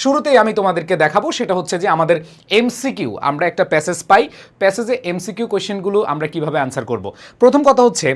শুরুতেই আমি তোমাদেরকে দেখাবো সেটা হচ্ছে যে আমাদের এমসিকিউ, আমরা একটা প্যাসেজ পাই, প্যাসেজে এমসিকিউ কোয়েশ্চেনগুলো আমরা কিভাবে আনসার করব। প্রথম কথা হচ্ছে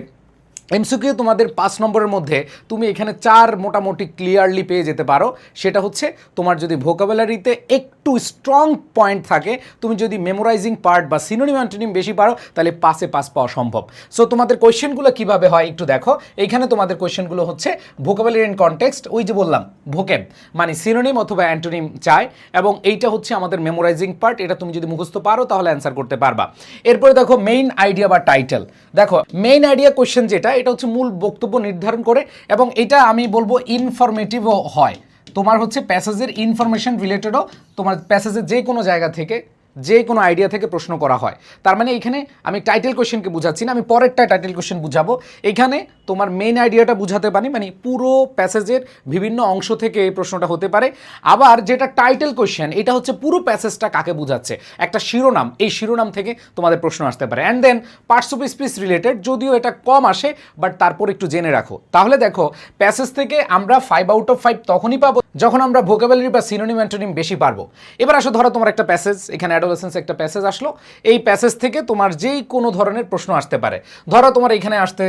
এমসিকিউ তোমাদের 5 নম্বরের মধ্যে তুমি এখানে 4 মোটামুটি ক্লিয়ারলি পেয়ে যেতে পারো। সেটা হচ্ছে তোমার যদি ভোকাবুলারিতে একটু স্ট্রং পয়েন্ট থাকে, তুমি যদি মেমোরাইজিং পার্ট বা সিনোনিম অ্যান্টোনিম বেশি পারো, তাহলে 5-এ 5 পাওয়া সম্ভব। সো তোমাদের কোয়েশ্চেনগুলো কিভাবে হয় একটু দেখো। এইখানে তোমাদের কোয়েশ্চেনগুলো হচ্ছে ভোকাবুলারি ইন কনটেক্সট, ওই যে বললাম ভোকেব মানে সিনোনিম অথবা অ্যান্টোনিম চায়, এবং এইটা হচ্ছে আমাদের মেমোরাইজিং পার্ট। এটা তুমি যদি মুখস্থ পারো তাহলে অ্যান্সার করতে পারবা। এরপরে দেখো মেইন আইডিয়া বা টাইটেল। দেখো মেইন আইডিয়া কোয়েশ্চেন যেটা, এটা হচ্ছে মূল বক্তব্য নির্ধারণ করে, এবং এটা আমি বলবো ইনফরমেটিভও হয়। তোমার হচ্ছে প্যাসেজের ইনফরমেশন রিলেটেডও তোমার প্যাসেজের যে কোনো জায়গা থেকে যে কোনো আইডিয়া থেকে প্রশ্ন করা হয়। তার মানে এখানে আমি টাইটেল কোয়েশ্চেনকে বুঝাচ্ছি না, আমি পরেরটা টাইটেল কোয়েশ্চেন বুঝাবো। এখানে তোমার মেইন আইডিয়াটা বুঝাতে পারি, মানে পুরো প্যাসেজের বিভিন্ন অংশ থেকে এই প্রশ্নটা হতে পারে। আবার যেটা টাইটেল কোয়েশ্চেন, এটা হচ্ছে পুরো প্যাসেজটা কাকে বুঝাচ্ছে, একটা শিরোনাম, এই শিরোনাম থেকে তোমাদের প্রশ্ন আসতে পারে। And then parts of speech related, যদিও এটা কম আসে বাট তারপর একটু জেনে রাখো। তাহলে দেখো প্যাসেজ থেকে আমরা 5/5 তখনই পাবো যখন আমরা ভোকাবুলারি বা সিনোনিম অ্যান্টোনিম বেশি পারবো। এবার আসো, ধরো তোমার একটা প্যাসেজ, এখানে অ্যাডোলেসেন্স একটা প্যাসেজ আসলো, এই প্যাসেজ থেকে তোমার যেই কোনো ধরনের প্রশ্ন আসতে পারে। ধরো তোমার এখানে আসতে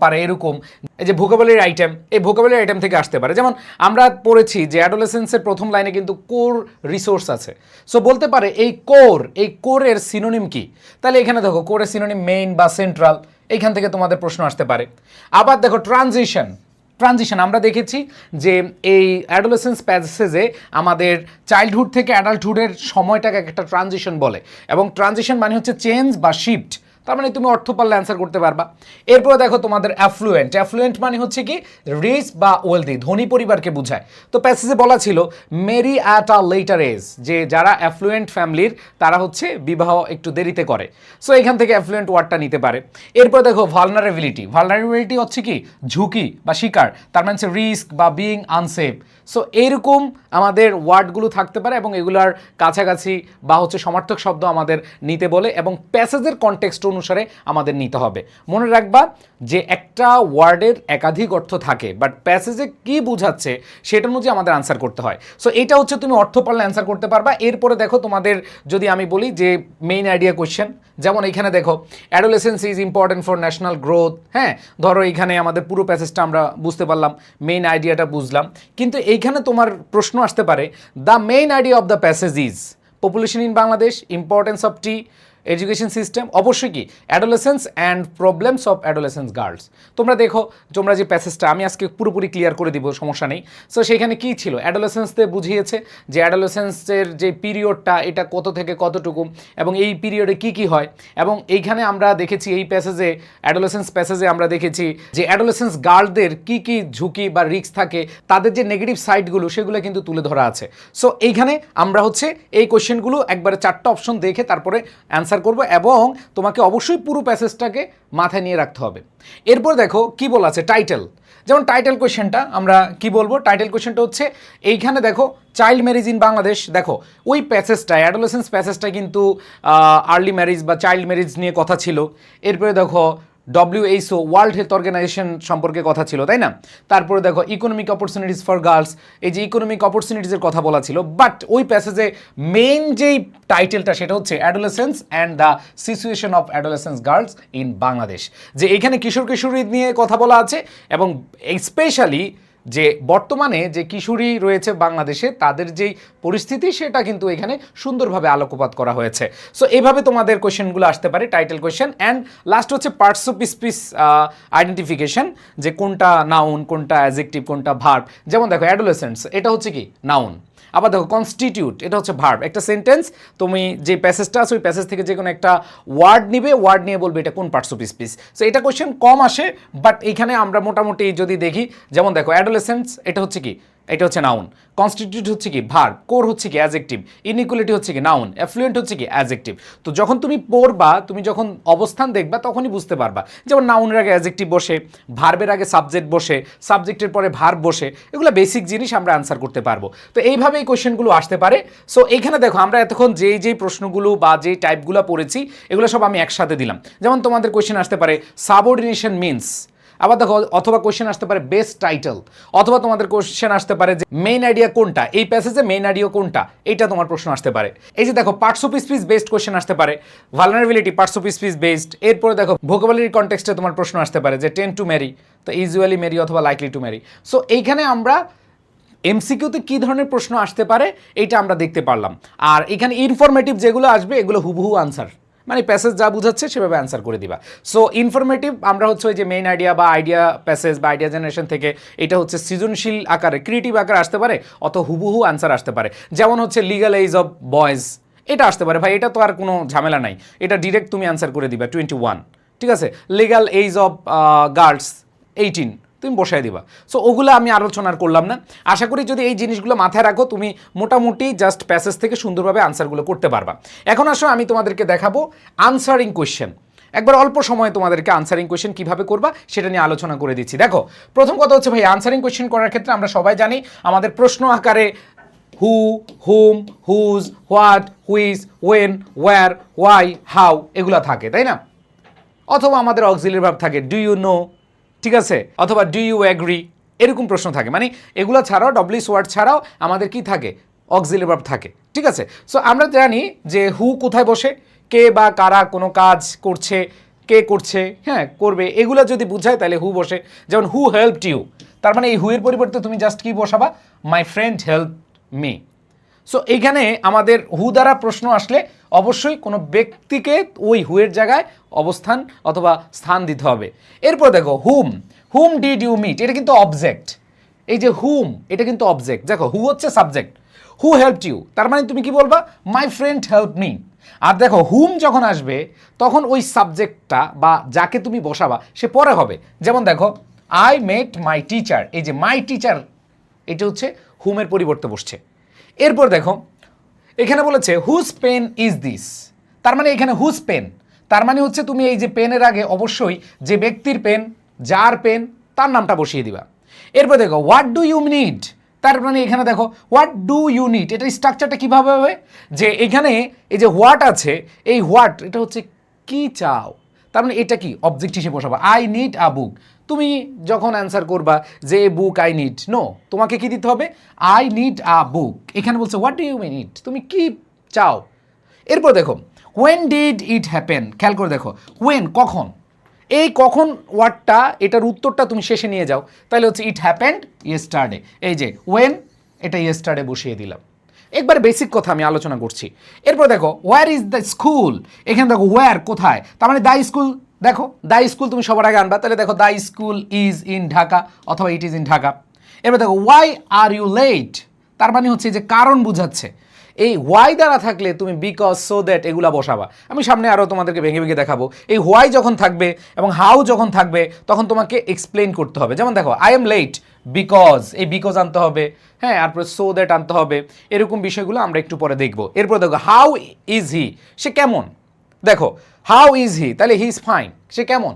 পারে এরকম, এই যে ভোকাবুলারি আইটেম, এই ভোকাবুলারি আইটেম থেকে আসতে পারে। যেমন আমরা পড়েছি যে অ্যাডোলেসেন্সের প্রথম লাইনে কিন্তু কোর রিসোর্স আছে। সো বলতে পারে এই কোরের সিনোনিম কি, তাহলে এখানে দেখো কোরের সিনোনিম মেইন বা সেন্ট্রাল, এইখান থেকে তোমাদের প্রশ্ন আসতে পারে। আবার দেখো ট্রানজিশন, আমরা দেখেছি যে এই অ্যাডোলেসেন্স প্যাসেজে আমাদের চাইল্ডহুড থেকে অ্যাডাল্টহুডের সময়টাকে একটা ট্রানজিশন বলে, এবং ট্রানজিশন মানে হচ্ছে চেঞ্জ বা শিফট। তার মানে তুমি অর্থ পারলে অ্যান্সার করতে পারবা। এরপরে দেখো তোমাদের অ্যাফ্লুয়েন্ট মানে হচ্ছে কি রিচ বা ওয়েলদি, ধনী পরিবারকে বোঝায়। তো প্যাসেজে বলা ছিল marry at a later age, যে যারা অ্যাফ্লুয়েন্ট ফ্যামিলির তারা হচ্ছে বিবাহ একটু দেরিতে করে। সো এখান থেকে অ্যাফ্লুয়েন্ট ওয়ার্ডটা নিতে পারে। এরপর দেখো ভালনারেবিলিটি হচ্ছে কি ঝুঁকি বা শিকার, তার মানে হচ্ছে রিস্ক বা বিইং আনসেফ। সো এইরকম আমাদের ওয়ার্ডগুলো থাকতে পারে, এবং এগুলার কাছাকাছি বা হচ্ছে সমার্থক শব্দ আমাদের নিতে বলে, এবং প্যাসেজের কনটেক্সট অনুসারে আমাদের নিতে হবে। মনে রাখবা যে একটা ওয়ার্ডের একাধিক অর্থ থাকে, বাট প্যাসেজে কি বোঝাচ্ছে সেটা অনুযায়ী আমাদের আনসার করতে হয়। সো এটা হচ্ছে তুমি অর্থ পারলে অ্যান্সার করতে পারবা। এরপরে দেখো তোমাদের যদি আমি বলি যে মেইন আইডিয়া কোয়েশ্চেন, যেমন এখানে দেখো adolescence is important for national growth. হ্যাঁ, ধরো এইখানে আমাদের পুরো প্যাসেজটা আমরা বুঝতে পারলাম, মেইন আইডিয়াটা বুঝলাম, কিন্তু এইখানে তোমার প্রশ্ন আসতে পারে the main idea of the passage is population in Bangladesh, importance of T, education system, অবশ্যই কি adolescence and problems of adolescence girls. তোমরা দেখো, তোমরা যে প্যাসেজটা আমি আজকে পুরোপুরি ক্লিয়ার করে দিব, সমস্যা নেই। সো সেখানে কি ছিল, অ্যাডোলেসেন্সতে বুঝিয়েছে যে অ্যাডোলেসেন্সের যে পিরিয়ডটা এটা কত থেকে কতটুকু, এবং এই পিরিয়ডে কি কি হয়। এবং এইখানে আমরা দেখেছি এই প্যাসেজে, অ্যাডোলেসেন্স প্যাসেজে আমরা দেখেছি যে অ্যাডোলেসেন্স গার্লদের কি কি ঝুঁকি বা রিস্ক থাকে, তাদের যে নেগেটিভ সাইডগুলো সেগুলো কিন্তু তুলে ধরা আছে। সো এইখানে আমরা হচ্ছে এই কোয়েশ্চেনগুলো একবারে 4টা অপশন দেখে তারপরে অ্যান্সার করব, এবং তোমাকে অবশ্যই পুরো প্যাসেজটাকে মাথায় নিয়ে রাখতে হবে। এরপর দেখো কি বলা আছে টাইটেল। যেমন টাইটেল কোয়েশ্চেনটা আমরা কি বলবো, টাইটেল কোয়েশ্চেনটা হচ্ছে এইখানে দেখো চাইল্ড ম্যারেজ ইন বাংলাদেশ। দেখো ওই প্যাসেজটা, অ্যাডোলেসেন্স প্যাসেজটা কিন্তু আর্লি ম্যারেজ বা চাইল্ড ম্যারেজ নিয়ে কথা ছিল। এরপরে দেখো WHO ওয়ার্ল্ড হেলথ অর্গানাইজেশন সম্পর্কে কথা ছিল, তাই না? তারপরে দেখো ইকোনমিক অপরচুনিটিস ফর গার্লস, এই যে ইকোনমিক অপরচুনিটিসের কথা বলা ছিল। বাট ওই প্যাসেজে মেইন যেই টাইটেলটা সেটা হচ্ছে adolescence and the situation of adolescence girls in Bangladesh, যে এখানে কিশোর কিশোরী নিয়ে কথা বলা আছে, এবং স্পেশালি যে বর্তমানে যে কিশোরী রয়েছে বাংলাদেশে তাদের যেই পরিস্থিতি সেটা কিন্তু এখানে সুন্দরভাবে আলোকপাত করা হয়েছে। সো এইভাবে তোমাদের কোয়েশ্চেনগুলো আসতে পারে, টাইটেল কোয়েশ্চেন। অ্যান্ড লাস্ট হচ্ছে পার্টস অফ স্পিচ আইডেন্টিফিকেশন, যে কোনটা নাউন, কোনটা অ্যাডজেক্টিভ, কোনটা ভার্ব। যেমন দেখো অ্যাডোলেসেন্স এটা হচ্ছে কি নাউন, আবার দেখো কনস্টিটিউট এটা হচ্ছে ভার্ব। একটা সেন্টেন্স তুমি যে প্যাসেজটা আছে ওই প্যাসেজ থেকে যে কোনো একটা ওয়ার্ড নিবে, ওয়ার্ড নিয়ে বলবে এটা কোন পার্টস অফ স্পিচ। সো এটা কোয়েশ্চেন কম আসে, বাট এখানে আমরা মোটামুটি যদি দেখি, যেমন দেখো অ্যাডোলেসেন্স এটা হচ্ছে কি, এটা হচ্ছে নাউন, কনস্টিটিউট হচ্ছে কি ভার্ব, কোর হচ্ছে কি অ্যাডজেক্টিভ, ইনইকুয়ালিটি হচ্ছে কি নাউন, অ্যাফ্লুয়েন্ট হচ্ছে কি অ্যাডজেক্টিভ। তো যখন তুমি পড়বা, তুমি যখন অবস্থান দেখবা তখনই বুঝতে পারবা। যেমন নাউনের আগে অ্যাডজেক্টিভ বসে, ভার্বের আগে সাবজেক্ট বসে, সাবজেক্টের পরে ভার্ব বসে, এগুলো বেসিক জিনিস, আমরা আনসার করতে পারবো। তো এইভাবে এই কোয়েশ্চেনগুলো আসতে পারে। সো এইখানে দেখো আমরা এতক্ষণ যেই প্রশ্নগুলো বা যেই টাইপগুলো পড়েছি এগুলো সব আমি একসাথে দিলাম। যেমন তোমাদের কোয়েশ্চেন আসতে পারে সাবঅর্ডিনেশন মিনস, আবার দেখো অথবা কোশ্চেন আসতে পারে বেস্ট টাইটেল, অথবা তোমাদের কোশ্চেন আসতে পারে যে মেইন আইডিয়া কোনটা, এই প্যাসেজে মেইন আইডিয়া কোনটা, এইটা তোমার প্রশ্ন আসতে পারে। এই যে দেখো parts of speech based question আসতে পারে, vulnerability parts of speech based. এরপরে দেখো ভোকাবুলারি কনটেক্সটে তোমার প্রশ্ন আসতে পারে যে টেন্ড টু ম্যারি, তো ইউজুয়ালি ম্যারি অথবা লাইকলি টু ম্যারি। সো এইখানে আমরা এমসিকিউতে কী ধরনের প্রশ্ন আসতে পারে এইটা আমরা দেখতে পারলাম। আর এখানে ইনফরমেটিভ যেগুলো আসবে এগুলো হুবহু আনসার, মানে প্যাসেজ যা বুঝাচ্ছে সেভাবে অ্যান্সার করে দিবা। সো ইনফরমেটিভ আমরা হচ্ছে ওই যে মেইন আইডিয়া বা আইডিয়া প্যাসেজ বা আইডিয়া জেনারেশন থেকে এটা হচ্ছে সৃজনশীল আকারে ক্রিয়েটিভ আকারে আসতে পারে, অত হুবহু আনসার আসতে পারে। যেমন হচ্ছে লিগাল এজ অফ বয়েজ, এটা আসতে পারে ভাই, এটা তো আর কোনো ঝামেলা নাই, এটা ডিরেক্ট তুমি অ্যান্সার করে দিবা 21, ঠিক আছে। লিগাল এজ অফ গার্লস 18 তুমি বসায় দিবা। সো ওগুলো আমি আলোচনা করলাম না। আশা করি যদি এই জিনিসগুলো মাথায় রাখো তুমি মোটামুটি জাস্ট প্যাসেজ থেকে সুন্দরভাবে আনসারগুলো করতে পারবা। এখন আসো আমি তোমাদেরকে দেখাবো আনসারিং কোয়েশ্চেন, একবার অল্প সময়ে তোমাদেরকে আনসারিং কোয়েশ্চেন কীভাবে করবা সেটা নিয়ে আলোচনা করে দিচ্ছি। দেখো প্রথম কথা হচ্ছে ভাই আনসারিং কোয়েশ্চেন করার ক্ষেত্রে আমরা সবাই জানি আমাদের প্রশ্ন আকারে who, whom, whose, what, which, when, where, why, how এগুলো থাকে, তাই না? অথবা আমাদের অক্সিলারি ভার্ব থাকে ডু ইউ নো, ঠিক আছে, অথবা ডু ইউ অ্যাগ্রি, এরকম প্রশ্ন থাকে। মানে এগুলো ছাড়াও ডব্লিউএস ওয়ার্ড ছাড়াও আমাদের কি থাকে, অক্সিলারি ভার্ব থাকে, ঠিক আছে। সো আমরা জানি যে হু কোথায় বসে, কে বা কারা কোনো কাজ করছে, কে করছে, হ্যাঁ করবে, এগুলো যদি বুঝায় তাহলে হু বসে। যেমন হু হেল্পড ইউ, তার মানে এই হু এর পরিবর্তে তুমি জাস্ট কি বসাবা, my friend help me. So এইখানে আমাদের হু দ্বারা প্রশ্ন আসলে অবশ্যই কোনো ব্যক্তিকে ওই হুয়ের জায়গায় অবস্থান অথবা স্থান দিতে হবে। এরপর দেখো হুম, হুম ডিড ইউ মিট, এটা কিন্তু অবজেক্ট। এই যে হুম এটা কিন্তু অবজেক্ট, দেখো হু হচ্ছে সাবজেক্ট, হু হেল্পড ইউ তার মানে তুমি কি বলবা, মাই ফ্রেন্ড হেল্প মি। আর দেখো হুম যখন আসবে তখন ওই সাবজেক্টটা বা যাকে তুমি বসাবা সে পরে হবে। যেমন দেখো আই মেট মাই টিচার, এই যে মাই টিচার এটা হচ্ছে হুমের পরিবর্তে বসছে। এরপর দেখো এখানে বলেছে হুজ পেন ইজ দিস, তার মানে এখানে হুজ পেন তার মানে হচ্ছে তুমি এই যে পেনের আগে অবশ্যই যে ব্যক্তির পেন, যার পেন তার নামটা বসিয়ে দিবা। এরপর দেখো হোয়াট ডু ইউ নিড, তার মানে এখানে দেখো হোয়াট ডু ইউ নিড, এটা স্ট্রাকচারটা কীভাবে হবে যে এখানে এই যে হোয়াট আছে, এই হোয়াট এটা হচ্ছে কি চাও, তার মানে এটা কি অবজেক্ট হিসেবে বসাবো। আই নিড আ বুক, তুমি যখন অ্যান্সার করবা যে বুক আই নিড, নো তোমাকে কি দিতে হবে, আই নিড আ বুক। এখানে বলছে হোয়াট ডু ইউ নিড, তুমি কি চাও। এরপর দেখো হোয়েন ডিড ইট হ্যাপেন, খেয়াল করে দেখো হোয়েন কখন, এই কখন ওয়ার্ডটা এটার উত্তরটা তুমি শেষে নিয়ে যাও, তাহলে হচ্ছে ইট হ্যাপেন্ড ইয়েস্টারডে, এই যে ওয়েন এটা ইয়েস্টারডে বসিয়ে দিলাম। একবার বেসিক কথা আমি আলোচনা করছি। এরপর দেখো হোয়ার ইজ দ্য স্কুল, এখানে দেখো হোয়ার কোথায়, তার মানে দ্য স্কুল, দেখো দ্য স্কুল তুমি সবার আগে আনবা, তাহলে দেখো the school is in Dhaka অথবা ইট ইজ ইন ঢাকা। এবার দেখো ওয়াই আর ইউ লেট, তার মানে হচ্ছে যে কারণ বুঝাচ্ছে। এই হোয়াই দ্বারা থাকলে তুমি বিকজ, সো দ্যাট এগুলা বসাবা। আমি সামনে আরও তোমাদেরকে ভেঙে ভেঙে দেখাবো। এই হোয়াই যখন থাকবে এবং হাউ যখন থাকবে তখন তোমাকে এক্সপ্লেন করতে হবে। যেমন দেখো আই এম লেট বিকজ, এই বিকজ আনতে হবে, হ্যাঁ, তারপরে সো দ্যাট আনতে হবে, এরকম বিষয়গুলো আমরা একটু পরে দেখবো। এরপর দেখো হাউ ইজ হি, সে কেমন, দেখো হাউ ইজ হি তাহলে হি ইজ ফাইন, সে কেমন।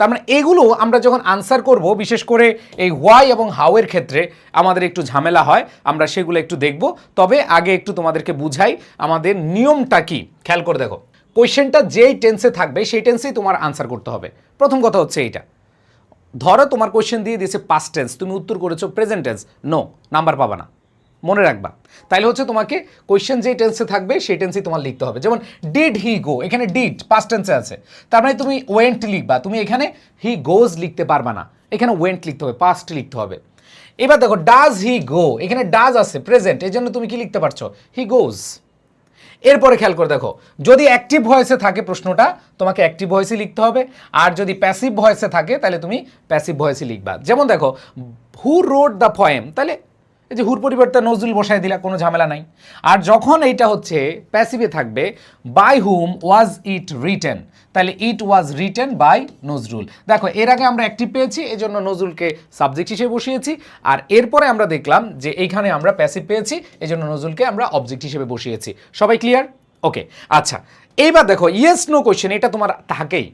তার মানে এগুলো আমরা যখন আনসার করব, বিশেষ করে এই হোয়াই এবং হাউ এর ক্ষেত্রে আমাদের একটু ঝামেলা হয়, আমরা সেগুলো একটু দেখব। তবে আগে একটু তোমাদেরকে বুঝাই আমাদের নিয়মটা কি। খেয়াল করে দেখো কোয়েশ্চেনটা যেই টেন্সে থাকবে সেই টেন্সেই তোমার আনসার করতে হবে। প্রথম কথা হচ্ছে এইটা, ধরো তোমার কোয়েশ্চেন দিয়ে দিয়েছে পাস্ট টেন্স, তুমি উত্তর করেছো প্রেজেন্ট টেন্স, নো নাম্বার পাবা না, মনে রাখবা। তাইলে হচ্ছে তোমাকে কোয়েশ্চেন যেই টেন্সে থাকবে সেই টেন্সেই তোমার লিখতে হবে। যেমন ডিড হি গো, এখানে ডিড পাস্ট টেন্সে আছে, তার মানে তুমি ওয়েন্ট লিখবা, তুমি এখানে হি গোজ লিখতে পারবা না, এখানে ওয়েন্ট লিখতে হবে, পাস্ট লিখতে হবে। এবার দেখো ডাজ হি গো, এখানে ডাজ আছে প্রেজেন্ট, এই জন্য তুমি কি লিখতে পারছো, হি গোজ। এরপরে খেয়াল করে দেখো যদি অ্যাক্টিভ ভয়েসে থাকে প্রশ্নটা তোমাকে অ্যাক্টিভ ভয়েসে লিখতে হবে, আর যদি প্যাসিভ ভয়েসে থাকে তাহলে তুমি প্যাসিভ ভয়েসে লিখবা। যেমন দেখো হু রোড দ্য পোয়েম, তাহলে এই যে হুর পরিবর্তে নজরুল বসায় দিলা, কোনো ঝামেলা নাই। আর যখন এইটা হচ্ছে প্যাসিভে থাকবে by hmm was it written, তাহলে ইট ওয়াজ রিটেন বাই নজরুল। দেখো এর আগে আমরা অ্যাক্টিভ পেয়েছি, এই জন্য নজরুলকে সাবজেক্ট হিসেবে বসিয়েছি, আর এরপরে আমরা দেখলাম যে এইখানে আমরা প্যাসিভ পেয়েছি, এই জন্য নজরুলকে আমরা অবজেক্ট হিসেবে বসিয়েছি। সবাই ক্লিয়ার? ওকে, আচ্ছা এইবার দেখো ইয়েস নো কোয়েশ্চেন, এটা তোমার থাকেই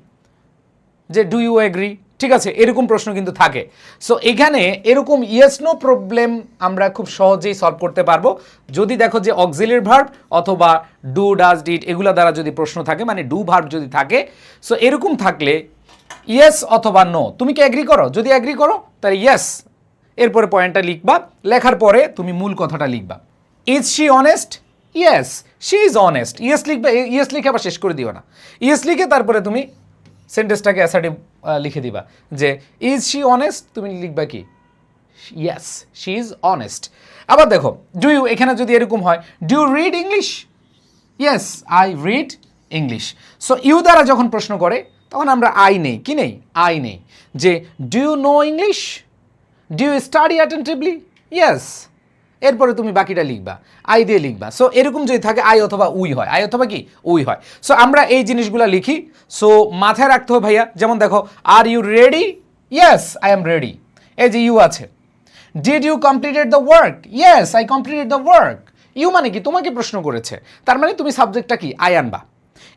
যে ডু ইউ এগ্রি, ঠিক আছে, এরকম প্রশ্ন কিন্তু থাকে। সো এখানে এরকম ইয়েস নো প্রবলেম আমরা খুব সহজেই সলভ করতে পারবো যদি দেখো যে অক্সিলারি ভার্ব অথবা ডু, ডাজ, ডিড এগুলো দ্বারা যদি প্রশ্ন থাকে, মানে ডু ভার্ব যদি থাকে। সো এরকম থাকলে ইয়েস অথবা নো, তুমি কি এগ্রি করো? যদি এগ্রি করো তাহলে ইয়েস, এরপরে পয়েন্টটা লিখবা, লেখার পরে তুমি মূল কথাটা লিখবা। Is she honest? Yes she is honest. Yes লিখবে, ইয়েস লিখে আবার শেষ করে দিও না, ইয়েস লিখে তারপরে তুমি সেন্টেন্সটাকে অ্যাসার্টিভ লিখে দিবা যে ইজ শি অনেস্ট, তুমি লিখবা কি ইয়েস শি ইজ অনেস্ট। আবার দেখো ডু ইউ, এখানে যদি এরকম হয় do you read English? Yes I read English. So you দ্বারা যখন প্রশ্ন করে তখন আমরা আই নেই, কি নেই? আই নেই। যে do you know English? Do you study attentively? Yes, এরপরে তুমি বাকিটা লিখবা, আই দিয়ে লিখবা। সো এরকম যদি থাকে আই অথবা উই হয়, আই অথবা কি উই হয়। সো আমরা এই জিনিসগুলো লিখি। সো মাথায় রাখতে হবে ভাইয়া, যেমন দেখো are you ready? Yes I am ready, এই যে ইউ আছে। Did you completed the work? Yes I completed the work. You মানে কি তোমাকে প্রশ্ন করেছে, তার মানে তুমি সাবজেক্টটা কি আই আনবা।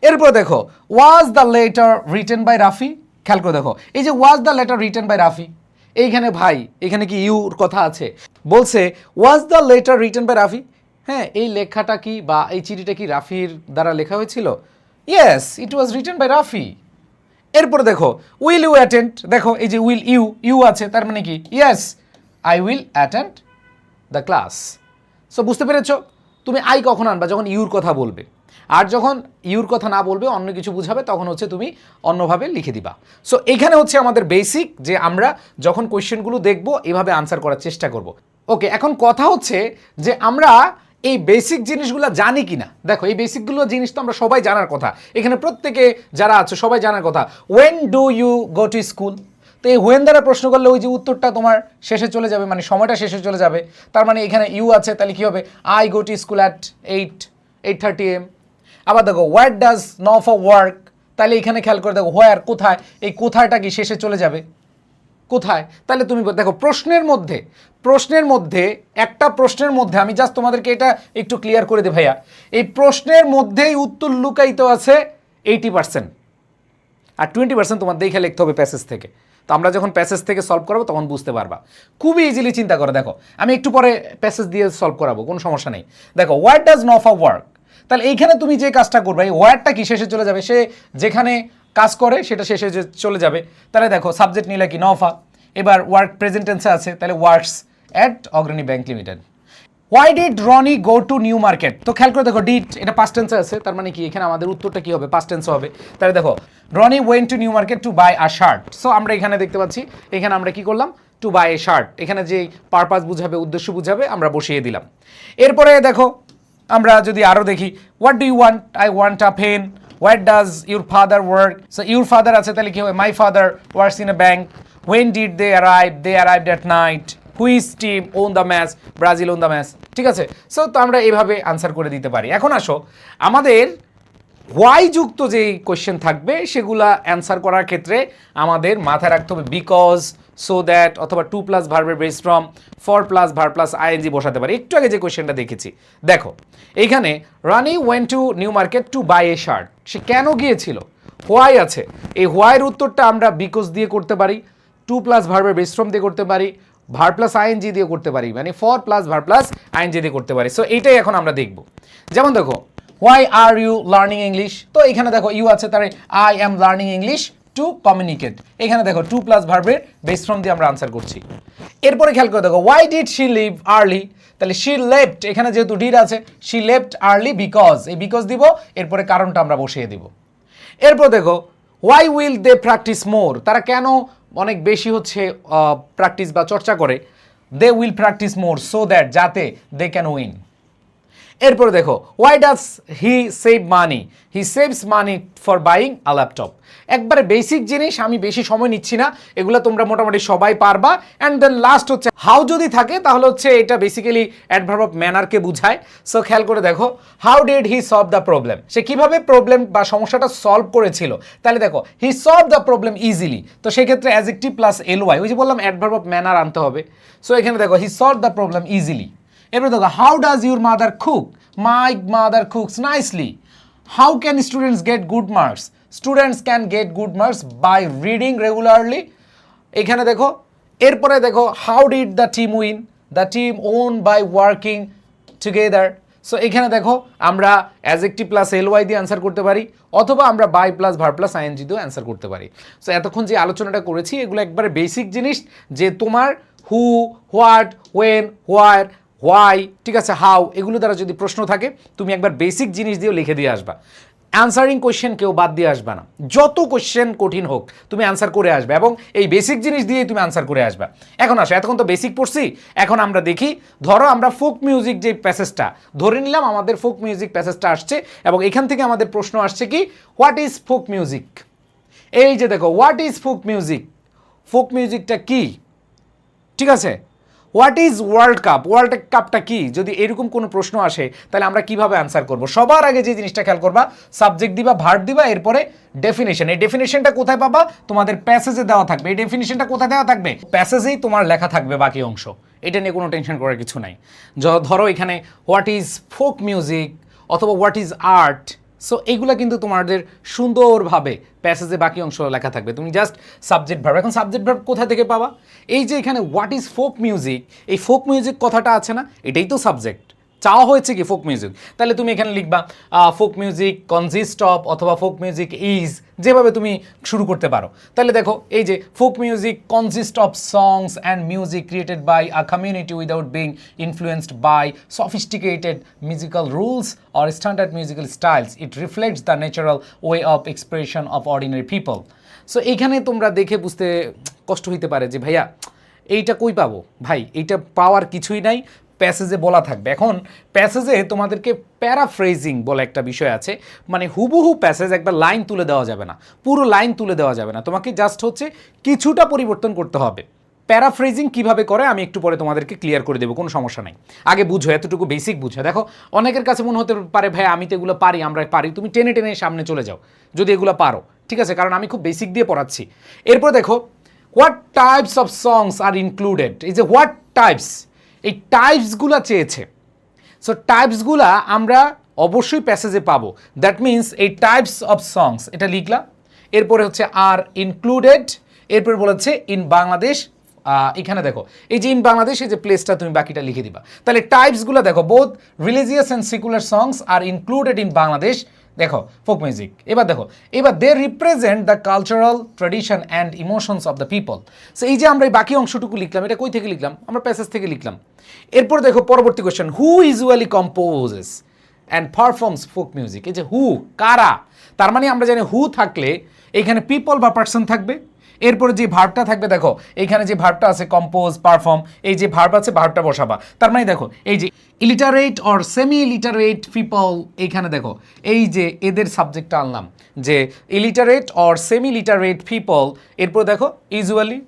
এরপর দেখো was the letter written by Rafi? খেয়াল করে দেখো এই যে was the letter written by Rafi, এইখানে ভাই এখানে কি ইউর কথা আছে? বলছে was the letter written by Rafi. হ্যাঁ, এই লেখাটা কি বা এই চিঠিটা কি রাফির দ্বারা লেখা হয়েছিল? Yes it was written by Rafi. এরপর দেখো উইল ইউ অ্যাটেন্ড? দেখো এই যে উইল ইউ, ইউ আছে, তার মানে কি yes I will attend the class. So বুঝতে পেরেছো? তুমি আই কখন আনবা? যখন ইউর কথা বলবে। আর যখন ইউর কথা না বলবে, অন্য কিছু বুঝাবে, তখন হচ্ছে তুমি অন্যভাবে লিখে দিবা। সো এখানে হচ্ছে আমাদের বেসিক, যে আমরা যখন কোয়েশ্চেনগুলো দেখবো এভাবে আনসার করার চেষ্টা করব। ওকে, এখন কথা হচ্ছে যে আমরা এই বেসিক জিনিসগুলো জানি কিনা। দেখো এই বেসিকগুলো জিনিস তো আমরা সবাই জানার কথা, এখানে প্রত্যেকে যারা আছে সবাই জানার কথা। When do you go to school? তো এই হোয়েন দ্বারা প্রশ্ন করলে ওই যে উত্তরটা তোমার শেষে চলে যাবে, মানে সময়টা শেষে চলে যাবে। তার মানে এখানে ইউ আছে, তাহলে কী হবে? I go to school at 8:30 AM। আবার দেখো what does no for work? তাহলে এখানে খেয়াল করে দেখো হোয়ার, কোথায়, এই কোথায়টা কি শেষে চলে যাবে, কোথায়। তাহলে তুমি দেখো প্রশ্নের মধ্যে একটা প্রশ্নের মধ্যে আমি জাস্ট তোমাদেরকে এটা একটু ক্লিয়ার করে দিই ভাইয়া, এই প্রশ্নের মধ্যেই উত্তর লুকায়িত আছে 80%, আর 20% তোমার দেখে লিখতে হবে প্যাসেজ থেকে। তো আমরা যখন প্যাসেজ থেকে সলভ করাবো তখন বুঝতে পারবা, খুবই ইজিলি চিন্তা করে দেখো। আমি একটু পরে প্যাসেজ দিয়ে সলভ করাবো, কোনো সমস্যা নেই। দেখো what does no for work? তাহলে এইখানে তুমি যে কাজটা করবে, এই ওয়ার্ডটা কি শেষে চলে যাবে, সে যেখানে কাজ করে সেটা শেষে চলে যাবে। তাহলে দেখো সাবজেক্ট নিলে কি নফা, এবার ওয়ার্ক প্রেজেন্ট টেন্সে আছে, তাহলে works at Agrani Bank Limited. Why did Roni go to New Market? তো খেয়াল করে দেখো ডিড এটা পাস্ট টেন্সে আছে, তার মানে কি এখানে আমাদের উত্তরটা কি হবে? পাস্ট টেন্সে হবে। তাহলে দেখো Roni went to New Market to buy a shirt. So আমরা এখানে দেখতে পাচ্ছি, এখানে আমরা কি করলাম? টু বাই এ শার্ট, এখানে যে পারপাস বুঝাবে, উদ্দেশ্য বুঝাবে, আমরা বসিয়ে দিলাম। এরপরে দেখো আমরা যদি আরও দেখি, what do you want? I want a pen. What does your father work? So your father আছে, তাহলে কি হবে? My father works in a bank. When did they arrive? They arrived at night. Which team won the match? Brazil won the match. ঠিক আছে, so তো আমরা এইভাবে answer করে দিতে পারি। এখন আসো আমাদের হোয়াই যুক্ত যে কোয়েশ্চেন থাকবে সেগুলা অ্যান্সার করার ক্ষেত্রে আমাদের মাথায় রাখতে হবে বিকজ, সো দ্যাট, অথবা টু প্লাস ভার্বের base form, for plus verb plus ING বসাতে পারি। একটু আগে যে কোয়েশ্চেনটা দেখেছি দেখো, এইখানে Rani went to New Market to buy a shirt, সে কেন গিয়েছিল? হোয়াই আছে, এই হোয়াইয়ের উত্তরটা আমরা বিকজ দিয়ে করতে পারি, টু প্লাস ভার্বের বেস ফ্রম দিয়ে করতে পারি, ভার প্লাস আইএনজি দিয়ে করতে পারি, মানে for plus verb plus ING দিয়ে করতে পারি। সো এইটাই এখন আমরা দেখব। যেমন দেখো why are you learning English? তো এখানে দেখো ইউ আছে, তাহলে I am learning English to communicate. এখানে দেখো টু প্লাস ভার্বের বেস ফ্রম দিয়ে আমরা আনসার করছি। এরপরে খেয়াল করে দেখো why did she leave early? তাহলে শি লেফট, এখানে যেহেতু ডিড আছে, শি লেফট আর্লি বিকজ, এই বিকজ দিব, এরপরে কারণটা আমরা বসিয়ে দিব। এরপর দেখো why will they practice more? তারা কেন অনেক বেশি হচ্ছে প্র্যাকটিস বা চর্চা করে? They will practice more so that, যাতে দে ক্যান উইন। এরপরে দেখো why does he save money? He saves money for buying a laptop. একবারে বেসিক জিনিস, আমি বেশি সময় নিচ্ছি না, এগুলো তোমরা মোটামুটি সবাই পারবা। অ্যান্ড দেন লাস্ট হচ্ছে হাউ যদি থাকে তাহলে হচ্ছে এটা বেসিক্যালি অ্যাডভার্ব অফ ম্যানারকে বুঝায়। সো খেয়াল করে দেখো how did he solve the problem? সে কিভাবে প্রবলেম বা সমস্যাটা সলভ করেছিল? তাহলে দেখো he solve the problem easily, তো সেক্ষেত্রে অ্যাডজেক্টিভ প্লাস এলওয়াই, ওই যে বললাম অ্যাডভার্ব অফ ম্যানার আনতে হবে। সো এখানে দেখো he solve the problem easily. এরপরে দেখো how does your mother cook? My mother cooks nicely. How can students get good marks? Students can get good marks by reading regularly. এখানে দেখো এরপরে দেখো how did the team win? The team won by working together. So এখানে দেখো আমরা adjective plus LY দিয়ে answer করতে পারি, অথবা আমরা by plus verb plus ING দিয়েও অ্যান্সার করতে পারি। সো এতক্ষণ যে আলোচনাটা করেছি এগুলো একবারে বেসিক জিনিস, যে তোমার হু, হোয়াট, ওয়েন, হোয়ার, হোয়াই, ঠিক আছে, হাউ, এগুলো দ্বারা যদি প্রশ্ন থাকে তুমি একবার বেসিক জিনিস দিয়েও লিখে দিয়ে আসবা। অ্যান্সারিং কোয়েশ্চেন কেউ বাদ দিয়ে আসবে না, যত কোয়েশ্চেন কঠিন হোক তুমি অ্যান্সার করে আসবে, এবং এই বেসিক জিনিস দিয়েই তুমি অ্যান্সার করে আসবে। এখন আসো, এতক্ষণ তো বেসিক পড়ছি, এখন আমরা দেখি, ধরো আমরা ফোক মিউজিক যে প্যাসেজটা ধরে নিলাম, আমাদের ফোক মিউজিক প্যাসেজটা আসছে, এবং এখান থেকে আমাদের প্রশ্ন আসছে কি, হোয়াট ইজ ফোক মিউজিক। এই যে দেখো, what is folk music, folk মিউজিকটা কি, ঠিক আছে। What is world cup, world কাপটা কি, যদি এরকম কোনো প্রশ্ন আসে তাহলে আমরা কিভাবে অ্যান্সার করব। সবার আগে যে জিনিসটা খেয়াল করবা, সাবজেক্ট দিবা, ভার্ব দিবা, এরপরে ডেফিনেশন। এই ডেফিনেশনটা কোথায় পাবা, তোমাদের প্যাসেজে দেওয়া থাকবে। এই ডেফিনেশনটা কোথায় দেওয়া থাকবে, প্যাসেজেই তোমার লেখা থাকবে বাকি অংশ, এটা নিয়ে কোনো টেনশন করার কিছু নাই। ধরো এখানে হোয়াট ইজ ফোক মিউজিক অথবা হোয়াট ইজ আর্ট, সো এইগুলা কিন্তু তোমাদের সুন্দরভাবে প্যাসেজে বাকি অংশ লেখা থাকবে, তুমি জাস্ট সাবজেক্ট ভার্ব। এখন সাবজেক্ট ভার্ব কোথা থেকে পাবা, এই যে এখানে হোয়াট ইজ ফোক মিউজিক, এই ফোক মিউজিক কথাটা আছে না, এটাই তো সাবজেক্ট, চাওয়া হয়েছে কি ফোক মিউজিক। তাহলে তুমি এখানে লিখবা ফোক মিউজিক কনজিস্ট অফ, অথবা ফোক মিউজিক ইজ, যেভাবে তুমি শুরু করতে পারো। তাহলে দেখো এই যে folk music consist of songs and music created by a community without being influenced by sophisticated musical rules or standard musical styles, it reflects the natural way of expression of ordinary people. So এইখানে তোমরা দেখে বুঝতে কষ্ট হইতে পারে যে ভাইয়া এইটা কই পাবো, ভাই এইটা পাওয়ার কিছুই নাই, প্যাসেজে বলা থাকবে। এখন প্যাসেজে তোমাদেরকে প্যারাফ্রেজিং বলে একটা বিষয় আছে, মানে হুবহু প্যাসেজ একবার লাইন তুলে দেওয়া যাবে না, পুরো লাইন তুলে দেওয়া যাবে না, তোমাকে জাস্ট হচ্ছে কিছুটা পরিবর্তন করতে হবে। প্যারাফ্রেজিং কিভাবে করে আমি একটু পরে তোমাদেরকে ক্লিয়ার করে দেবো, কোনো সমস্যা নাই। আগে বুঝো, এতটুকু বেসিক বুঝো। দেখো অনেকের কাছে মনে হতে পারে ভাই আমি তো এগুলো পারি, আমরা পারি, তুমি টেনে টেনে সামনে চলে যাও যদি এগুলো পারো, ঠিক আছে, কারণ আমি খুব বেসিক দিয়ে পড়াচ্ছি। এরপর দেখো what types of songs are included, এই যে হোয়াট টাইপস, এই টাইপসগুলো চেয়েছে। সো টাইপসগুলা আমরা অবশ্যই প্যাসেজে পাবো, দ্যাট মিনস এই টাইপস অফ সংস এটা লিখলাম, এরপরে হচ্ছে আর ইনক্লুডেড, এরপরে বলেছে ইন বাংলাদেশ। এখানে দেখো এই যে ইন বাংলাদেশ, এই যে প্লেসটা তুমি বাকিটা লিখে দিবা। তাহলে টাইপসগুলো দেখো, both religious and secular songs are included in Bangladesh, দেখো ফোক মিউজিক। এবার দেখো, এবার they represent the cultural tradition and emotions of the people. So এই যে আমরা এই বাকি অংশটুকু লিখলাম, এটা কই থেকে লিখলাম, আমরা প্যাসেজ থেকে লিখলাম। এরপর দেখো পরবর্তী question, who usually composes and performs folk music. এই যে হু, কারা, তার মানে আমরা জানি হু থাকলে এইখানে পিপল বা পার্সন থাকবে, এরপরে যে ভার্বটা থাকবে, দেখো এইখানে যে ভার্বটা আছে কম্পোজ, পারফর্ম, এই যে ভার্ব আছে ভার্বটা বসাবা। তার মানে দেখো এই যে illiterate or semi illiterate people, এইখানে দেখো এই যে এদের সাবজেক্টটা আনলাম, যে illiterate or semi literate people, এরপর দেখো usually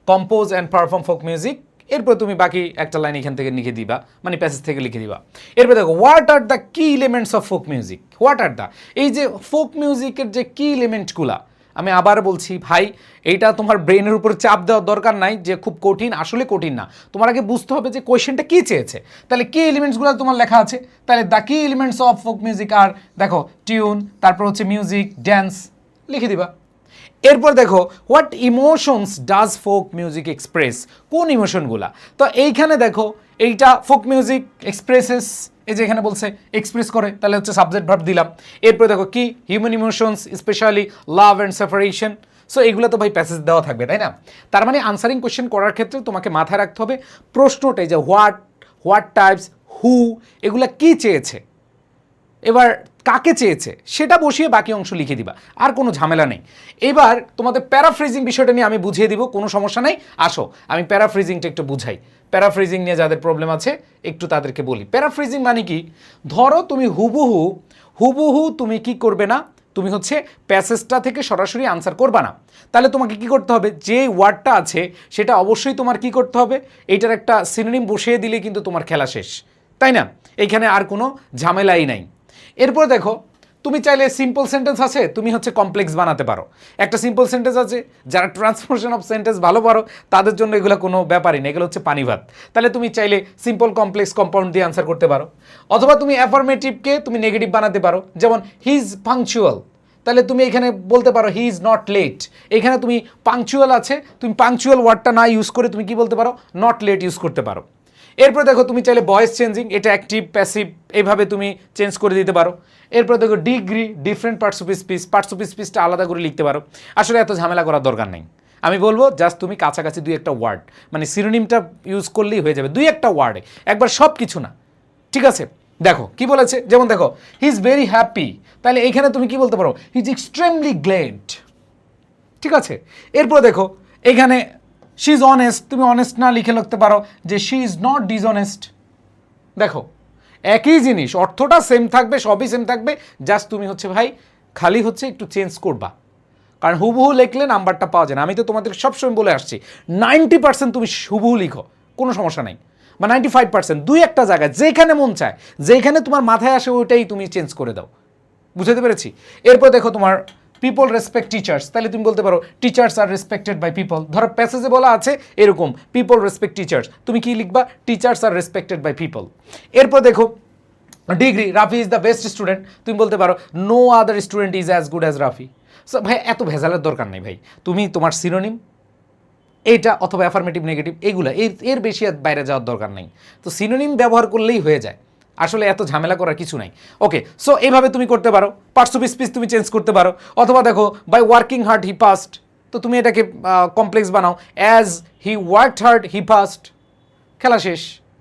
compose and perform folk music, এরপর তুমি বাকি একটা লাইন এখান থেকে লিখে দিবা, মানে প্যাসেজ থেকে লিখে দিবা। এরপর দেখো হোয়াট আর দ্য কি elements of folk music, what are the, এই যে ফোক মিউজিকের যে কি এলিমেন্টগুলা, আমি আবার বলছি ভাই এইটা তোমার ব্রেনের উপর চাপ দেওয়ার দরকার নাই যে খুব কঠিন, আসলে কঠিন না, তোমার আগে বুঝতে হবে যে কোয়েশ্চেনটা কী চেয়েছে। তাহলে কি এলিমেন্টসগুলো তোমার লেখা আছে, তাহলে দ্য কি এলিমেন্টস অফ ফোক মিউজিক আর দেখো টিউন, তারপর হচ্ছে মিউজিক, ড্যান্স, লিখে দিবা। এরপর দেখো what emotions does folk music express, কোন ইমোশনগুলা, তো এইখানে দেখো এইটা ফোক মিউজিক এক্সপ্রেসেস, এই যে এখানে বলছে এক্সপ্রেস করে, তাহলে হচ্ছে সাবজেক্ট ভার্ব দিলাম। এরপর দেখো কি human emotions specially love and separation, so এগুলো তো ভাই প্যাসেজ দেওয়া থাকবে, তাই না। তার মানে আনসারিং কোয়েশ্চেন করার ক্ষেত্রে তোমাকে মাথায় রাখতে হবে প্রশ্নটাই যে হোয়াট টাইপস, হু, এগুলা কি চেয়েছে, এবার কাকে চেয়েছে সেটা বসিয়ে বাকি অংশ লিখে দিবা, আর কোনো ঝামেলা নেই। এবার তোমাদের প্যারাফ্রেজিং বিষয়টা নিয়ে আমি বুঝিয়ে দিব, কোনো সমস্যা নেই। আসো আমি প্যারাফ্রেজিংটা একটু বুঝাই, প্যারাফ্রেজিং নিয়ে যাদের প্রবলেম আছে একটু তাদেরকে বলি। প্যারাফ্রেজিং মানে কি, ধরো তুমি হুবহু তুমি কি করবে না, তুমি হচ্ছে প্যাসেজটা থেকে সরাসরি আনসার করবা না, তাহলে তোমাকে কি করতে হবে, যে ওয়ার্ডটা আছে সেটা অবশ্যই তোমার কি করতে হবে, এইটার একটা সিনোনিম বসিয়ে দিলে কিন্তু তোমার খেলা শেষ, তাই না, এইখানে আর কোনো ঝামেলাই নাই। এরপর দেখো তুমি চাইলে সিম্পল সেন্টেন্স আছে, তুমি হচ্ছে কমপ্লেক্স বানাতে পারো। একটা সিম্পল সেন্টেন্স আছে, যারা ট্রান্সফরমেশন অফ সেন্টেন্স ভালো পারো তাদের জন্য এগুলো কোনো ব্যাপারই না, এগুলো হচ্ছে পানি ভাত। তাহলে তুমি চাইলে সিম্পল কমপ্লেক্স কম্পাউন্ড দিয়ে আনসার করতে পারো, অথবা তুমি অ্যাফার্মেটিভকে তুমি নেগেটিভ বানাতে পারো, যেমন হি ইজ পাংচুয়াল, তাহলে তুমি এখানে বলতে পারো হি ইজ নট লেট। এখানে তুমি পাংচুয়াল আছে, তুমি পাংচুয়াল ওয়ার্ডটা না ইউজ করে তুমি কি বলতে পারো, নট লেট ইউজ করতে পারো। এরপর দেখো তুমি চাইলে ভয়েস চেঞ্জিং, এটা অ্যাক্টিভ প্যাসিভ এইভাবে তুমি চেঞ্জ করে দিতে পারো। এরপর দেখো ডিগ্রি, ডিফারেন্ট পার্টস অফ স্পিচটা আলাদা করে লিখতে পারো। আসলে এত ঝামেলা করার দরকার নেই। আমি বলবো জাস্ট তুমি কাছাকাছি দুই একটা ওয়ার্ড, মানে সিনোনিমটা ইউজ করলেই হয়ে যাবে, দুই একটা ওয়ার্ডে, একবার সব কিছু না। ঠিক আছে, দেখো কি বলেছে, যেমন দেখো হি ইজ ভেরি হ্যাপি, তাহলে এইখানে তুমি কি বলতে পারো, হি ইজ এক্সট্রিমলি গ্লেড। ঠিক আছে, এরপর দেখো এখানে শি ইজ অনেস্ট, তুমি অনেস্ট না লিখে লিখতে পারো যে শি ইজ নট ডিসঅনেস্ট। দেখো একই জিনিস, অর্থটা সেম থাকবে, সবই সেম থাকবে, জাস্ট তুমি হচ্ছে ভাই খালি হচ্ছে একটু চেঞ্জ করবা, কারণ হুবহু লিখলে নাম্বারটা পাওয়া যায় না। আমি তো তোমাদের সবসময় বলে আসছি 90% তুমি হুবহু লিখো, কোনো সমস্যা নেই, বা 95% দুই একটা জায়গায় যেখানে মন চায়, যেখানে তোমার মাথায় আসে ওইটাই তুমি চেঞ্জ করে দাও। বুঝতে পেরেছি? এরপর দেখো তোমার পিপল রেসপেক্ট টিচার্স, তাহলে তুমি বলতে পারো teachers are respected by people. ধরো প্যাসেজে বলা আছে এরকম পিপল রেসপেক্ট টিচার্স, তুমি কি লিখবা, teachers are respected by people. এরপর দেখো degree, Rafi is the best student, তুমি বলতে পারো no other student is as good as Rafi. So ভাই এত ভেজালের দরকার নেই ভাই, তুমি তোমার সিনোনিম এইটা অথবা অ্যাফার্মেটিভ নেগেটিভ এগুলো, এর বেশি আর বাইরে যাওয়ার দরকার নেই। তো সিনোনিম ব্যবহার করলেই হয়ে যায়, আসলে এত ঝামেলা করার কিছু নাই। ওকে, সো এইভাবে তুমি করতে পারো। পার্টস অফ স্পিচ তুমি চেঞ্জ করতে পারো, অথবা দেখো by working hard he passed, তো তুমি এটাকে কমপ্লেক্স বানাও, as he worked hard he passed, খেলা শেষ।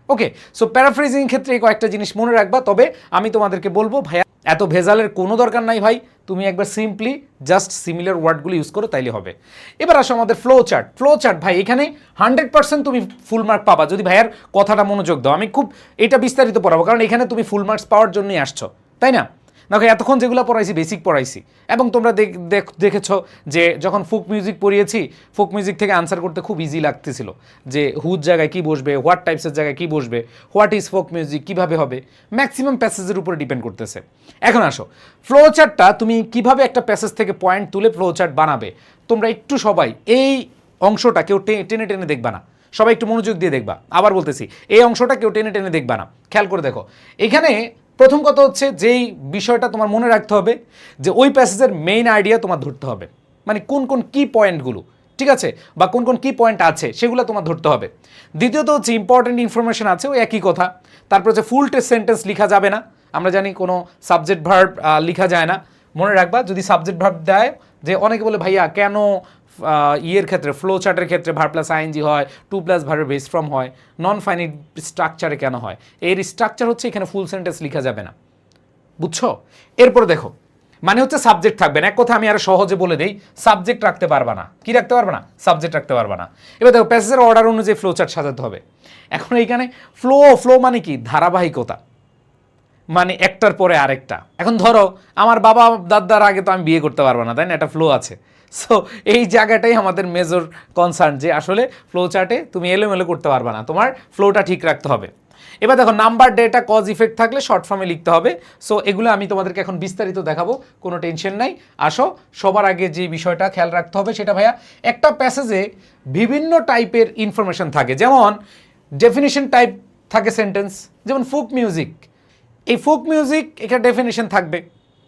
ওকে, সো প্যারাফ্রেজিং ক্ষেত্রে এই কয়েকটা জিনিস মনে রাখবা। তবে আমি তোমাদেরকে বলবো ভাইয়া এত ভেজালের কোনো দরকার নাই ভাই, তুমি একবার সিম্পলি জাস্ট সিমিলার ওয়ার্ডগুলো ইউজ করো তাইলে হবে। এবার আসো আমাদের ফ্লো চার্ট ভাই, এখানে 100% তুমি ফুল মার্ক পাবা যদি ভাইয়ার কথাটা মনোযোগ দাও। আমি খুব এটা বিস্তারিত পড়াবো, কারণ এখানে তুমি ফুল মার্কস পাওয়ার জন্যই আসছো, তাই না? দেখো এতক্ষণ যেগুলো পড়াইছি বেসিক পড়াইছি, এবং তোমরা দেখেছ যে যখন ফোক মিউজিক পড়িয়েছি, ফোক মিউজিক থেকে আনসার করতে খুব ইজি লাগতেছিল, যে হুজ জায়গায় কী বসবে, হোয়াট টাইপসের জায়গায় কী বসবে, হোয়াট ইজ ফোক মিউজিক, কীভাবে হবে, ম্যাক্সিমাম প্যাসেজের উপরে ডিপেন্ড করতেছে। এখন আসো ফ্লো চার্টটা তুমি কিভাবে একটা প্যাসেজ থেকে পয়েন্ট তুলে ফ্লো চার্ট বানাবে। তোমরা একটু সবাই এই অংশটা কেউ টেনে টেনে দেখবা না, সবাই একটু মনোযোগ দিয়ে দেখবা। আবার বলতেছি, এই অংশটা কেউ টেনে টেনে দেখবা না, খেয়াল করে দেখো। এখানে প্রথম কথা হচ্ছে যেই বিষয়টা তোমার মনে রাখতে হবে যে ওই প্যাসেজের মেইন আইডিয়া তোমার ধরতে হবে, মানে কোন কোন কি পয়েন্টগুলো, ঠিক আছে, বা কোন কোন কি পয়েন্ট আছে সেগুলো তোমার ধরতে হবে। দ্বিতীয়ত হচ্ছে ইম্পর্টেন্ট ইনফরমেশন আছে, ওই একই কথা। তারপর হচ্ছে ফুল টেস্ট সেন্টেন্স লেখা যাবে না, আমরা জানি কোনো সাবজেক্ট ভার্ব লেখা যায় না। মনে রাখবা যদি সাবজেক্ট ভার্ব দেয়, যে অনেকে বলে ভাইয়া কেন ইয়ের ক্ষেত্রে ফ্লো চার্টের ক্ষেত্রে ভার্ব প্লাস আইএনজি হয়, টু প্লাস ভার্বের বেস ফর্ম হয়, নন ফাইনাইট স্ট্রাকচারে কেন হয়? এর স্ট্রাকচার হচ্ছে এখানে ফুল সেন্টেন্স লেখা যাবে না, বুঝছো? এরপরে দেখো মানে হচ্ছে সাবজেক্ট থাকবে না। এক কথা আমি আরো সহজে বলে দেই, সাবজেক্ট রাখতে পারবা না। কি রাখতে পারবা না? সাবজেক্ট রাখতে পারবা না। এবার দেখো প্যাসেজের অর্ডার অনুযায়ী ফ্লো চার্ট সাজাতে হবে। এখন এইখানে ফ্লো মানে কি? ধারাবাহিকতা, মানে একটার পরে আরেকটা। এখন ধরো আমার বাবা দাদার আগে তো আমি বিয়ে করতে পারবো না, তাই না? একটা ফ্লো আছে। সো এই জায়গাটাই আমাদের মেজর কনসার্ন, যে আসলে ফ্লো চার্টে তুমি এলোমেলো করতে পারবে না, তোমার ফ্লোটা ঠিক রাখতে হবে। এবার দেখো নাম্বার, ডেটা, কজ, ইফেক্ট থাকলে শর্ট ফর্মে লিখতে হবে। সো এগুলো আমি তোমাদেরকে এখন বিস্তারিত দেখাবো, কোনো টেনশন নাই। আসো, সবার আগে যে বিষয়টা খেয়াল রাখতে হবে সেটা ভাইয়া, একটা প্যাসেজে বিভিন্ন টাইপের ইনফরমেশন থাকে, যেমন ডেফিনিশন টাইপ থাকে সেন্টেন্স, যেমন ফোক মিউজিক। এই ফোক মিউজিক এখানে ডেফিনেশন থাকবে,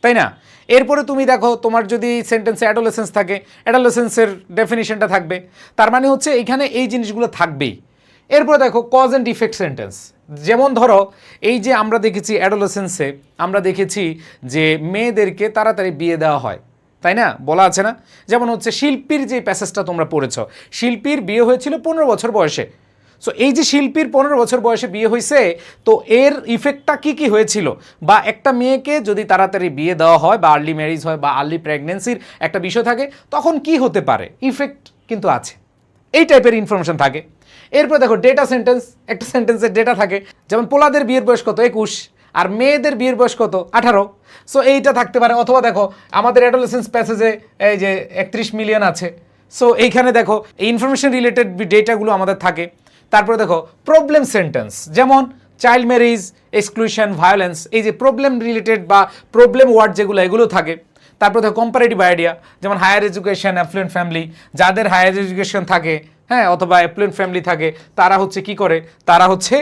তাই না? এরপরে তুমি দেখো তোমার যদি সেন্টেন্সে অ্যাডোলেসেন্স থাকে, অ্যাডোলেসেন্সের ডেফিনেশনটা থাকবে। তার মানে হচ্ছে এখানে এই জিনিসগুলো থাকবেই। এরপরে দেখো কজ অ্যান্ড ইফেক্ট সেন্টেন্স, যেমন ধরো এই যে আমরা দেখেছি অ্যাডোলেসেন্সে আমরা দেখেছি যে মেয়েদেরকে তাড়াতাড়ি বিয়ে দেওয়া হয়, তাই না? বলা আছে না? যেমন হচ্ছে শিল্পীর যে প্যাসেজটা তোমরা পড়েছ, শিল্পীর বিয়ে হয়েছিল 15 বছর বয়সে। সো এই যে শিল্পীর 15 বছর বয়সে বিয়ে হয়েছে, তো এর ইফেক্টটা কি কি হয়েছিল, বা একটা মেয়েকে যদি তাড়াতাড়ি বিয়ে দেওয়া হয় বা আর্লি ম্যারেজ হয় বা আর্লি প্রেগনেন্সির একটা বিষয় থাকে, তখন কি হতে পারে, ইফেক্ট কিন্তু আছে, এই টাইপের ইনফরমেশন থাকে। এরপর দেখো ডেটা সেন্টেন্স, একটা সেন্টেন্সের ডেটা থাকে, যেমন পোলাদের বিয়ের বয়স কত, 21, আর মেয়েদের বিয়ের বয়স কত, 18। সো এইটা থাকতে পারে। অথবা দেখো আমাদের অ্যাডোলেসেন্স প্যাসেজে এই যে 31 মিলিয়ন আছে, সো এইখানে দেখো এই ইনফরমেশন রিলেটেড ডেটাগুলো আমাদের থাকে। তারপরে দেখো প্রবলেম সেন্টেন্স, যেমন চাইল্ড ম্যারেজ, এক্সক্লুশন, ভায়োলেন্স, এই যে প্রবলেম রিলেটেড বা প্রবলেম ওয়ার্ড যেগুলো, এগুলো থাকে। তারপর দেখো কম্পারেটিভ আইডিয়া, যেমন হায়ার এডুকেশন, অ্যাফ্লুয়েন্ট ফ্যামিলি, যাদের হায়ার এডুকেশন থাকে, হ্যাঁ, অথবা অ্যাফ্লুয়েন্ট ফ্যামিলি থাকে, তারা হচ্ছে কি করে, তারা হচ্ছে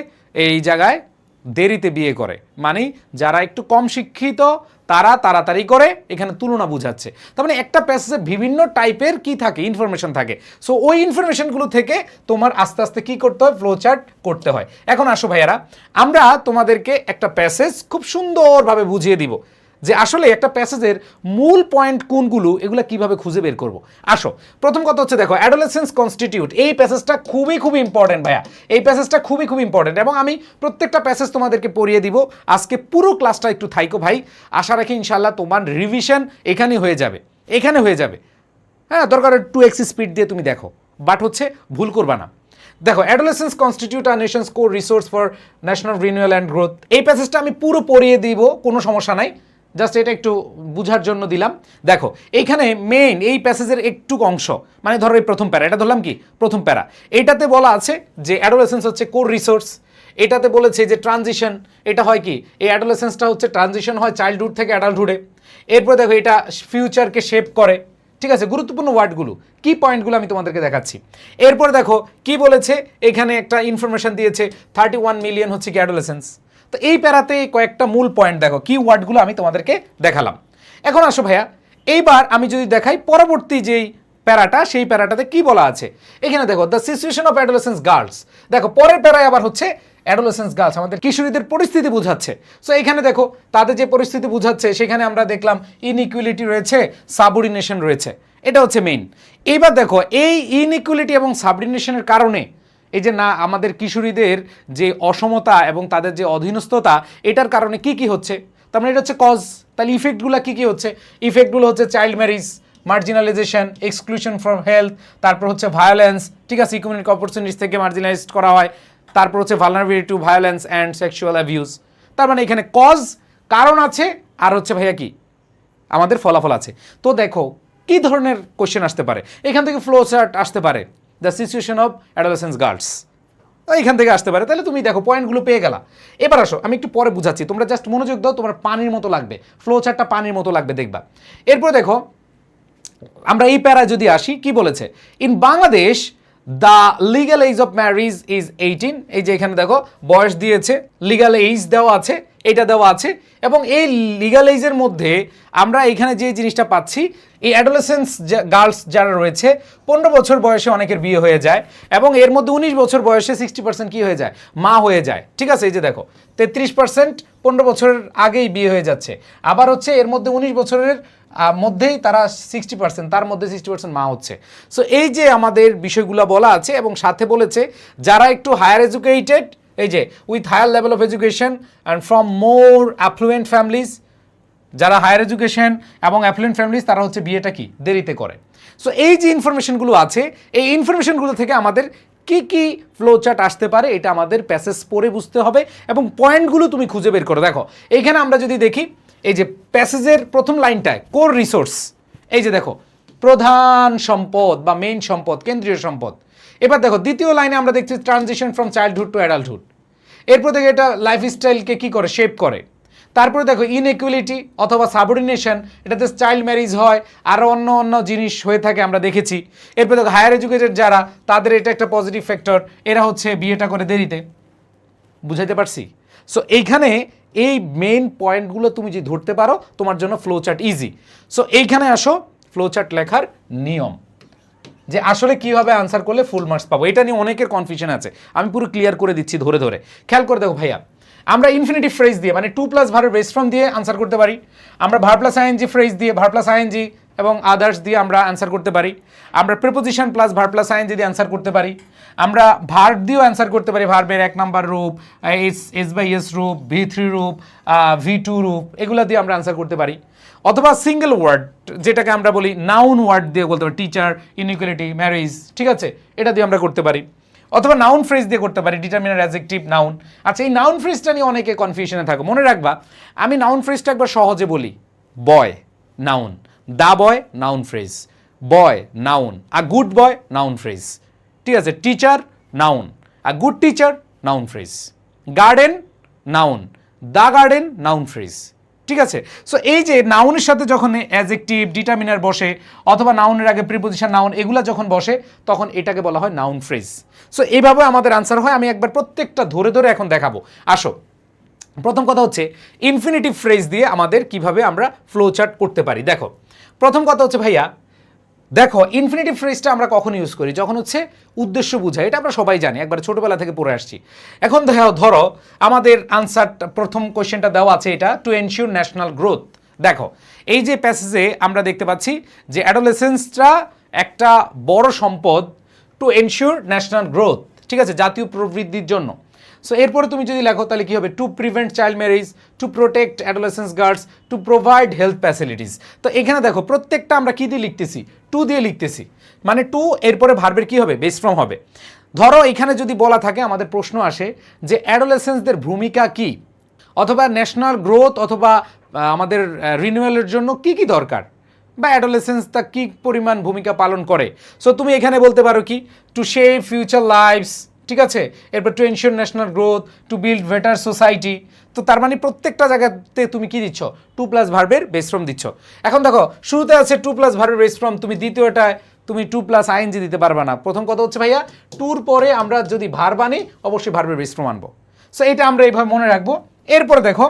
এই জায়গায় দেরিতে বিয়ে করে, মানে যারা একটু কম শিক্ষিত তারা তাড়াতাড়ি করে, এখানে তুলনা বোঝাচ্ছে। তার মানে একটা প্যাসেজে বিভিন্ন টাইপের কি থাকে, ইনফরমেশন থাকে। সো ওই ইনফরমেশনগুলো থেকে তোমার আস্তে আস্তে কি করতে হয়, ফ্লো চার্ট করতে হয়। এখন আসো ভাইয়ারা, আমরা তোমাদেরকে একটা প্যাসেজ খুব সুন্দরভাবে বুঝিয়ে দিব যে আসলে একটা প্যাসেজের মূল পয়েন্ট কোনগুলো, এগুলো কিভাবে খুঁজে বের করব। আসো, প্রথম কথা হচ্ছে দেখো, অ্যাডোলেসেন্স কনস্টিটিউট, এই প্যাসেজটা খুবই ইম্পর্টেন্ট ভাইয়া, এই প্যাসেজটা খুবই ইম্পর্টেন্ট, এবং আমি প্রত্যেকটা প্যাসেজ তোমাদেরকে পড়িয়ে দিব। আজকে পুরো ক্লাসটা একটু থাইকো ভাই, আশা রাখি ইনশাল্লাহ তোমার রিভিশন এখানেই হয়ে যাবে, এখানে হয়ে যাবে। হ্যাঁ, দরকার 2x স্পিড দিয়ে তুমি দেখো, বাট হচ্ছে ভুল করবা না। দেখো, adolescence constitute a Nations core resource for national renewal and growth, এই প্যাসেজটা আমি পুরো পড়িয়ে দিব, কোনো সমস্যা নাই, জাস্ট এটা একটু বুঝার জন্য দিলাম। দেখো, এইখানে মেইন এই প্যাসেজের একটু অংশ, মানে ধরো এই প্রথম প্যারা, এটা ধরলাম কি প্রথম প্যারা, এটাতে বলা আছে যে অ্যাডোলেসেন্স হচ্ছে কোর রিসোর্স। এটাতে বলেছে যে ট্রানজিশন, এটা হয় কি, এই অ্যাডোলেসেন্সটা হচ্ছে ট্রানজিশন হয় চাইল্ডহুড থেকে অ্যাডাল্টহুডে। এরপর দেখো, এটা ফিউচারকে শেপ করে, ঠিক আছে, গুরুত্বপূর্ণ ওয়ার্ডগুলো, কি পয়েন্টগুলো আমি তোমাদেরকে দেখাচ্ছি। এরপর দেখো কি বলেছে, এখানে একটা ইনফরমেশন দিয়েছে 31 মিলিয়ন হচ্ছে কি অ্যাডোলেসেন্স। তো এই প্যারাতে কয়েকটা মূল পয়েন্ট দেখো, কি ওয়ার্ডগুলো আমি তোমাদেরকে দেখালাম। এখন আসো ভাইয়া, এইবার আমি যদি দেখাই পরবর্তী যেই প্যারাটা, সেই প্যারাটাতে কি বলা আছে। এখানে দেখো, the situation of adolescence girls. দেখো, পরের প্যারায় আবার হচ্ছে অ্যাডোলেসেন্স গার্লস, আমাদের কিশোরীদের পরিস্থিতি বোঝাচ্ছে। সো এখানে দেখো, তাদের যে পরিস্থিতি বোঝাচ্ছে, সেখানে আমরা দেখলাম ইনইকুয়ালিটি রয়েছে, সাবঅর্ডিনেশন রয়েছে, এটা হচ্ছে মেইন। এইবার দেখো, এই ইনইকুয়ালিটি এবং সাবঅর্ডিনেশনের কারণে এই যে না, আমাদের কিশোরীদের যে অসমতা এবং তাদের যে অধীনস্থতা, এটার কারণে কি কি হচ্ছে, তার মানে এটা হচ্ছে কজ। তাহলে ইফেক্টগুলো কি কি হচ্ছে, ইফেক্টগুলো হচ্ছে child marriage, marginalisation, exclusion from health, তারপর হচ্ছে ভায়োলেন্স, ঠিক আছে, ইকোনমিক অপরচুনিটিস থেকে মার্জিনালাইজড করা হয়, তারপর হচ্ছে vulnerability to violence and sexual abuse. তার মানে এখানে কজ, কারণ আছে, আর হচ্ছে ভাইয়া কি আমাদের ফলাফল আছে। তো দেখো কি ধরনের কোশ্চেন আসতে পারে, এখান থেকে ফ্লো চার্ট আসতে পারে, the situation of adolescence girls, এইখান থেকে আসতে পারে। তাহলে তুমি দেখো পয়েন্টগুলো পেয়ে গেলা। এবার আসো, আমি একটু পরে বুঝাচ্ছি, তোমরা জাস্ট মনোযোগ দাও, তোমার পানির মতো লাগবে, ফ্লো চার্টটা পানির মতো লাগবে, দেখবা। এরপর দেখো, আমরা এই প্যারা যদি আসি, কি বলেছে, in Bangladesh the legal age of marriage is 18। এই যে এখানে দেখো বয়স দিয়েছে, লিগ্যাল এজ দেওয়া আছে, এটা দেওয়া আছে, এবং এই লিগ্যাল এজের মধ্যে আমরা এখানে যে জিনিসটা পাচ্ছি, এই অ্যাডোলেসেন্স গার্লস যারা রয়েছে, 15 বছর বয়সে অনেকের বিয়ে হয়ে যায়, এবং এর মধ্যে 19 বছর বয়সে 60% কি হয়ে যায়, মা হয়ে যায়, ঠিক আছে। এই যে দেখো 33% 15 বছরের আগেই বিয়ে হয়ে যাচ্ছে, আবার হচ্ছে এর মধ্যে 19 বছরের মধ্যেই তারা 60%, তার মধ্যে 60% মা হচ্ছে। সো এই যে আমাদের বিষয়গুলো বলা আছে, এবং সাথে বলেছে যারা একটু হায়ার এডুকেটেড, এই যে with higher level of education and from more affluent families, যারা হায়ার এডুকেশন এবং অ্যাফ্লুয়েন্ট ফ্যামিলিজ, তারা হচ্ছে বিয়েটা কি দেরিতে করে। সো এই যে ইনফরমেশনগুলো আছে, এই ইনফরমেশনগুলো থেকে আমাদের কি কি ফ্লো চার্ট আসতে পারে, এটা আমাদের প্যাসেজ পড়ে বুঝতে হবে, এবং পয়েন্টগুলো তুমি খুঁজে বের করো। দেখো এইখানে আমরা যদি দেখি, এই যে প্যাসেজের প্রথম লাইনটায় কোর রিসোর্স, এই যে দেখো প্রধান সম্পদ বা মেইন সম্পদ, কেন্দ্রীয় সম্পদ। এবার দেখো দ্বিতীয় লাইনে আমরা দেখছি transition from childhood to adulthood. এরপর দেখো এটা লাইফস্টাইলকে কি করে, শেপ করে। তারপরে দেখো ইনইকুয়ালিটি অথবা সাবঅর্ডিনেশন, এটাতে চাইল্ড ম্যারিজ হয়, আরও অন্য জিনিস হয়ে থাকে আমরা দেখেছি। এরপর দেখো হায়ার এডুকেটেড যারা, তাদের এটা একটা পজিটিভ ফ্যাক্টর, এরা হচ্ছে বিয়েটা করে দেরিতে। বুঝাইতে পারছি? সো এইখানে এই মেইন পয়েন্টগুলো তুমি যদি ধরতে পারো, তোমার জন্য ফ্লো চার্ট ইজি। সো এইখানে আসো, ফ্লো চার্ট লেখার নিয়ম, যে আসলে কিভাবে আনসার করলে ফুল মার্কস পাবো, এটা নিয়ে অনেকের কনফিউশন আছে, আমি পুরো ক্লিয়ার করে দিচ্ছি ধরে ধরে। খেয়াল করে দেখো ভাইয়া, আমরা ইনফিনিটিভ ফ্রেজ দিয়ে, মানে 2+ ভার্বের বেস ফর্ম দিয়ে আনসার করতে পারি। আমরা ভার্ব প্লাস আইএনজি ফ্রেজ দিয়ে, ভার্ব প্লাস আইএনজি এবং আদার্স দিয়ে আমরা আনসার করতে পারি। আমরা preposition plus verb plus ING দিয়ে আনসার করতে পারি। আমরা ভার্ব দিয়েও আনসার করতে পারি, ভার্বের 1 নাম্বার রূপ, এস রূপ, V3 রূপ, V2 রূপ, এগুলো দিয়ে আমরা আনসার করতে পারি। অথবা সিঙ্গেল ওয়ার্ড, যেটাকে আমরা বলি নাউন ওয়ার্ড দিয়ে বলতে পারি, টিচার, ইনইকুয়ালিটি, ম্যারেজ, ঠিক আছে, এটা দিয়ে আমরা করতে পারি। অথবা নাউন ফ্রেজ দিয়ে করতে পারি, ডিটারমিনার, অ্যাডজেক্টিভ, নাউন। আচ্ছা, এই নাউন ফ্রেজটা নিয়ে অনেকে কনফিউশনে থাকো, মনে রাখবা আমি নাউন ফ্রেজটা একবার সহজে বলি। Boy noun, the boy noun phrase, boy noun, a good boy noun phrase, ঠিক আছে। Teacher noun, a good teacher noun phrase. Garden noun, the garden noun phrase, ঠিক আছে। সো এই যে নাউনের সাথে যখন অ্যাডজেক্টিভ, ডিটারমিনার বসে, অথবা নাউনের আগে প্রিপোজিশন, নাউন, এগুলা যখন বসে, তখন এটাকে বলা হয় নাউন ফ্রেজ। সো এইভাবে আমাদের আনসার হয়। আমি একবার প্রত্যেকটা ধরে ধরে এখন দেখাবো। আসো, প্রথম কথা হচ্ছে ইনফিনিটিভ ফ্রেজ দিয়ে আমাদের কিভাবে আমরা ফ্লো চার্ট করতে পারি। দেখো প্রথম কথা হচ্ছে ভাইয়া, দেখো ইনফিনিটিভ ফ্রেজটা আমরা কখন ইউজ করি, যখন হচ্ছে উদ্দেশ্য বোঝায়, এটা আমরা সবাই জানি, একবার ছোটবেলা থেকে পড়ে আসছি। এখন ধরো আমাদের আনসারটা, প্রথম কোয়েশ্চেনটা দেওয়া আছে, এটা টু এনশিওর ন্যাশনাল গ্রোথ। দেখো এই যে প্যাসেজে আমরা দেখতে পাচ্ছি যে অ্যাডোলেসেন্সটা একটা বড় সম্পদ টু এনশিওর ন্যাশনাল গ্রোথ, ঠিক আছে, জাতীয় প্রবৃদ্ধির জন্য। সো এরপরে তুমি যদি লেখো তাহলে কি হবে, to prevent child marriage, to protect adolescence girls, to provide health facilities. তো এখানে দেখো প্রত্যেকটা আমরা কি দিয়ে লিখতেছি, টু দিয়ে লিখতেছি, মানে টু এরপরে ভার্বের কি হবে, বেস ফর্ম হবে। ধরো এখানে যদি বলা থাকে, আমাদের প্রশ্ন আসে যে অ্যাডোলেসেন্সদের ভূমিকা কি, অথবা ন্যাশনাল গ্রোথ অথবা আমাদের রিনিউয়ালের জন্য কি কি দরকার, বা অ্যাডোলেসেন্সটা কি পরিমাণ ভূমিকা পালন করে। সো তুমি এখানে বলতে পারো কি, টু শেপ ফিউচার লাইফস, ঠিক আছে, এরপর to ensure national growth, to build better society. তো তার মানে প্রত্যেকটা জায়গাতে তুমি কি দিচ্ছ, টু প্লাস ভার্বের বেস ফর্ম দিচ্ছ। এখন দেখো শুরুতে আছে টু প্লাস ভার্বের বেস ফর্ম, তুমি দ্বিতীয়টায় তুমি টু প্লাস আইএনজি দিতে পারবে না। প্রথম কথা হচ্ছে ভাইয়া, টুর পরে আমরা যদি ভার্ব আনি অবশ্যই ভার্বের বেস ফর্ম আনবো। সো এটা আমরা এইভাবে মনে রাখবো। এরপরে দেখো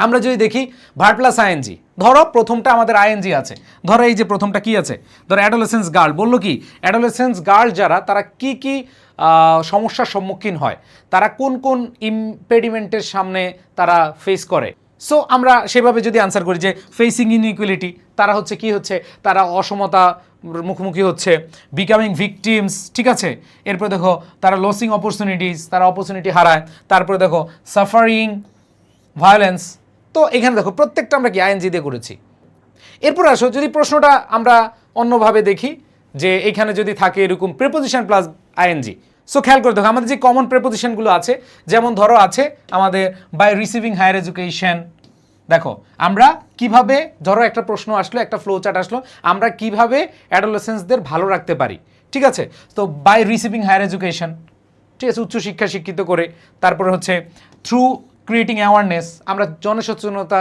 আমরা যদি দেখি ভার্ব প্লাস আইএনজি, ধরো প্রথমটা আমাদের আইএনজি আছে, ধরো এই যে প্রথমটা কি আছে, ধরো অ্যাডোলেসেন্স গার্ল, বললো কি অ্যাডোলেসেন্স গার্ল যারা, তারা কি কি সমস্যার সম্মুখীন হয়, তারা কোন কোন ইম্পেডিমেন্টের সামনে তারা ফেস করে। সো আমরা সেভাবে যদি আনসার করি যে ফেসিং ইনইকুয়ালিটি, তারা হচ্ছে কি হচ্ছে, তারা অসমতা মুখোমুখি হচ্ছে, বিকামিং ভিকটিমস, ঠিক আছে, এরপরে দেখো তারা লসিং অপরচুনিটিস, তারা অপরচুনিটি হারায়, তারপরে দেখো সাফারিং ভায়োলেন্স। তো এখানে দেখো প্রত্যেকটা আমরা কি আইএনজি দিয়ে করেছি। এরপর আসো যদি প্রশ্নটা আমরা অন্যভাবে দেখি, যে এখানে যদি থাকে এরকম প্রেপোজিশন প্লাস আইএনজি। সো খেয়াল করে দেখো আমাদের যে কমন প্রেপোজিশনগুলো আছে, যেমন ধরো আছে আমাদের বাই রিসিভিং হায়ার এডুকেশন। দেখো আমরা কিভাবে, ধরো একটা প্রশ্ন আসলো, একটা ফ্লো চার্ট আসলো, আমরা কিভাবে অ্যাডোলেসেন্সদের ভালো রাখতে পারি, ঠিক আছে। তো বাই রিসিভিং হায়ার এডুকেশন, ঠিক আছে, উচ্চশিক্ষা শিক্ষিত করে। তারপরে হচ্ছে থ্রু ক্রিয়েটিং অ্যাওয়ারনেস, আমরা জনসচেতনতা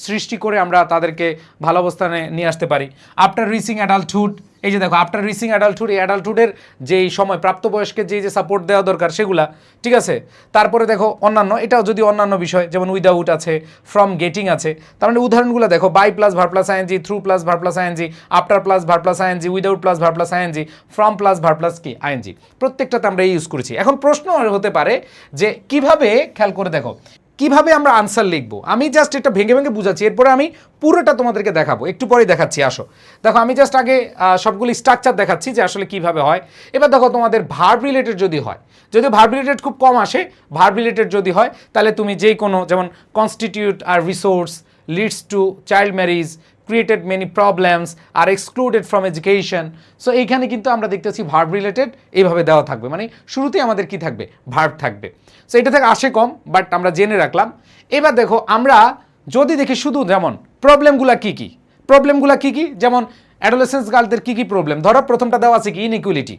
সৃষ্টি করে আমরা তাদেরকে ভালো অবস্থানে নিয়ে আসতে পারি। আফটার রিচিং অ্যাডাল্টহুড, এই যে দেখো আফটার রিচিং অ্যাডাল্টহুড, এই অ্যাডাল্টহুডের যেই সময় প্রাপ্তবয়স্কের যে সাপোর্ট দেওয়া দরকার সেগুলা, ঠিক আছে। তারপরে দেখো অন্যান্য, এটাও যদি অন্যান্য বিষয়, যেমন উইদাউট আছে, ফ্রম গেটিং আছে। তার মানে উদাহরণগুলো দেখো, by plus verb plus ING, through plus verb plus ING, after plus verb plus ING, without plus verb plus ING, from plus verb plus কি আইএনজি, প্রত্যেকটাতে আমরা ইউজ করেছি। এখন প্রশ্ন হতে পারে যে কিভাবে, খেয়াল করে দেখো কিভাবে আমরা আনসার লিখবো। আমি জাস্ট এটা ভেঙে ভেঙে বুঝাচ্ছি, এরপরে আমি পুরোটা তোমাদেরকে দেখাবো, একটু পরেই দেখাচ্ছি। আসো দেখো আমি জাস্ট আগে সবগুলি স্ট্রাকচার দেখাচ্ছি যে আসলে কিভাবে হয়। এবার দেখো তোমাদের ভার্ব রিলেটেড যদি হয়, যদি ভার্ব রিলেটেড খুব কম আসে, ভার্ব রিলেটেড যদি হয় তাহলে তুমি যেই কোনো, যেমন constitute are resource, leads to child marriage, created many problems, are excluded from education. So এইখানে কিন্তু আমরা দেখতেছি ভার্ব রিলেটেড এইভাবে দেওয়া থাকবে, মানে শুরুতেই আমাদের কি থাকবে, ভার্ব থাকবে। সো এটা থেকে আসে কম, বাট আমরা জেনে রাখলাম। এবার দেখো আমরা যদি দেখি শুধু, যেমন প্রবলেমগুলো কি কি, প্রবলেমগুলো কি কি, যেমন অ্যাডোলেসেন্স গার্লদের কি কি প্রবলেম, ধরো প্রথমটা দেওয়া আছে কি ইনইকুয়ালিটি,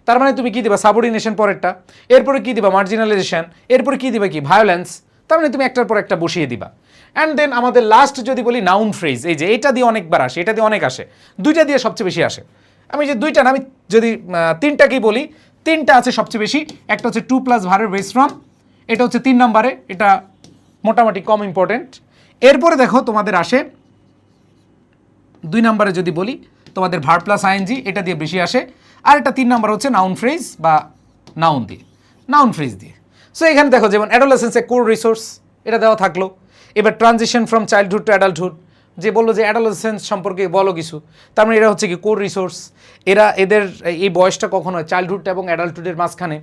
তার মানে তুমি কি দিবা সাবঅর্ডিনেশন পরেরটা, এরপরে কি দিবা মার্জিনালাইজেশন, এরপরে কি দিবা কি ভায়োলেন্স, তার মানে তুমি একটার পর একটা বসিয়ে দিবা। অ্যান্ড দেন আমাদের লাস্ট যদি বলি নাউন ফ্রেজ, এই যে এটা দিয়ে অনেকবার আসে, এটা দিয়ে অনেক আসে, দুইটা দিয়ে সবচেয়ে বেশি আসে। আমি যে দুইটা না, আমি যদি তিনটাকেই বলি, তিনটা আছে সবচেয়ে বেশি। একটা হচ্ছে টু প্লাস ভার্বের বেস ফর্ম, এটা হচ্ছে 3 নম্বরে, এটা মোটামুটি কম ইম্পর্টেন্ট। এরপরে দেখো তোমাদের আসে 2 নম্বরে যদি বলি তোমাদের ভার্ব প্লাস আইএনজি, এটা দিয়ে বেশি আসে। আর এটা 3 নম্বর হচ্ছে নাউন ফ্রেজ বা নাউন দিয়ে, নাউন ফ্রেজ দিয়ে। সো এখানে দেখো যেমন অ্যাডোলেসেন্স এ কোর রিসোর্স, এটা দেওয়া থাকলো। এবার transition from childhood to adulthood, যে বললো যে অ্যাডোলেসেন্স সম্পর্কে বলো কিছু, তার মানে এরা হচ্ছে কি কোর রিসোর্স। এদের এই বয়সটা কখন হয়, চাইল্ডহুড এবং অ্যাডাল্টহুডের মাঝখানে।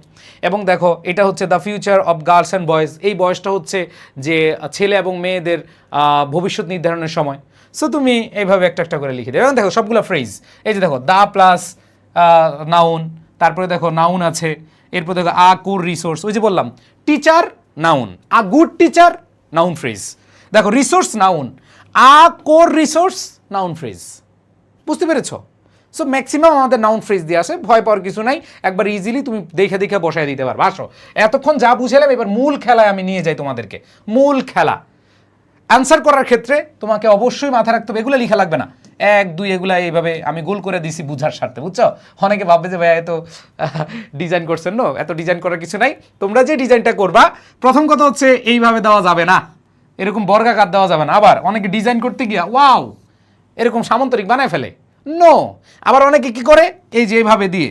এবং দেখো এটা হচ্ছে the future of girls and boys, এই বয়সটা হচ্ছে যে ছেলে এবং মেয়েদের ভবিষ্যৎ নির্ধারণের সময়। সো তুমি এইভাবে একটা একটা করে লিখে দেবে। এবং দেখো সবগুলো ফ্রেজ, এই যে দেখো দা প্লাস নাউন, তারপরে দেখো নাউন আছে, এরপর দেখো আ কোর রিসোর্স, ওই যে বললাম teacher noun, a good teacher noun phrase. দেখো রিসোর্স নাউন, আ কোর রিসোর্স নাউন ফ্রেজ, বুঝতে পেরেছো? সো ম্যাক্সিমাম আমাদের নাউন ফ্রেজ দিয়ে আসে, ভয় পাওয়ার কিছু নাই, একবার ইজিলি তুমি দেখে দেখে বসায় দিতে পারবে। আসো এতক্ষণ যা বুঝালাম, এবার মূল খেলায় আমি নিয়ে যাই তোমাদেরকে। মূল খেলা অ্যান্সার করার ক্ষেত্রে তোমাকে অবশ্যই মাথায় রাখতে হবে, এগুলো লেখা লাগবে না, 1 2 এগুলা এইভাবে আমি গোল করে দিছি বুঝার স্বার্থে, বুঝছো? অনেকে ভাববে যে ভাইয়া এত ডিজাইন করছেন, না, এত ডিজাইন করার কিছু নাই। তোমরা যে ডিজাইনটা করবা, প্রথম কথা হচ্ছে এইভাবে দেওয়া যাবে না, এরকম বর্গাকার দেওয়া যাবে না। আবার অনেকে ডিজাইন করতে গিয়া ওয়াও এরকম সামন্তরিক বানায় ফেলে, নো। আবার অনেকে কি করে, এই যে এইভাবে দিয়ে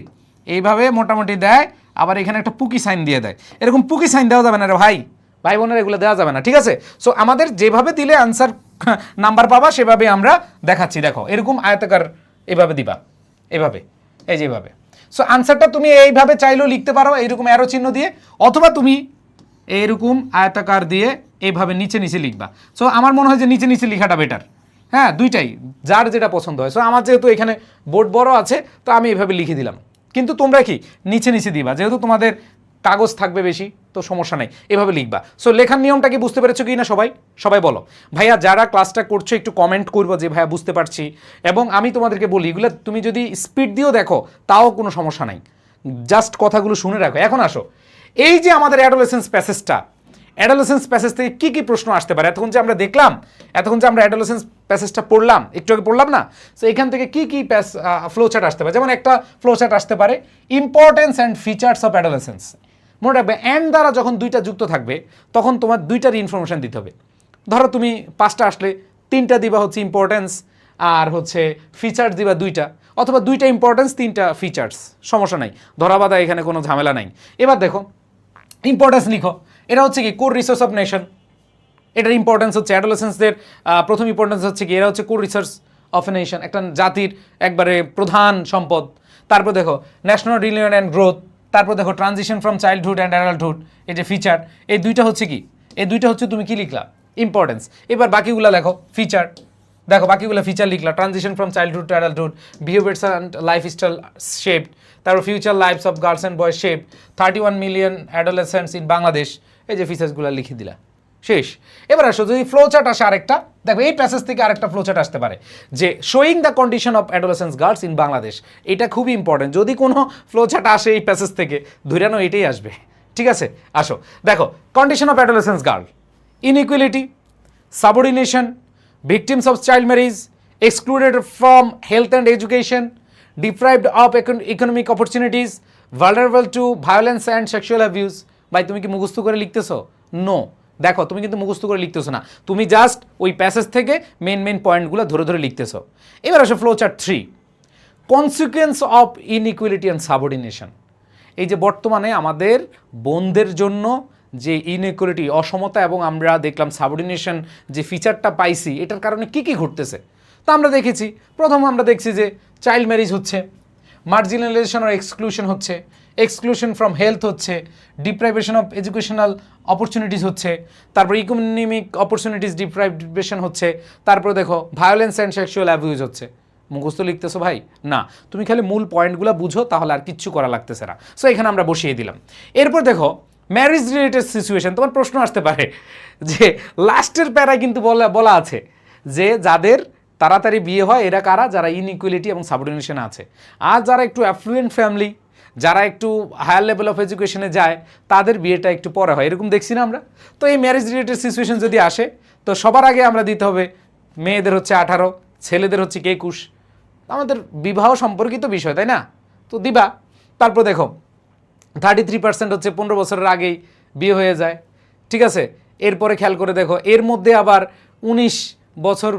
এইভাবে মোটামুটি দেয়, আবার এখানে একটা পুকি সাইন দিয়ে দেয়। এরকম পুকি সাইন দেওয়া যাবে না রে ভাই, ভাই বোনেরা, এগুলো দেওয়া যাবে না, ঠিক আছে? সো আমাদের যেভাবে দিলে আনসার নাম্বার পাবা সেভাবে আমরা দেখাচ্ছি। দেখো এরকম আয়তাকার এভাবে দিবা, এভাবে, এই যে এইভাবে। সো আনসারটা তুমি এইভাবে চাইলেও লিখতে পারো, এইরকম অ্যারো চিহ্ন দিয়ে, অথবা তুমি এইরকম আয়তাকার দিয়ে এইভাবে নিচে নিচে লিখবা। সো আমার মনে হয় যে নিচে নিচে লেখাটা বেটার। হ্যাঁ, দুইটাই যার যেটা পছন্দ হয়। সো আমার যেহেতু এখানে বোর্ড বড় আছে, তো আমি এইভাবে লিখে দিলাম। কিন্তু তোমরা কি নিচে নিচে দিবা, যেহেতু তোমাদের কাগজ থাকবে বেশি, তো সমস্যা নেই, এভাবে লিখবা। সো লেখার নিয়মটা কি বুঝতে পেরেছো কি না সবাই? সবাই বলো। ভাইয়া যারা ক্লাসটা করছো একটু কমেন্ট করবো যে ভাইয়া বুঝতে পারছি। এবং আমি তোমাদেরকে বলি, এগুলো তুমি যদি স্পিড দিয়েও দেখো তাও কোনো সমস্যা নাই, জাস্ট কথাগুলো শুনে রাখো। এখন আসো, এই যে আমাদের অ্যাডোলেসেন্স প্যাসেজটা, অ্যাডোলেসেন্স প্যাসেজ থেকে কী কী প্রশ্ন আসতে পারে? এতক্ষণ যে আমরা দেখলাম, এতক্ষণ যে আমরা অ্যাডোলেসেন্স প্যাসেজটা পড়লাম, একটু আগে পড়লাম না? সো এখান থেকে কী কী ফ্লো চার্ট আসতে পারে? যেমন একটা ফ্লো চার্ট আসতে পারে, importance and features of adolescence. মনে রাখবে, অ্যান্ড দ্বারা যখন দুইটা যুক্ত থাকবে তখন তোমার দুইটার ইনফরমেশন দিতে হবে। ধরো তুমি 5টা আসলে 3টা দিবা হচ্ছে ইম্পর্টেন্স, আর হচ্ছে ফিচার্স দিবা 2টা, অথবা 2টা ইম্পর্টেন্স 3টা ফিচার্স, সমস্যা নাই, ধরা বাঁধা এখানে কোনো ঝামেলা নাই। এবার দেখো ইম্পর্টেন্স লিখো, এটা হচ্ছে কি কোর রিসোর্স অফ নেশন। এটার ইম্পর্টেন্স হচ্ছে অ্যাডোলেসেন্সদের প্রথম ইম্পর্টেন্স হচ্ছে কি, এরা হচ্ছে core resource of a nation, একটা জাতির একবারে প্রধান সম্পদ। তারপর দেখো ন্যাশনাল রিলিজন অ্যান্ড গ্রোথ। তারপর দেখো transition from childhood and adulthood, এই যে ফিচার, এই দুইটা হচ্ছে কি, এই দুইটা হচ্ছে তুমি কি লিখলা, ইম্পর্টেন্স। এবার বাকিগুলো লেখো ফিচার। দেখো বাকিগুলো ফিচার লিখলা, transition from childhood to adulthood, behaviours and lifestyle shaped, তারপর future lives of girls and boys shaped, 31 million adolescents in Bangladesh, এই যে ফিচার্সগুলো লিখে দিলা, শেষ। এবার আসো, যদি ফ্লো চার্ট আসে আরেকটা, দেখো এই প্যাসেজ থেকে আরেকটা ফ্লো চার্ট আসতে পারে, যে showing the condition of adolescence girls in Bangladesh. এটা খুবই ইম্পর্টেন্ট, যদি কোনো ফ্লো চার্ট আসে এই প্যাসেজ থেকে, ধরে নাও এটাই আসবে, ঠিক আছে? আসো দেখো, condition of adolescence girl, inequality, subordination, victims of child marriage, excluded from health and education, deprived of economic opportunities, vulnerable to violence and sexual abuse. ভাই তুমি কি মুখস্থ করে লিখতেছো? নো, দেখো তুমি কিন্তু মুখস্থ করে লিখতেছো না, তুমি জাস্ট ওই প্যাসেজ থেকে মেন পয়েন্টগুলো ধরে ধরে লিখতেছো। এবার আসো flow chart 3, consequence of inequality and subordination. এই যে বর্তমানে আমাদের বোনদের জন্য যে ইনইকুয়ালিটি, অসমতা, এবং আমরা দেখলাম সাবঅর্ডিনেশন যে ফিচারটা পাইছি, এটার কারণে কি কি ঘটতেছে তা আমরা দেখেছি। প্রথম আমরা দেখছি যে চাইল্ড ম্যারেজ হচ্ছে, মার্জিনালাইজেশন আর এক্সক্লুশন হচ্ছে, এক্সক্লুশন ফ্রম হেলথ হচ্ছে, ডিপ্রাইভেশন অফ এডুকেশনাল অপরচুনিটিস হচ্ছে, তারপর ইকোনমিক অপরচুনিটিস ডিপ্রাইভেশন হচ্ছে, তারপর দেখো ভায়োলেন্স অ্যান্ড সেক্সুয়াল অ্যাবিউজ হচ্ছে। মুখস্থ লিখতেছো ভাই না, তুমি খালি মূল পয়েন্টগুলো বুঝো, তাহলে আর কিচ্ছু করা লাগতেছে না। সো এখানে আমরা বসিয়ে দিলাম। এরপর দেখো ম্যারেজ রিলেটেড সিচুয়েশন। তোমার প্রশ্ন আসতে পারে যে লাস্টের প্যারায় কিন্তু বলা আছে যে যাদের তাড়াতাড়ি বিয়ে হয় এরা কারা, যারা ইনইকুয়ালিটি এবং সাবঅর্ডিনেশন আছে। আর যারা একটু অ্যাফ্লুয়েন্ট ফ্যামিলি, যারা একটু হায়ার লেভেল অফ এডুকেশনে যায়, তাদের বিয়েটা একটু পরে হয়, এরকম দেখছি না আমরা। তো এই ম্যারেজ রিলেটেড সিচুয়েশন যদি আসে, তো সবার আগে আমরা দিতে হবে, মেয়েদের হচ্ছে 18, ছেলেদের হচ্ছে 21, আমাদের বিবাহ সম্পর্কিত বিষয়, তাই না? তো দিবা। তারপর দেখো 33% হচ্ছে 15 বছরের আগেই বিয়ে হয়ে যায়, ঠিক আছে? এরপরে খেয়াল করে দেখো, এর মধ্যে আবার 19 বছর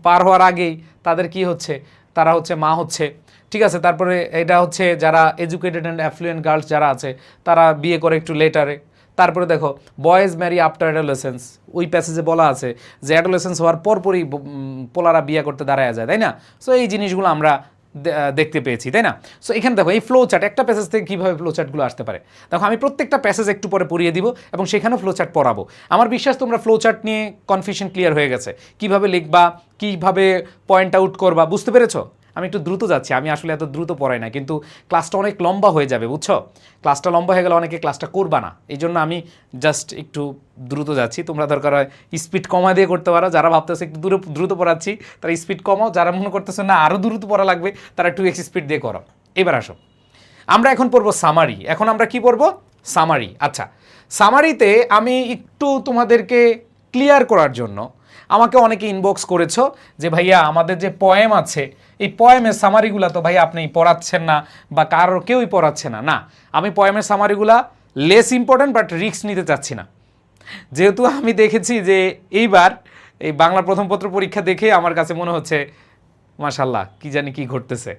পার হওয়ার আগেই তাদের কি হচ্ছে, তারা হচ্ছে মা হচ্ছে, ঠিক আছে? তারপরে এটা হচ্ছে যারা এডুকেটেড অ্যান্ড অ্যাফ্লুয়েন্ট গার্লস যারা আছে, তারা বিয়ে করে একটু লেটারে। তারপরে দেখো বয়েজ ম্যারি আফটার অ্যাডোলেসেন্স, ওই প্যাসেজে বলা আছে যে অ্যাডোলেসেন্স হওয়ার পরপরই পোলারা বিয়ে করতে দাঁড়ায় যায়, তাই না? সো এই জিনিসগুলো আমরা দেখতে পেয়েছি, তাই না? সো এখানে দেখো এই ফ্লো চার্ট, একটা প্যাসেজ থেকে কীভাবে ফ্লো চার্টগুলো আসতে পারে। দেখো আমি প্রত্যেকটা প্যাসেজ একটু পরে পড়িয়ে দিব এবং সেখানেও ফ্লো চার্ট পড়াবো। আমার বিশ্বাস তোমরা ফ্লো চার্ট নিয়ে কনফিউশন ক্লিয়ার হয়ে গেছে, কীভাবে লিখবা, কীভাবে পয়েন্ট আউট করবা, বুঝতে পেরেছো? আমি একটু দ্রুত যাচ্ছি, আমি আসলে এত দ্রুত পড়াই না, কিন্তু ক্লাসটা অনেক লম্বা হয়ে যাবে, বুঝছো? ক্লাসটা লম্বা হয়ে গেলে অনেকে ক্লাসটা করবা না, এই জন্য আমি জাস্ট একটু দ্রুত যাচ্ছি। তোমরা দরকার হয় স্পিড কমা দিয়ে করতে পারো, যারা ভাবতেছে একটু দ্রুত পড়াচ্ছি তারা স্পিড কমাও, যারা মনে করতেছে না আরও দ্রুত পড়া লাগবে তারা 2x স্পিড দিয়ে করো। এবার আসো, আমরা এখন পড়বো সামারি। এখন আমরা কি পড়বো? সামারি। আচ্ছা, সামারিতে আমি একটু তোমাদেরকে ক্লিয়ার করার জন্য আমাকে অনেকে ইনবক্স করেছো যে ভাইয়া আমাদের যে পয়েম আছে এই পয়েমের সামারিগুলো তো ভাই আপনি পড়াচ্ছেন না বা কারোর কেউই পড়াচ্ছে না। না, আমি পয়েমের সামারিগুলা লেস ইম্পর্ট্যান্ট বাট রিস্ক নিতে চাচ্ছি না। যেহেতু আমি দেখেছি যে এইবার এই বাংলা প্রথম পত্র পরীক্ষা দেখে আমার কাছে মনে হচ্ছে মাশাল্লাহ কি জানি কি ঘটতেছে।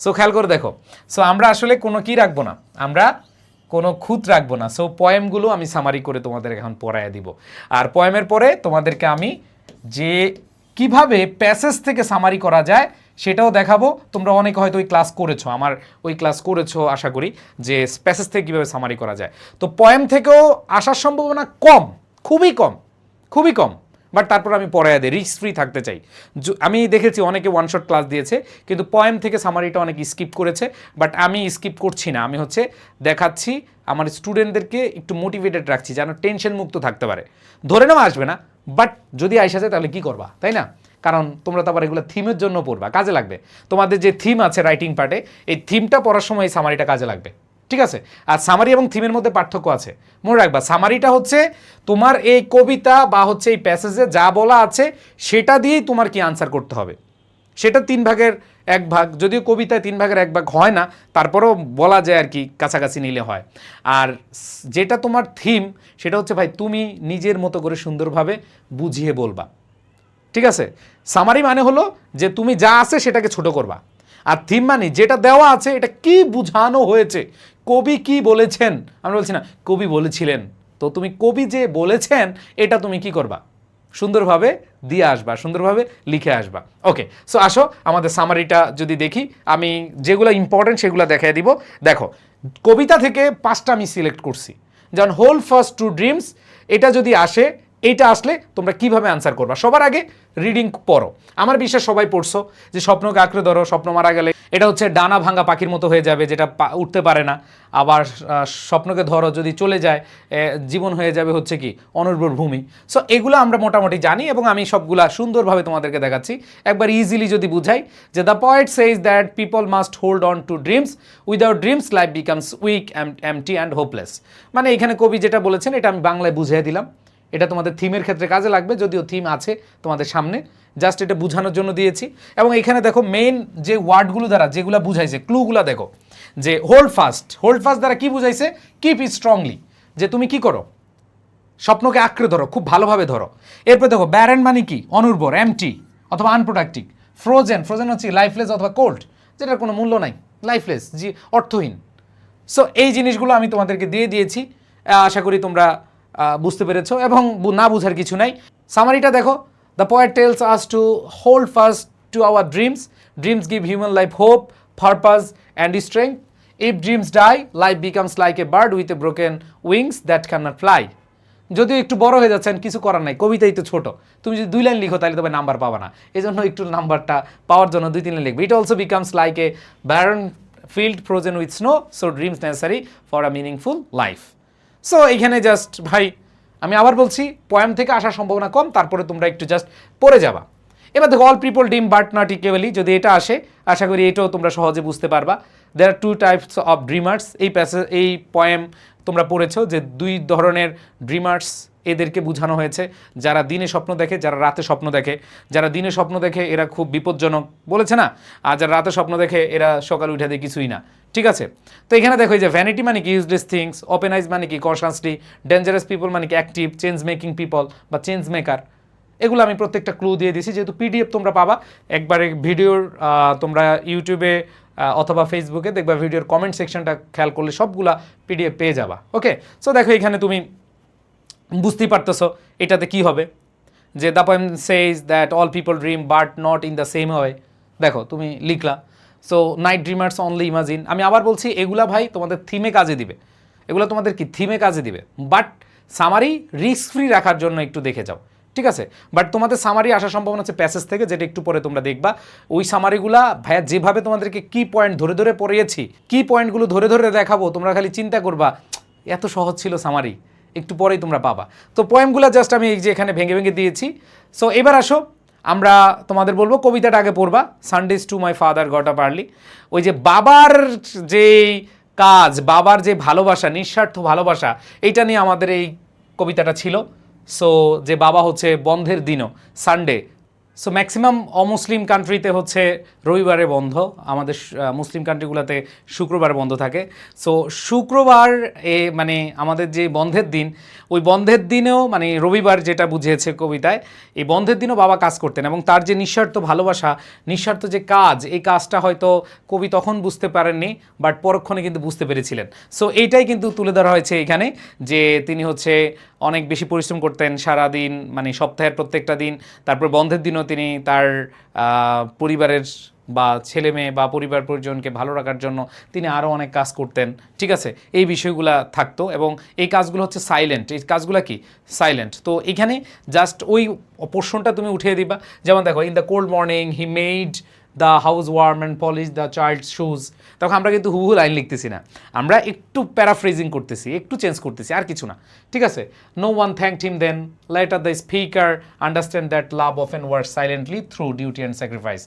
সো খেয়াল করে দেখো, সো আমরা আসলে কোনো কি রাখবো না, আমরা কোনো খুঁত রাখবো না। সো পয়েমগুলো আমি সামারি করে তোমাদের এখন পড়াইয়া দিব। আর পয়েমের পরে তোমাদেরকে আমি যে কিভাবে প্যাসেজ থেকে সামারি করা যায় সেটাও দেখাবো। তোমরা অনেকে হয়তো ওই ক্লাস করেছো, আমার ওই ক্লাস করেছো আশা করি, যে প্যাসেজ থেকে কীভাবে সামারি করা যায়। তো পয়েম থেকেও আসার সম্ভাবনা কম, খুবই কম, খুবই কম, বাট তারপর আমি পড়াইয়া দিই, রিস্ক ফ্রি থাকতে চাই। আমি দেখেছি অনেকে ওয়ান শট ক্লাস দিয়েছে কিন্তু পয়েম থেকে সামারিটা অনেকে স্কিপ করেছে, বাট আমি স্কিপ করছি না। আমি হচ্ছে দেখাচ্ছি, আমার স্টুডেন্টদেরকে একটু মোটিভেটেড রাখছি যেন টেনশন মুক্ত থাকতে পারে। ধরে নেওয়া আসবে না, বাট যদি আইসা যায় তাহলে কী করবা, তাই না? কারণ তোমরা তো আবার এগুলো থিমের জন্য পড়বা, কাজে লাগবে। তোমাদের যে থিম আছে রাইটিং পার্টে, এই থিমটা পড়ার সময় এই সামারিটা কাজে লাগবে, ঠিক আছে? আর সামারি এবং থিমের মধ্যে পার্থক্য আছে, মনে রাখবা। সামারিটা হচ্ছে তোমার এই কবিতা বা হচ্ছে এই প্যাসেজে যা বলা আছে সেটা দিয়েই তোমার কি আনসার করতে হবে। সেটা 3 ভাগের 1 ভাগ, যদিও কবিতায় 3 ভাগের 1 ভাগ হয় না, তারপরেও বলা যায় আর কি, কাছাকাছি নিলে হয়। আর যেটা তোমার থিম সেটা হচ্ছে ভাই তুমি নিজের মতো করে সুন্দরভাবে বুঝিয়ে বলবা, ঠিক আছে? সামারি মানে হলো যে তুমি যা আছে সেটাকে ছোট করবা, আর থিম মানে যেটা দেওয়া আছে এটা কি বুঝানো হয়েছে, কবি কি বলেছেন। আমি বলছি না কবি বলেছিলেন, তো তুমি কবি যে বলেছেন এটা তুমি কি করবা, সুন্দরভাবে দিয়ে আসবা, সুন্দরভাবে লিখে আসবা। ওকে, সো আসো আমাদের সামারিটা যদি দেখি, আমি যেগুলো ইম্পর্টেন্ট সেগুলো দেখাই দিব। দেখো, কবিতা থেকে 5টা আমি সিলেক্ট করছি, যেমন হোল ফার্স্ট টু ড্রিমস, এটা যদি আসে, এইটা আসলে তোমরা কিভাবে আনসার করবা। সবার আগে রিডিং পড়ো। আমার বিশ্বাস সবাই পড়ছো যে স্বপ্নকে আঁকড়ে ধরো, স্বপ্ন মারা গেলে এটা হচ্ছে ডানা ভাঙা পাখির মতো হয়ে যাবে, যেটা উঠতে পারে না। আবার স্বপ্নকে ধরো, যদি চলে যায় জীবন হয়ে যাবে হচ্ছে কি অনুর্বর ভূমি। সো এগুলো আমরা মোটামুটি জানি এবং আমি সবগুলা সুন্দরভাবে তোমাদেরকে দেখাচ্ছি। একবার ইজিলি যদি বুঝাই যে the poet says that people must hold on to dreams, without dreams life becomes weak, empty and hopeless. মানে এখানে কবি যেটা বলেছেন এটা আমি বাংলায় বুঝিয়ে দিলাম। এটা তোমাদের থিমের ক্ষেত্রে কাজে লাগবে, যদিও থিম আছে তোমাদের সামনে, জাস্ট এটা বোঝানোর জন্য দিয়েছি। এবং এখানে দেখো মেইন যে ওয়ার্ডগুলো দ্বারা যেগুলো বুঝাইছে, ক্লুগুলো দেখো, যে হোল্ড ফাস্ট, হোল্ড ফাস্ট দ্বারা কি বুঝাইছে, কিপ ইট স্ট্রংলি, যে তুমি কি করো, স্বপ্নকে আঁকড়ে ধরো, খুব ভালোভাবে ধরো। এরপর দেখো ব্যারেন মানে কি, অনুর্বর, এমটি অথবা আনপ্রোডাক্টিভ। ফ্রোজেন, ফ্রোজেন হচ্ছে লাইফলেস অথবা কোল্ড, যেটার কোনো মূল্য নাই, লাইফলেস, জি অর্থহীন। সো এই জিনিসগুলো আমি তোমাদেরকে দিয়ে দিয়েছি, আশা করি তোমরা বুঝতে পেরেছো এবং না বুঝার কিছু নাই। সামারিটা দেখো, the poet tells us to hold fast to our dreams, dreams give human life hope, purpose and strength. If dreams die, life becomes like a bird with a broken wings that can not fly. যদিও একটু বড় হয়ে যাচ্ছেন, কিছু করার নাই, কবিতাই তো ছোট, তুমি যদি 2 লাইন লিখো তাহলে তবে নাম্বার পাবা না, এই জন্য একটু নাম্বারটা পাওয়ার জন্য 2-3 লাইন লিখবে। It also becomes like A Baron field frozen with snow, so dreams necessary for a meaningful life. So এইখানে জাস্ট ভাই আমি আবার বলছি, পয়েম থেকে আসার সম্ভাবনা কম, তারপরে তোমরা একটু জাস্ট পড়ে যাবা। এবার দেখো, all people dream but not equally, যদি এটা আসে আশা করি এটাও তোমরা সহজে বুঝতে পারবা। দেয়ার আর 2 টাইপস অফ ড্রিমার্স। এই প্যাসেজ, এই পয়েম তোমরা পড়েছো যে 2 ধরনের ড্রিমার্স এদেরকে বোঝানো হয়েছে, যারা দিনে স্বপ্ন দেখে, যারা রাতে স্বপ্ন দেখে। যারা দিনে স্বপ্ন দেখে এরা খুব বিপজ্জনক বলেছে না, আর যারা রাতে স্বপ্ন দেখে এরা সকালে উঠে দেয় কিছুই না, ঠিক আছে? তো এখানে দেখো যে ভ্যানিটি মানে কি ইউজলেস থিংস, ওপেন আইজ মানে কি কনস্টান্টলি, ডেঞ্জারাস পিপল মানে কি অ্যাক্টিভ, চেঞ্জ মেকিং পিপল বা চেঞ্জ মেকার। এগুলো আমি প্রত্যেকটা ক্লু দিয়ে দিয়েছি, যেহেতু পিডিএফ তোমরা পাবা একবারে ভিডিওর, তোমরা ইউটিউবে অথবা ফেসবুকে দেখবা ভিডিওর কমেন্ট সেকশনটা খেয়াল করলে সবগুলা পিডিএফ পেয়ে যাবা। ওকে, সো দেখো এখানে তুমি বুঝতেই পারতেছো এটাতে কি হবে, যে the poem says that all people dream but not in the same way. দেখো তুমি লিখলা, so night dreamers only imagine. আমি আবার বলছি এগুলা ভাই তোমাদের থিমে কাজে দিবে, এগুলো তোমাদের কি থিমে কাজে দিবে, বাট সামারি রিস্ক ফ্রি রাখার জন্য একটু দেখে যাও, ঠিক আছে? বাট তোমাদের সামারি আসার সম্ভাবনা আছে প্যাসেজ থেকে, যেটা একটু পরে তোমরা দেখবা। ওই সামারিগুলা ভাইয়া যেভাবে তোমাদেরকে কি পয়েন্ট ধরে ধরে পড়িয়েছি, কি পয়েন্টগুলো ধরে ধরে দেখাবো, তোমরা খালি চিন্তা করবা এত সহজ ছিল সামারি, একটু পরেই তোমরা পাবা। তো পয়েমগুলো জাস্ট আমি এই যে এখানে ভেঙে ভেঙে দিয়েছি। সো এবার আসো আমরা তোমাদের বলবো কবিতাটা আগে পড়বা, Sundays to my father got up early. ওই যে বাবার যে কাজ, বাবার যে ভালোবাসা, নিঃস্বার্থ ভালোবাসা, এইটা নিয়ে আমাদের এই কবিতাটা ছিল। সো যে বাবা হচ্ছে বন্ধের দিনও সানডে, সো ম্যাক্সিমাম অমুসলিম কান্ট্রিতে হচ্ছে রবিবারে বন্ধ, আমাদের মুসলিম কান্ট্রিগুলোতে শুক্রবার বন্ধ থাকে। সো শুক্রবার মানে আমাদের যে বন্ধের দিন, ওই বন্ধের দিনেও মানে রবিবার যেটা বুঝিয়েছে কবিতায়, এই বন্ধের দিনও বাবা কাজ করতেন এবং তার যে নিঃস্বার্থ ভালোবাসা, নিঃস্বার্থ যে কাজ, এই কাজটা হয়তো কবি তখন বুঝতে পারেননি, বাট পরক্ষণে কিন্তু বুঝতে পেরেছিলেন। সো এইটাই কিন্তু তুলে ধরা হয়েছে এখানে, যে তিনি হচ্ছে অনেক বেশি পরিশ্রম করতেন সারাদিন, মানে সপ্তাহের প্রত্যেকটা দিন, তারপর বন্ধের দিনও তিনি তার পরিবারের বা ছেলে মেয়ে বা পরিবার পরিজনকে ভালো রাখার জন্য তিনি আরও অনেক কাজ করতেন, ঠিক আছে, এই বিষয়গুলো থাকতো এবং এই কাজগুলো হচ্ছে সাইলেন্ট, এই কাজগুলো কি সাইলেন্ট। তো এখানে জাস্ট ওই পোর্শনটা তুমি উঠিয়ে দিবা, যেমন দেখো, in the cold morning he made the house warm and polish the child's shoes. তখন আমরা কিন্তু হুবহু লাইন লিখতেছি না, আমরা একটু প্যারাফ্রেজিং করতেছি, একটু চেঞ্জ করতেছি, আর কিছু না, ঠিক আছে। No one thanked him then, later the speaker understand that love often work silently through duty and sacrifice.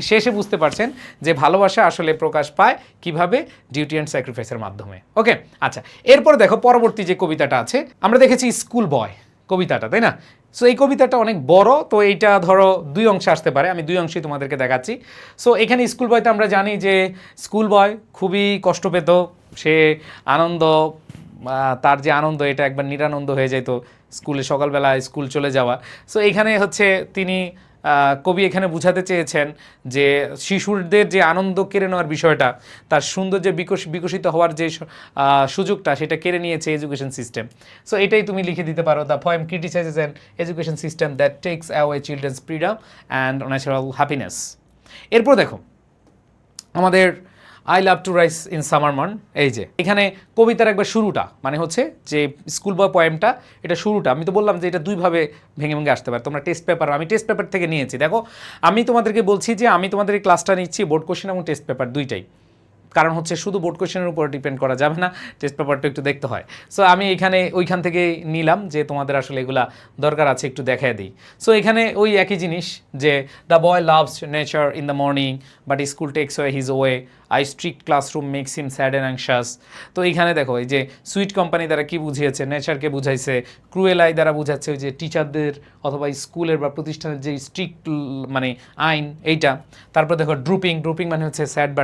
শেষে বুঝতে পারছেন যে ভালোবাসা আসলে প্রকাশ পায় কিভাবে, ডিউটি অ্যান্ড স্যাক্রিফাইসের মাধ্যমে। ওকে, আচ্ছা, এরপরে দেখো পরবর্তী যে কবিতাটা আছে, আমরা দেখেছি স্কুল বয় কবিতাটা, তাই না? সো এই কবিতাটা অনেক বড়, তো এইটা ধরো দুই অংশে আসতে পারে, আমি দুই অংশেই তোমাদেরকে দেখাচ্ছি। সো এখানে স্কুল বয়তে আমরা জানি যে স্কুল বয় খুবই কষ্ট পেত, সে আনন্দ, তার যে আনন্দ এটা একবার নিরানন্দ হয়ে যেত স্কুলে সকালবেলা স্কুল চলে যাওয়া। সো এখানে হচ্ছে তিনি কবি এখানে বুঝাতে চেয়েছেন যে শিশুদের যে আনন্দ কেড়ে নেওয়ার বিষয়টা, তার সৌন্দর্যে বিকশিত হওয়ার যে সুযোগটা, সেটা কেড়ে নিয়েছে এডুকেশন সিস্টেম। সো এটাই তুমি লিখে দিতে পারো, the poem criticises an education system that takes away children's freedom and natural happiness. এরপর দেখো আমাদের I love to rise in summer মান, এই যে এখানে কবিতার একবার শুরুটা, মানে হচ্ছে যে স্কুল বয় পোয়েমটা, এটা শুরুটা আমি তো বললাম যে এটা দুইভাবে ভেঙে ভেঙে আসতে পারে। তোমরা টেস্ট পেপার, আমি টেস্ট পেপার থেকে নিয়েছি। দেখো আমি তোমাদেরকে বলছি যে আমি তোমাদের এই ক্লাসটা নিচ্ছি বোর্ড কোশ্চেন এবং টেস্ট পেপার দুইটাই, কারণ হচ্ছে শুধু বোর্ড কোশ্চেনের উপর ডিপেন্ড করা যাবে না, টেস্ট পেপারটা একটু দেখতে হয়। সো আমি এখানে ওইখান থেকে নিলাম যে তোমাদের আসলে এগুলা দরকার আছে, একটু দেখায় দিই। সো এখানে ওই একই জিনিস যে the boy loves nature in the morning but school takes away his way, a strict classroom makes him sad and anxious. তো এইখানে দেখো এই যে সুইট কোম্পানি দ্বারা কি বুঝিয়েছে, নেচারকে বুঝাইছে, ক্রুয়েল আই দ্বারা বুঝাচ্ছে ওই যে টিচারদের অথবা স্কুলের বা প্রতিষ্ঠানের যে স্ট্রিক্ট মানে আইন এইটা। তারপর দেখো ড্রুপিং, ড্রুপিং মানে হচ্ছে স্যাড বা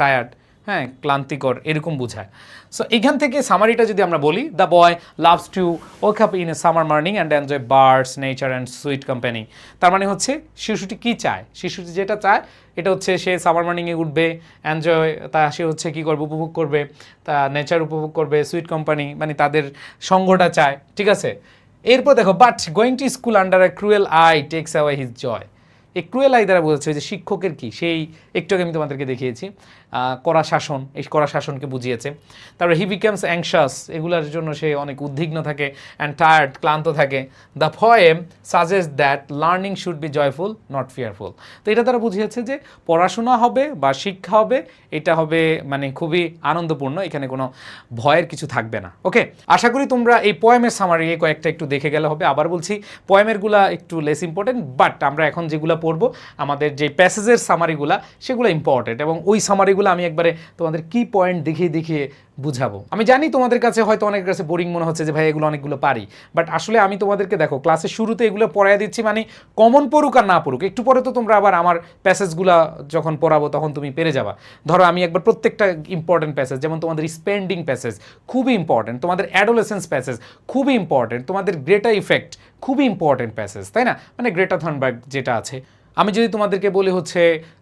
টায়ার্ড, হ্যাঁ, ক্লান্তিকর, এরকম বোঝায়। সো এখান থেকে সামারিটা যদি আমরা বলি, the boy loves to wake up in a summer morning and enjoy birds nature and sweet company. তার মানে হচ্ছে শিশুটি কী চায়, শিশুটি যেটা চায় এটা হচ্ছে সে সামার মর্নিংয়ে উঠবে, এনজয়, তা সে হচ্ছে কী করবে, উপভোগ করবে, তা নেচার উপভোগ করবে, সুইট কোম্পানি মানে তাদের সঙ্গটা চায়, ঠিক আছে। এরপর দেখো, but going to school under a cruel eye takes away his joy. এই ক্রুয়েল আই দ্বারা বোঝাচ্ছে যে শিক্ষকের কি, সেই একটু আগে আমি তোমাদেরকে দেখিয়েছি কড়া শাসন, এই কড়া শাসনকে বুঝিয়েছে। তারপরে হি বিকামস অ্যাংশাস, এগুলোর জন্য সে অনেক উদ্বিগ্ন থাকে, অ্যান্ড টায়ার্ড, ক্লান্ত থাকে। The poem suggest that learning should be joyful not fearful. তো এটা দ্বারা বুঝিয়েছে যে পড়াশোনা হবে বা শিক্ষা হবে, এটা হবে মানে খুবই আনন্দপূর্ণ, এখানে কোনো ভয়ের কিছু থাকবে না। ওকে, আশা করি তোমরা এই পোয়েমের সামারি কয়েকটা একটু দেখে গেলে হবে। আবার বলছি, পোয়েমেরগুলা একটু লেস ইম্পর্টেন্ট, বাট আমরা এখন যেগুলো পড়বো আমাদের যে প্যাসেজের সামারিগুলা সেগুলো ইম্পর্টেন্ট, এবং ওই সামারিগুলো আমি একবারে তোমাদের কি পয়েন্ট দেখিয়ে দেখিয়ে বুঝাবো। আমি জানি তোমাদের কাছে হয়তো অনেকের কাছে বোরিং মনে হচ্ছে যে ভাই এগুলো অনেকগুলো পারি, বাট আসলে আমি তোমাদেরকে দেখো ক্লাসের শুরুতে এগুলো পড়াই দিচ্ছি, মানে কমন পড়ুক আর না পড়ুক, একটু পরে তো তোমরা আবার আমার প্যাসেজগুলো যখন পড়াবো তখন তুমি পেরে যাবা। ধরো আমি একবার প্রত্যেকটা ইম্পর্টেন্ট প্যাসেজ, যেমন তোমাদের স্পেন্ডিং প্যাসেজ খুবই ইম্পর্টেন্ট, তোমাদের অ্যাডোলেসেন্স প্যাসেজ খুবই ইম্পর্টেন্ট, তোমাদের গ্রেটা ইফেক্ট খুবই ইম্পর্টেন্ট প্যাসেজ, তাই না, মানে গ্রেটা থানবার্গ যেটা আছে। আমি যদি তোমাদেরকে বলি হচ্ছে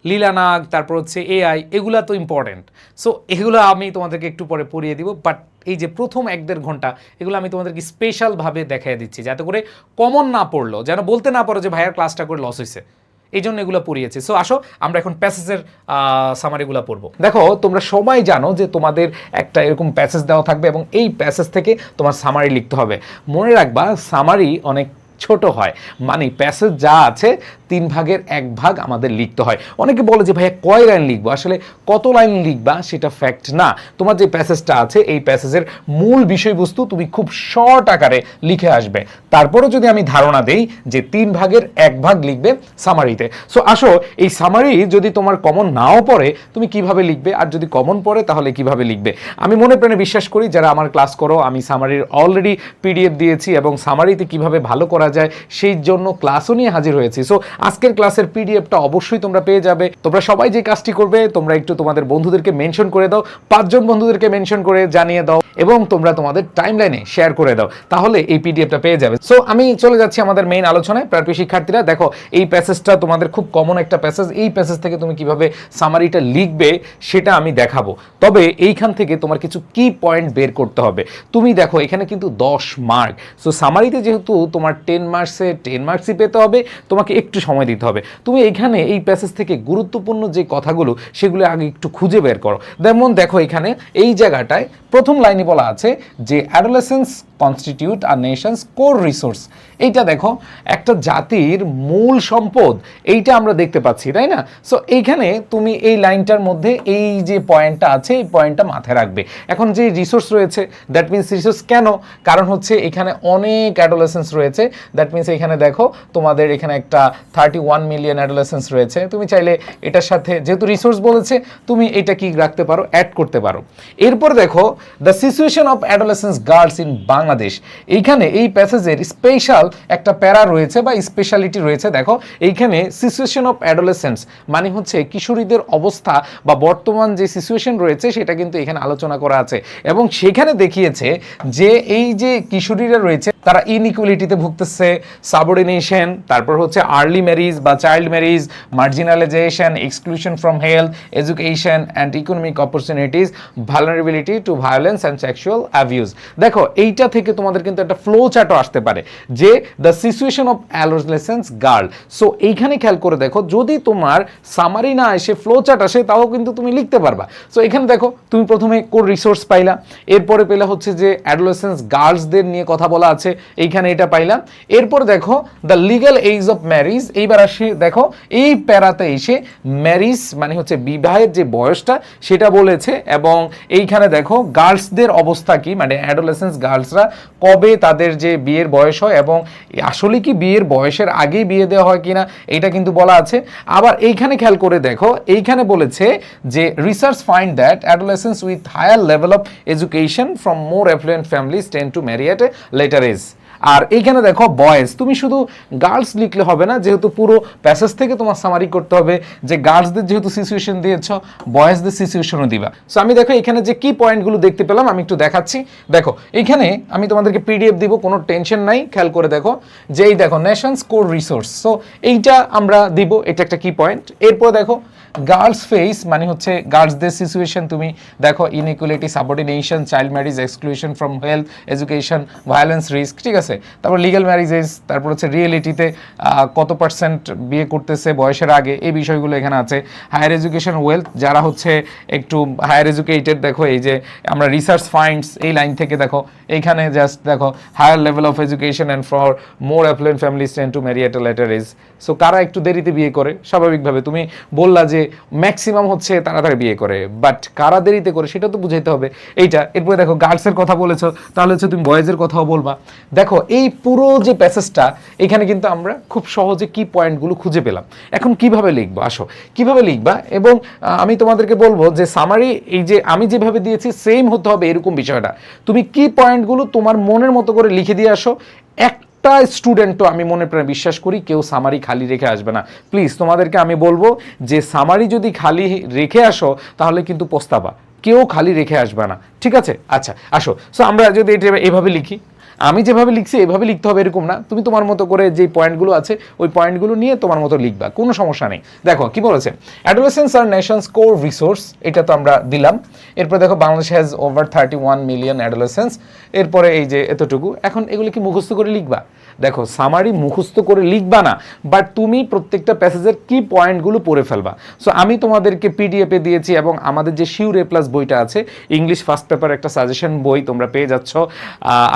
লীলানাগ, তারপর হচ্ছে এআই, এগুলা তো ইম্পর্টেন্ট। সো এগুলো আমি তোমাদেরকে একটু পরে পড়িয়ে দিব, বাট এই যে প্রথম 1-1.5 ঘন্টা এগুলো আমি তোমাদেরকে স্পেশালভাবে দেখাই দিচ্ছি, যাতে করে কমন না পড়লো, যেন বলতে না পারো যে ভাইয়ার ক্লাসটা করে লস হয়েছে, এই জন্য এগুলো পড়িয়েছি। সো আসো আমরা এখন প্যাসেজের সামারিগুলো পড়বো। দেখো তোমরা সবাই জানো যে তোমাদের একটা এরকম প্যাসেজ দেওয়া থাকবে এবং এই প্যাসেজ থেকে তোমার সামারি লিখতে হবে। মনে রাখবা সামারি অনেক ছোট হয়, মানে প্যাসেজ যা আছে 3/1 আমাদের লিখতে হয়। অনেকে বলে যে ভাইয়া কয় লাইন লিখবো, আসলে কত লাইন লিখবা সেটা ফ্যাক্ট না। তোমার যে প্যাসেজটা আছে এই প্যাসেজের মূল বিষয়বস্তু তুমি খুব শর্ট আকারে লিখে আসবে, তারপরও যদি আমি ধারণা দেই যে 3/1 লিখবে সামারিতে। সো আসো এই সামারি যদি তোমার কমন নাও পড়ে তুমি কিভাবে লিখবে, আর যদি কমন পড়ে তাহলে কিভাবে লিখবে। আমি মনে প্রাণে বিশ্বাস করি যারা আমার ক্লাস করো, আমি সামারির অলরেডি পিডিএফ দিয়েছি এবং সামারিতে কিভাবে ভালো করা যায় সেই জন্য ক্লাসও নিয়ে হাজির হয়েছি। সো আজকের ক্লাসের পিডিএফটা অবশ্যই তোমরা পেয়ে যাবে। তোমরা সবাই যে কাজটি করবে, তোমরা একটু তোমাদের বন্ধুদেরকে মেনশন করে দাও, 5 জন বন্ধুদেরকে মেনশন করে জানিয়ে দাও এবং তোমরা তোমাদের টাইমলাইনে শেয়ার করে দাও, তাহলে এই পিডিএফটা পেয়ে যাবে। সো আমি চলে যাচ্ছি আমাদের মেইন আলোচনায়। প্রাপ্য শিক্ষার্থীরা দেখো, এই প্যাসেজটা তোমাদের খুব কমন একটা প্যাসেজ। এই প্যাসেজ থেকে তুমি কিভাবে সামারিটা লিখবে সেটা আমি দেখাবো, তবে এইখান থেকে তোমার কিছু কি পয়েন্ট বের করতে হবে। তুমি দেখো এখানে কিন্তু 10 মার্ক। সো সামারিতে যেহেতু তোমার 10 মার্কসই পেতে হবে, তোমাকে একটু সময় দিতে হবে। তুমি এখানে এই প্যাসেজ থেকে গুরুত্বপূর্ণ যে কথাগুলো সেগুলো আগে একটু খুঁজে বের করো। যেমন দেখো এখানে এই জায়গাটায় প্রথম লাইনে বলা আছে যে অ্যাডোলেসেন্স কনস্টিটিউট আ নেশনস কোর রিসোর্স। এইটা দেখো একটা জাতির মূল সম্পদ, এইটা আমরা দেখতে পাচ্ছি, তাই না? সো এইখানে তুমি এই লাইনটার মধ্যে এই যে পয়েন্টটা আছে এই পয়েন্টটা মাথায় রাখবে। এখন যে রিসোর্স রয়েছে, দ্যাট মিনস রিসোর্স কেন? কারণ হচ্ছে এখানে অনেক অ্যাডোলেসেন্স রয়েছে। দ্যাট মিনস এখানে দেখো তোমাদের এখানে একটা 31 মিলিয়ন অ্যাডোলেসেন্স রয়েছে। তুমি চাইলে এটার সাথে যেহেতু রিসোর্স বলেছে তুমি এটা কি রাখতে পারো, অ্যাড করতে পারো। এরপর দেখো the situation of adolescence girls in Bangladesh. এইখানে এই প্যাসেজের স্পেশাল একটা প্যারা রয়েছে বা স্পেশালিটি রয়েছে। দেখো এইখানে সিচুয়েশন অফ অ্যাডোলেসেন্স মানে হচ্ছে কিশোরীদের অবস্থা বা বর্তমান যে সিচুয়েশন রয়েছে সেটা কিন্তু এখানে আলোচনা করা আছে এবং সেখানে দেখিয়েছে যে এই যে কিশোরীরা রয়েছে তারা ইনইকুয়ালিটিতে ভুগতেছে, সাবঅর্ডিনেশন, তারপর হচ্ছে আর্লি ম্যারিজ বা child marriage, marginalisation, exclusion from health, education and economic opportunities, vulnerability to violence and sexual abuse. দেখো এইটা থেকে তোমাদের কিন্তু একটা ফ্লো চার্টও আসতে পারে যে the situation of adolescence girl. So এইখানে খেয়াল করে দেখো, যদি তোমার সামারি না এসে ফ্লো চার্ট আসে তাও কিন্তু তুমি লিখতে পারবা। সো এখানে দেখো তুমি প্রথমে কোর রিসোর্স পাইলা, এরপরে পেলা হচ্ছে যে অ্যাডোলেসেন্স গার্লসদের নিয়ে কথা বলা আছে, এইখানে এটা পাইলাম। এরপর দেখো the legal age of marriage. এইবার আসে দেখো এই প্যারাতে এসে ম্যারিজ মানে হচ্ছে বিবাহের যে বয়সটা সেটা বলেছে এবং এইখানে দেখো গার্লসদের অবস্থা কি, মানে অ্যাডোলেসেন্স গার্লসরা কবে তাদের যে বিয়ের বয়স হয় এবং আসলে কি বিয়ের বয়সের আগেই বিয়ে দেওয়া হয় কিনা এটা কিন্তু বলা আছে। আবার এইখানে খেয়াল করে দেখো, এইখানে বলেছে যে research find that adolescence with higher level of education from more affluent families tend to marry at a later age. আর এইখানে দেখো বয়েজ, তুমি শুধু গার্লস লিখলে হবে না, যেহেতু পুরো প্যাসেজ থেকে তোমার সামারি করতে হবে যে গার্লসদের যেহেতু সিচুয়েশন দিয়েছ বয়েজদের সিচুয়েশনও দিবা। সো আমি দেখো এখানে যে কি পয়েন্টগুলো দেখতে পেলাম আমি একটু দেখাচ্ছি। দেখো এইখানে আমি তোমাদেরকে পিডিএফ দিব, কোনো টেনশন নাই। খেয়াল করে দেখো যে এই দেখো নেশনস কোর রিসোর্স, সো এইটা আমরা দিব, এটা একটা কি পয়েন্ট। এরপর দেখো গার্লস ফেস মানে হচ্ছে গার্লসদের সিচুয়েশন, তুমি দেখো inequality, subordination, child marriage, exclusion from health, education, violence risk, ঠিক আছে। তারপর লিগ্যাল ম্যারিজেস, তারপর হচ্ছে রিয়েলিটিতে কত পার্সেন্ট বিয়ে করতেছে বয়সের আগে, এই বিষয়গুলো এখানে আছে। হায়ার এডুকেশন ওয়েলথ, যারা হচ্ছে একটু হায়ার এডুকেটেড, দেখো এই যে আমরা রিসার্চ ফাইন্ডস এই লাইন থেকে দেখো এইখানে জাস্ট দেখো higher level of education and for more affluent families tend to marry at a later age. So কারা একটু দেরিতে বিয়ে করে, স্বাভাবিকভাবে তুমি বললা যে ম্যাক্সিমাম হচ্ছে তাড়াতাড়ি বিয়ে করে, বাট কারা দেরিতে করে সেটা তো বুঝাইতে হবে এইটা। এরপরে দেখো গার্লসের কথা বলেছো, তাহলে হচ্ছে তুমি বয়েজের কথাও বলবা। দেখো এই পুরো যে প্যাসেজটা এখানে কিন্তু আমরা খুব সহজে কি পয়েন্টগুলো খুঁজে পেলাম। এখন কিভাবে লিখবো, আসো কিভাবে লিখবা। এবং আমি তোমাদেরকে বলবো যে সামারি এই যে আমি যেভাবে দিয়েছি সেম হতে হবে এরকম বিষয়টা। তুমি কি পয়েন্টগুলো তোমার মনের মতো করে লিখে দিয়ে আসো। একটা স্টুডেন্টও আমি মনে প্রায় বিশ্বাস করি কেউ সামারি খালি রেখে আসবে না। প্লিজ তোমাদেরকে আমি বলবো যে সামারি যদি খালি রেখে আসো তাহলে কিন্তু পস্তাবা, কেউ খালি রেখে আসবে না, ঠিক আছে? আচ্ছা আসো, সো আমরা যদি এটা এভাবে লিখি, আমি যেভাবে লিখছি এভাবে লিখতে হবে এরকম না, তুমি তোমার মতো করে যে পয়েন্টগুলো আছে ওই পয়েন্টগুলো নিয়ে তোমার মতো লিখবা, কোনো সমস্যা নেই। দেখো কি বলেছে, অ্যাডোলেসেন্স আর নেশনস কোর রিসোর্স, এটা তো আমরা দিলাম। এরপরে দেখো Bangladesh has over 31 million adolescence, এরপরে এই যে এতটুকু। এখন এগুলো কি মুখস্থ করে লিখবা? দেখো সামারি মুখস্থ করে লিখবা না, বাট তুমি প্রত্যেকটা প্যাসেজের কি পয়েন্টগুলো পড়ে ফেলবা। সো আমি তোমাদেরকে পিডিএফে দিয়েছি, এবং আমাদের যে শিওর এ প্লাস বইটা আছে, ইংলিশ ফার্স্ট পেপার একটা সাজেশন বই তোমরা পেয়ে যাচ্ছ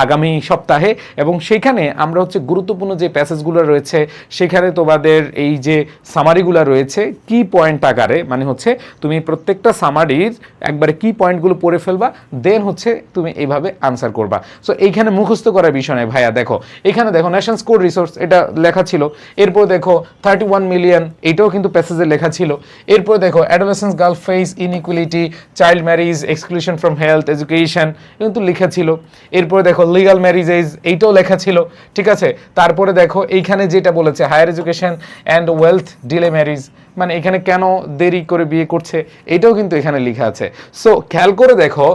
আগামী সপ্তাহে, এবং সেখানে আমরা হচ্ছে গুরুত্বপূর্ণ যে প্যাসেজগুলো রয়েছে সেখানে তোমাদের এই যে সামারিগুলো রয়েছে কি পয়েন্ট আকারে, মানে হচ্ছে তুমি প্রত্যেকটা সামারির একবারে কি পয়েন্টগুলো পড়ে ফেলবা, দেন হচ্ছে তুমি এইভাবে আনসার করবা। সো এইখানে মুখস্থ করার বিষয় নয় ভাইয়া। দেখো এখানে দেখো ন্যাশনাল স্কোর রিসোর্স এটা লেখা ছিল, এরপর দেখো 31 মিলিয়ন এটাও কিন্তু প্যাসেজে লেখা ছিল, এরপর দেখো adolescence girl face inequality, child marriage, exclusion from health education কিন্তু লেখা ছিল, এরপরে দেখো লিগাল ম্যারিজেস এইটাও লেখা ছিল, ঠিক আছে। তারপরে দেখো এইখানে যেটা বলেছে higher education and wealth delay marriage, মানে এখানে কেন দেরি করে বিয়ে করছে এটাও কিন্তু এখানে লেখা আছে। সো খেয়াল করে দেখো,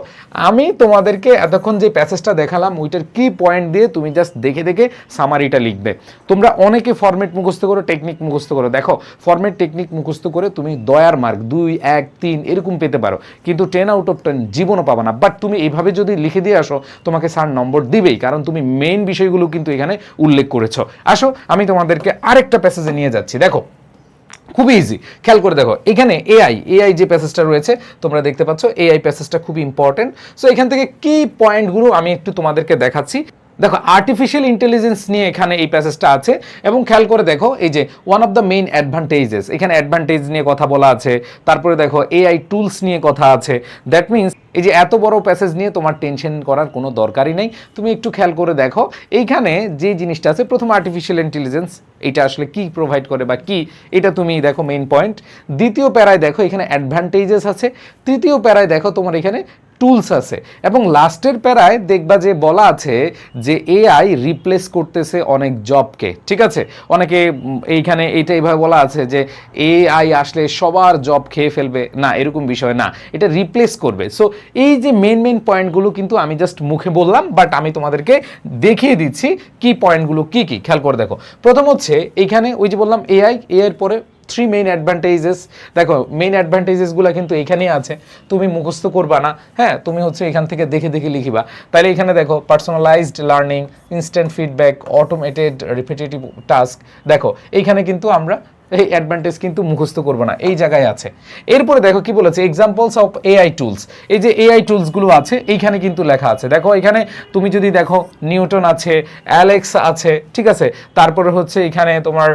আমি তোমাদেরকে এতক্ষণ যে প্যাসেজটা দেখালাম ওইটার কি পয়েন্ট দিয়ে তুমি জাস্ট দেখে দেখে সামারিটা লিখবে। তোমরা অনেকে ফরম্যাট মুখস্থ করো, টেকনিক মুখস্থ করো, দেখো ফরম্যাট টেকনিক মুখস্থ করে তুমি দয়ার মার্ক 2, 1, 3 এরকম পেতে পারো, কিন্তু 10 আউট অফ 10 জীবনও পাবা না। বাট তুমি এইভাবে যদি লিখে দিয়ে আসো তোমাকে স্যার নম্বর দিবেই, কারণ তুমি মেইন বিষয়গুলো কিন্তু এখানে উল্লেখ করেছো। আসো আমি তোমাদেরকে আরেকটা প্যাসেজে নিয়ে যাচ্ছি। দেখো খুবই ইজি, খেয়াল করে দেখো এখানে এআই যে প্যাসেজটা রয়েছে তোমরা দেখতে পাচ্ছ, এআই প্যাসেজটা খুব ইম্পর্টেন্ট। সো এখান থেকে কি পয়েন্টগুলো আমি একটু তোমাদেরকে দেখাচ্ছি। দেখো আর্টিফিশিয়াল ইন্টেলিজেন্স নিয়ে এখানে এই প্যাসেজটা আছে, এবং খেয়াল করে দেখো এই যে one of the main advantages, এখানে অ্যাডভান্টেজ নিয়ে কথা বলা আছে, তারপরে দেখো এআই টুলস নিয়ে কথা আছে। দ্যাট মিনস এই যে এত বড় প্যাসেজ নিয়ে তোমার টেনশন করার কোনো দরকারই নেই। তুমি একটু খেয়াল করে দেখো এইখানে যে জিনিসটা আছে, প্রথম আর্টিফিশিয়াল ইন্টেলিজেন্স এটা আসলে কি প্রোভাইড করে বা কি, এটা তুমি দেখো মেইন পয়েন্ট। দ্বিতীয় প্যারায় দেখো এখানে অ্যাডভান্টেজেস আছে, তৃতীয় প্যারায় দেখো তোমার এখানে টুলস আছে, এবং লাস্টের প্যারায় দেখবা যে বলা আছে যে এআই রিপ্লেস করতেছে অনেক জবকে, ঠিক আছে। অনেকে এইখানে এইটা এইভাবে বলা আছে যে এআই আসলে সবার জব খেয়ে ফেলবে, না এরকম বিষয় না, এটা রিপ্লেস করবে। সো এই যে মেইন পয়েন্টগুলো কিন্তু আমি জাস্ট মুখে বললাম, বাট আমি তোমাদেরকে দেখিয়ে দিচ্ছি কি পয়েন্টগুলো কি কি। খেয়াল করে দেখো, প্রথম হচ্ছে এইখানে ওই যে বললাম এআই এর পরে 3 মেইন অ্যাডভান্টেজেস। দেখো মেইন অ্যাডভান্টেজেসগুলো কিন্তু এখানেই আছে, তুমি মুখস্থ করবা না, হ্যাঁ তুমি হচ্ছে এখান থেকে দেখে দেখে লিখিবা। তাহলে এখানে দেখো personalised learning, instant feedback, automated repetitive task. দেখো এইখানে কিন্তু আমরা এই অ্যাডভান্টেজ কিন্তু মুখস্থ করবো না, এই জায়গায় আছে। এরপরে দেখো কি বলেছে, এক্সাম্পলস অফ এআই টুলস। এই যে এআই টুলসগুলো আছে এইখানে কিন্তু লেখা আছে। দেখো এখানে তুমি যদি দেখো নিউটন আছে, অ্যালেক্স আছে, ঠিক আছে, তারপরে হচ্ছে এখানে তোমার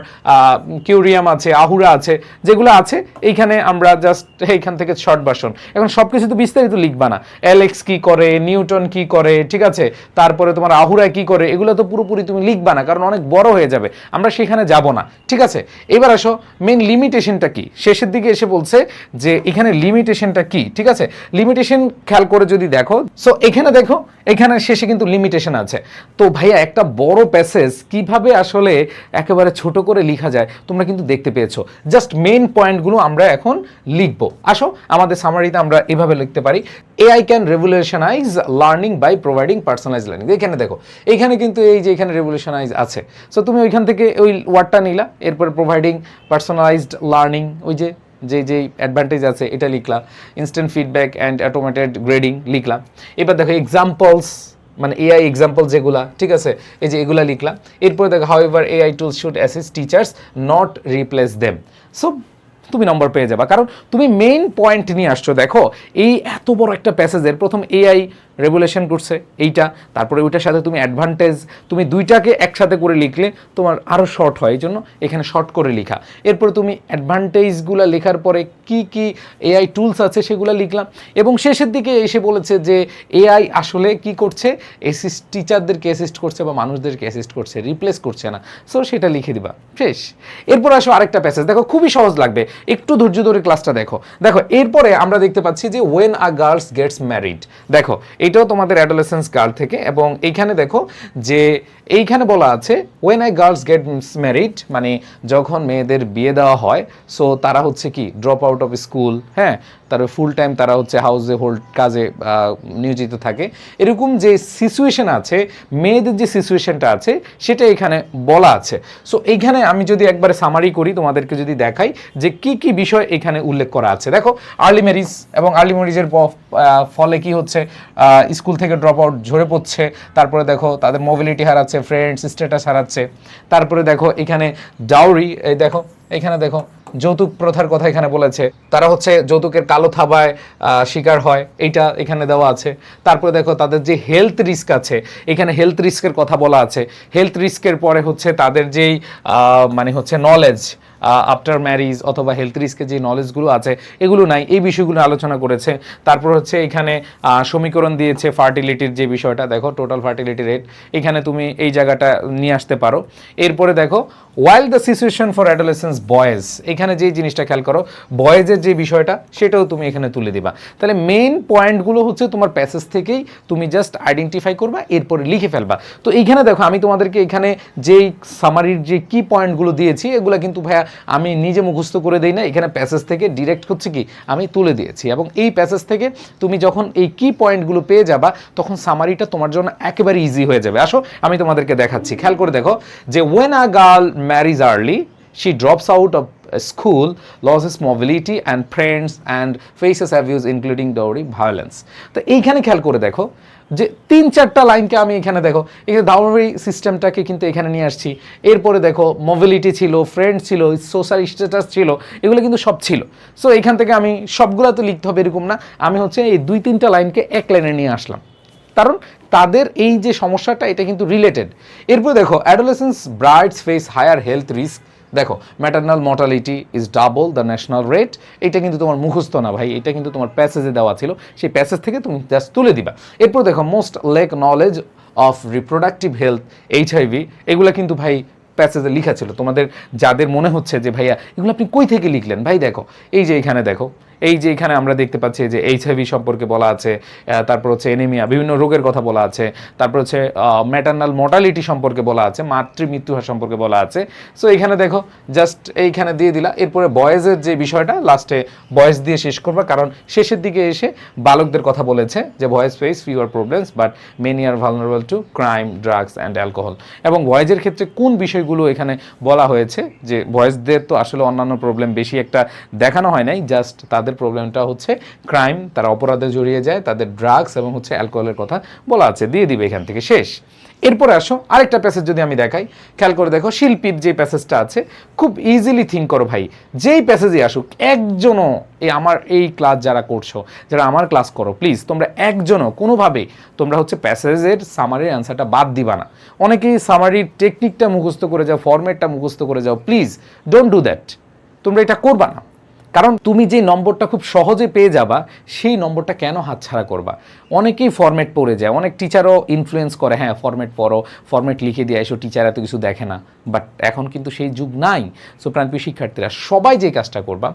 কিউরিয়াম আছে, আহুরা আছে, যেগুলো আছে এইখানে আমরা জাস্ট এইখান থেকে শর্ট ভার্সন। এখন সব কিছু তো বিস্তারিত লিখবা না, অ্যালেক্স কি করে, নিউটন কি করে, ঠিক আছে, তারপরে তোমার আহুরা কি করে, এগুলো তো পুরোপুরি তুমি লিখবা না, কারণ অনেক বড় হয়ে যাবে, আমরা সেখানে যাব না, ঠিক আছে। এবার আসো মেইন লিমিটেশনটা কি, শেষের দিকে এসে বলছে যে এখানে লিমিটেশনটা কি, ঠিক আছে। লিমিটেশন খেয়াল করে যদি দেখো, সো এখানে দেখো এখানে শেষে কিন্তু লিমিটেশন আছে। তো ভাইয়া একটা বড় প্যাসেজ কিভাবে আসলে একেবারে ছোট করে লেখা যায় তোমরা কিন্তু দেখতে পেয়েছো। জাস্ট মেইন পয়েন্টগুলো আমরা এখন লিখবো। আসো আমাদের সামারিতে আমরা এভাবে লিখতে পারি, AI can revolutionise learning by providing personalise learning. এখানে দেখো এইখানে কিন্তু এই যে এখানে রেভলিউশনাইজ আছে, সো তুমি ওইখান থেকে ওই ওয়ার্ডটা নিলা, এরপর প্রোভাইডিং পার্সোনালাইজড লার্নিং, ওই যে যে অ্যাডভান্টেজ আছে এটা লিখলাম, instant feedback and automated grading লিখলাম। এবার দেখো এক্সাম্পলস, মানে এআই এক্সাম্পল যেগুলা, ঠিক আছে, এই যে এগুলা লিখলাম। এরপরে দেখো however AI tools should assist teachers not replace them. So তুমি নম্বর পেয়ে যাবা, কারণ তুমি মেইন পয়েন্ট নিয়ে আসছো। দেখো এই এত বড় একটা প্যাসেজের প্রথম এআই রেগুলেশন করছে এইটা, তারপরে ওইটার সাথে তুমি অ্যাডভান্টেজ, তুমি দুইটাকে একসাথে করে লিখলে তোমার আরও শর্ট হয়, এই জন্য এখানে শর্ট করে লেখা। এরপরে তুমি অ্যাডভান্টেজগুলো লেখার পরে কি কি এআই টুলস আছে সেগুলো লিখলাম, এবং শেষের দিকে এসে বলেছে যে এআই আসলে কি করছে, টিচারদেরকে অ্যাসিস্ট করছে বা মানুষদেরকে অ্যাসিস্ট করছে, রিপ্লেস করছে না। সো সেটা লিখে দিবা, শেষ। এরপর আসো আরেকটা প্যাসেজ, দেখো খুবই সহজ লাগবে, একটু ধৈর্য ধরে ক্লাসটা দেখো। দেখো এরপরে আমরা দেখতে পাচ্ছি যে when a girls gets married, দেখো এটাও তোমাদের অ্যাডোলেসেন্স গার্ল থেকে, এবং এইখানে দেখো যে এইখানে বলা আছে when a girls gets married, মানে যখন মেয়েদের বিয়ে দেওয়া হয়, সো তারা হচ্ছে কি ড্রপ আউট অফ স্কুল, হ্যাঁ, তারপরে ফুল টাইম তারা হচ্ছে হাউসে হোল্ড কাজে নিয়োজিত থাকে। এরকম যে সিচুয়েশন আছে, মেয়েদের যে সিচুয়েশনটা আছে সেটা এখানে বলা আছে। সো এইখানে আমি যদি একবারে সামারি করি, তোমাদেরকে যদি দেখাই যে কি কি বিষয় এখানে উল্লেখ করা আছে। দেখো আর্লি ম্যারিজ, এবং আর্লি ম্যারিজের ফলে কি হচ্ছে, স্কুল থেকে ড্রপ আউট ঝরে পড়ছে, তারপরে দেখো তাদের মোবিলিটি হারাচ্ছে, ফ্রেন্ডস স্ট্যাটাস হারাচ্ছে, তারপরে দেখো এখানে ডাউরি, এই দেখো এখানে দেখো যৌতুক প্রথার কথা এখানে বলেছে, তারা হচ্ছে যৌতুকের কালো থাবায় শিকার হয়, এইটা এখানে দেওয়া আছে। তারপরে দেখো তাদের যে হেলথ রিস্ক আছে, এখানে হেলথ রিস্কের কথা বলা আছে। হেলথ রিস্কের পরে হচ্ছে তাদের যেই মানে হচ্ছে নলেজ আফটার ম্যারিজ অথবা হেলথ রিস্কের যে নলেজগুলো আছে এগুলো নাই, এই বিষয়গুলো আলোচনা করেছে। তারপর হচ্ছে এখানে সমীকরণ দিয়েছে ফার্টিলিটির যে বিষয়টা, দেখো টোটাল ফার্টিলিটি রেট, এখানে তুমি এই জায়গাটা নিয়ে আসতে পারো। এরপরে দেখো while the situation for adolescence boys, এখানে যে জিনিসটা খেয়াল করো, বয়েজের যে বিষয়টা সেটাও তুমি এখানে তুলে দিবা। তাহলে মেইন পয়েন্টগুলো হচ্ছে তোমার প্যাসেজ থেকেই তুমি জাস্ট আইডেন্টিফাই করবা, এরপরে লিখে ফেলবা। তো এইখানে দেখো আমি তোমাদেরকে এখানে যেই সামারির যে কি পয়েন্টগুলো দিয়েছি এগুলো কিন্তু ভাইয়া আমি নিজে মুখস্থ করে দিই না, এখানে প্যাসেজ থেকে ডিরেক্ট হচ্ছে কি আমি তুলে দিয়েছি। এবং এই প্যাসেজ থেকে তুমি যখন এই কি পয়েন্টগুলো পেয়ে যাবা তখন সামারিটা তোমার জন্য একেবারে ইজি হয়ে যাবে। আসো আমি তোমাদেরকে দেখাচ্ছি, খেয়াল করে দেখো যে when a girl marriage early she drops out of school, loses mobility and friends and faces abuse including dowry violence। তো এইখানে খেয়াল করে দেখো যে 3-4টা লাইনকে আমি এখানে দেখো এই যে ডাউরি সিস্টেমটাকে কিন্তু এখানে নিয়ে আসছি। এরপরে দেখো মোবিলিটি ছিল, ফ্রেন্ড ছিল, সোশ্যাল স্ট্যাটাস ছিল, এগুলো কিন্তু সব ছিল। সো এখান থেকে আমি সবগুলো তো লিখতে হবে এরকম না, আমি হচ্ছে এই 2-3টা লাইনকে এক লাইনে নিয়ে আসলাম, কারণ তাদের এই যে সমস্যাটা এটা কিন্তু রিলেটেড। এরপর দেখো adolescence brides face higher health risk, দেখো maternal mortality is double the national rate, এটা কিন্তু তোমার মুখস্থ না ভাই, এটা কিন্তু তোমার প্যাসেজে দেওয়া ছিল, সেই প্যাসেজ থেকে তুমি জাস্ট তুলে দিবা। এরপর দেখো most lake knowledge of reproductive health HIV, এগুলো কিন্তু ভাই প্যাসেজে লেখা ছিল। তোমাদের যাদের মনে হচ্ছে যে ভাইয়া এগুলো আপনি কই থেকে লিখলেন, ভাই দেখো এই যে এখানে দেখো, এই যে এখানে আমরা দেখতে পাচ্ছি যে এইচআইভি সম্পর্কে বলা আছে, তারপর হচ্ছে এনিমিয়া বিভিন্ন রোগের কথা বলা আছে, তারপর হচ্ছে ম্যাটারনাল মর্টালিটি সম্পর্কে বলা আছে, মাতৃমৃত্যু হার সম্পর্কে বলা আছে। সো এইখানে দেখো জাস্ট এইখানে দিয়ে দিলা। এরপরে বয়েজের যে বিষয়টা লাস্টে বয়েজ দিয়ে শেষ করবা, কারণ শেষের দিকে এসে বালকদের কথা বলেছে যে boys face fewer problems but many are vulnerable to crime, drugs and alcohol. এবং বয়েজের ক্ষেত্রে কোন বিষয়গুলো এখানে বলা হয়েছে যে বয়েজদের তো আসলে অন্যান্য প্রবলেম বেশি একটা দেখানো হয় নাই, জাস্ট তাদের প্রবলেমটা হচ্ছে ক্রাইম, তারা অপরাধে জড়িয়ে যায়, তাদের ড্রাগস এবং হচ্ছে অ্যালকোহলের কথা বলা আছে, দিয়ে দিবে এখান থেকে শেষ। এরপরে আসো আরেকটা প্যাসেজ যদি আমি দেখাই, খেয়াল করে দেখো শিল্পীর যে প্যাসেজটা আছে, খুব ইজিলি থিঙ্ক করো ভাই, যেই প্যাসেজে আসুক একজনও এই আমার এই ক্লাস যারা করছো, যারা আমার ক্লাস করো, প্লিজ তোমরা একজনও কোনোভাবে তোমরা হচ্ছে প্যাসেজের সামারির অ্যান্সারটা বাদ দিবা না। অনেকেই সামারির টেকনিকটা মুখস্থ করে যাও, ফরম্যাটটা মুখস্থ করে যাও, প্লিজ ডোন্ট ডু দ্যাট, তোমরা এটা করবা না। কারণ তুমি যে নম্বরটা খুব সহজে পেয়ে যাবা সেই নম্বরটা কেন হাতছাড়া করবা। অনেকেই ফরম্যাট পড়ে যায়, অনেক টিচারও ইনফ্লুয়েন্স করে, হ্যাঁ ফরম্যাট পড়ো, ফরম্যাট লিখে দিয়ে এসো, টিচার এত কিছু দেখে না। বাট এখন কিন্তু সেই যুগ নাই। সো প্রাণপ্রিয় শিক্ষার্থীরা সবাই যে কাজটা করবা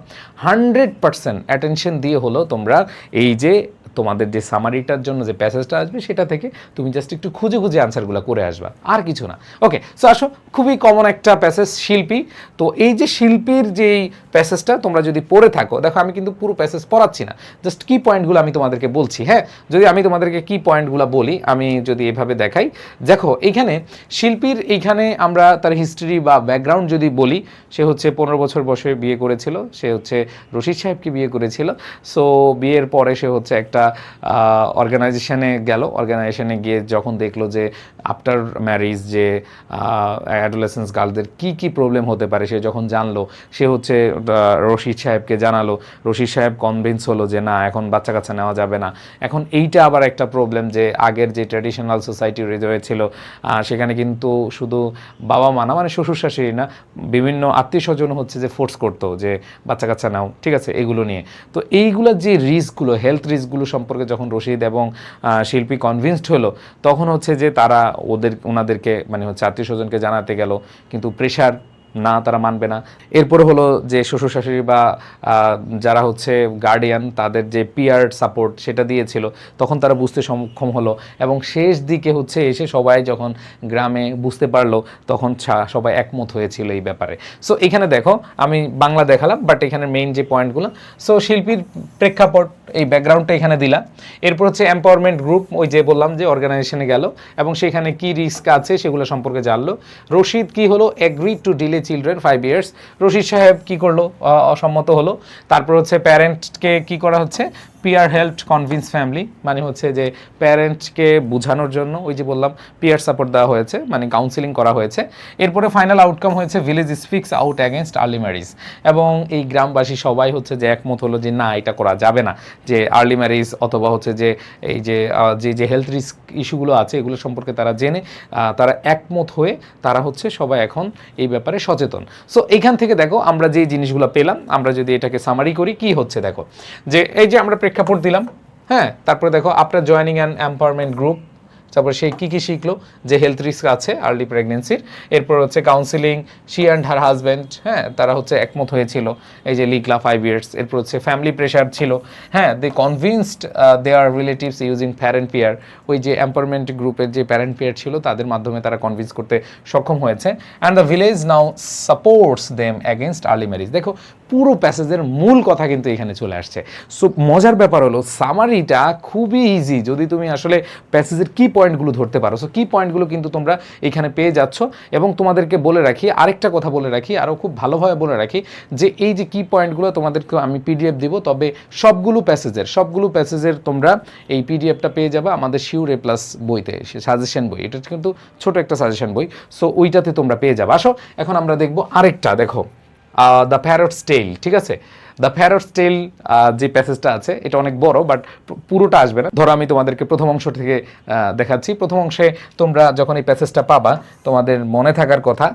100% অ্যাটেনশন দিয়ে হলো তোমরা এই যে তোমাদের যে সামারিটার জন্য যে প্যাসেজটা আসবে সেটা থেকে তুমি জাস্ট একটু খুঁজে খুঁজে আনসারগুলো করে আসবা, আর কিছু না। ওকে, সো আসো খুবই কমন একটা প্যাসেজ শিল্পী। তো এই যে শিল্পীর যেই প্যাসেজটা তোমরা যদি পড়ে থাকো, দেখো আমি কিন্তু পুরো প্যাসেজ পড়াচ্ছি না, জাস্ট কি পয়েন্টগুলো আমি তোমাদেরকে বলছি। হ্যাঁ, যদি আমি তোমাদেরকে কি পয়েন্টগুলো বলি, আমি যদি এভাবে দেখাই, দেখো এইখানে শিল্পীর এইখানে আমরা তার হিস্ট্রি বা ব্যাকগ্রাউন্ড যদি বলি, সে হচ্ছে 15 বছর বয়সে বিয়ে করেছিল, সে হচ্ছে রশিদ সাহেবকে বিয়ে করেছিল। সো বিয়ের পরে সে হচ্ছে একটা অর্গানাইজেশনে গেল, অর্গানাইজেশনে গিয়ে যখন দেখলো যে আফটার ম্যারিজ যে অ্যাডোলেসেন্স গার্লদের কি কি প্রবলেম হতে পারে, সে যখন জানলো, সে হচ্ছে রশিদ সাহেবকে জানালো, রশিদ সাহেব কনভিন্স হলো যে না এখন বাচ্চা কাচ্চা নেওয়া যাবে না। এখন এইটা আবার একটা প্রবলেম যে আগের যে ট্র্যাডিশনাল সোসাইটি রয়েছিল সেখানে কিন্তু শুধু বাবা মা না, মানে শ্বশুর শাশুড়ি না, বিভিন্ন আত্মীয় স্বজন হচ্ছে যে ফোর্স করতো যে বাচ্চা কাচ্চা নাও, ঠিক আছে, এগুলো নিয়ে। তো এইগুলোর যে রিস্কগুলো, হেলথ রিস্কগুলো সম্পর্কে যখন রশিদ এবং শিল্পী কনভিন্সড হলো, তখন হচ্ছে যে তারা ওনাদেরকে মানে হচ্ছে আত্মীয় স্বজনকে জানাতে গেল, কিন্তু প্রেশার না, তারা মানবে না। এরপরে হলো যে শ্বশুর শাশুড়ি বা যারা হচ্ছে গার্ডিয়ান তাদের যে পিয়ার সাপোর্ট সেটা দিয়েছিল, তখন তারা বুঝতে সক্ষম হলো। এবং শেষ দিকে হচ্ছে এসে সবাই যখন গ্রামে বুঝতে পারলো, তখন সবাই একমত হয়েছিল এই ব্যাপারে। সো এখানে দেখো আমি বাংলা দেখালাম, বাট এখানে মেইন যে পয়েন্টগুলো, সো শিল্পীর প্রেক্ষাপট এই ব্যাকগ্রাউন্ডটা এখানে দিলাম। এরপর হচ্ছে এম্পাওয়ারমেন্ট গ্রুপ, ওই যে বললাম যে অর্গানাইজেশনে গেল এবং সেখানে কি রিস্ক আছে সেগুলো সম্পর্কে জানলো। রশিদ কি হলো, agree to delay children 5 years, Rashid সাহেব কি করলো, অসম্মত হলো। তারপর হচ্ছে প্যারেন্টকে কি করা হচ্ছে, পিয়ার হেল্পড কনভিন্স ফ্যামিলি, মানে হচ্ছে যে প্যারেন্টসকে বোঝানোর জন্য ওই যে বললাম পিয়ার সাপোর্ট দেওয়া হয়েছে, মানে কাউন্সিলিং করা হয়েছে। এরপরে ফাইনাল আউটকাম হয়েছে village speaks out against early marriage, এবং এই গ্রামবাসী সবাই হচ্ছে যে একমত হলো যে না, এটা করা যাবে না, যে আর্লি ম্যারিজ অথবা হচ্ছে যে এই যে যে হেলথ রিস্ক ইস্যুগুলো আছে এগুলো সম্পর্কে তারা জেনে তারা একমত হয়ে তারা হচ্ছে সবাই এখন এই ব্যাপারে সচেতন। সো এইখান থেকে দেখো আমরা যে জিনিসগুলো পেলাম, আমরা যদি এটাকে সামারি করি কি হচ্ছে দেখো, যে এই যে আমরা প্রেক্ষাপট দিলাম, হ্যাঁ, তারপরে দেখো after joining an empowerment group, তারপর সেই কী কী শিখলো, যে হেলথ রিস্ক আছে আর্লি প্রেগনেন্সির, এরপর হচ্ছে counselling, she and her husband, হ্যাঁ, তারা হচ্ছে একমত হয়েছিল, এই যে লিগলা 5 years, এরপর হচ্ছে ফ্যামিলি প্রেশার ছিল, হ্যাঁ, দে কনভিন্সড দেয়ার রিলেটিভস ইউজিং প্যারেন্ট পিয়ার, ওই যে এম্পাওয়ারমেন্ট গ্রুপের যে প্যারেন্ট পিয়ার ছিল তাদের মাধ্যমে তারা কনভিন্স করতে সক্ষম হয়েছে। And the village now supports them against early marriage. দেখো পুরো প্যাসেজের মূল কথা কিন্তু এখানে চলে আসছে। সো মজার ব্যাপার হলো সামারিটা খুবই ইজি যদি তুমি আসলে প্যাসেজের কি পয়েন্টগুলো ধরতে পারো। সো কি পয়েন্টগুলো কিন্তু তোমরা এখানে পেয়ে যাচ্ছ, এবং তোমাদেরকে বলে রাখি আরেকটা কথা বলে রাখি, আরও খুব ভালোভাবে বলে রাখি, যে এই যে কি পয়েন্টগুলো তোমাদেরকে আমি পিডিএফ দিব, তবে সবগুলো প্যাসেজের তোমরা এই পিডিএফটা পেয়ে যাবে আমাদের শিওর এ প্লাস বইতে, সাজেশন বই, এটা কিন্তু ছোট একটা সাজেশন বই। সো ওইটাতে তোমরা পেয়ে যাবে। আসো এখন আমরা দেখবো আরেকটা, দেখো দ্য প্যারটস টেল, ঠিক আছে, দ্য প্যারটস টেল যে প্যাসেজটা আছে এটা অনেক বড়, বাট পুরোটা আসবে না। ধরো আমি তোমাদেরকে প্রথম অংশ থেকে দেখাচ্ছি। প্রথম অংশে তোমরা যখন এই প্যাসেজটা পাবা তোমাদের মনে থাকার কথা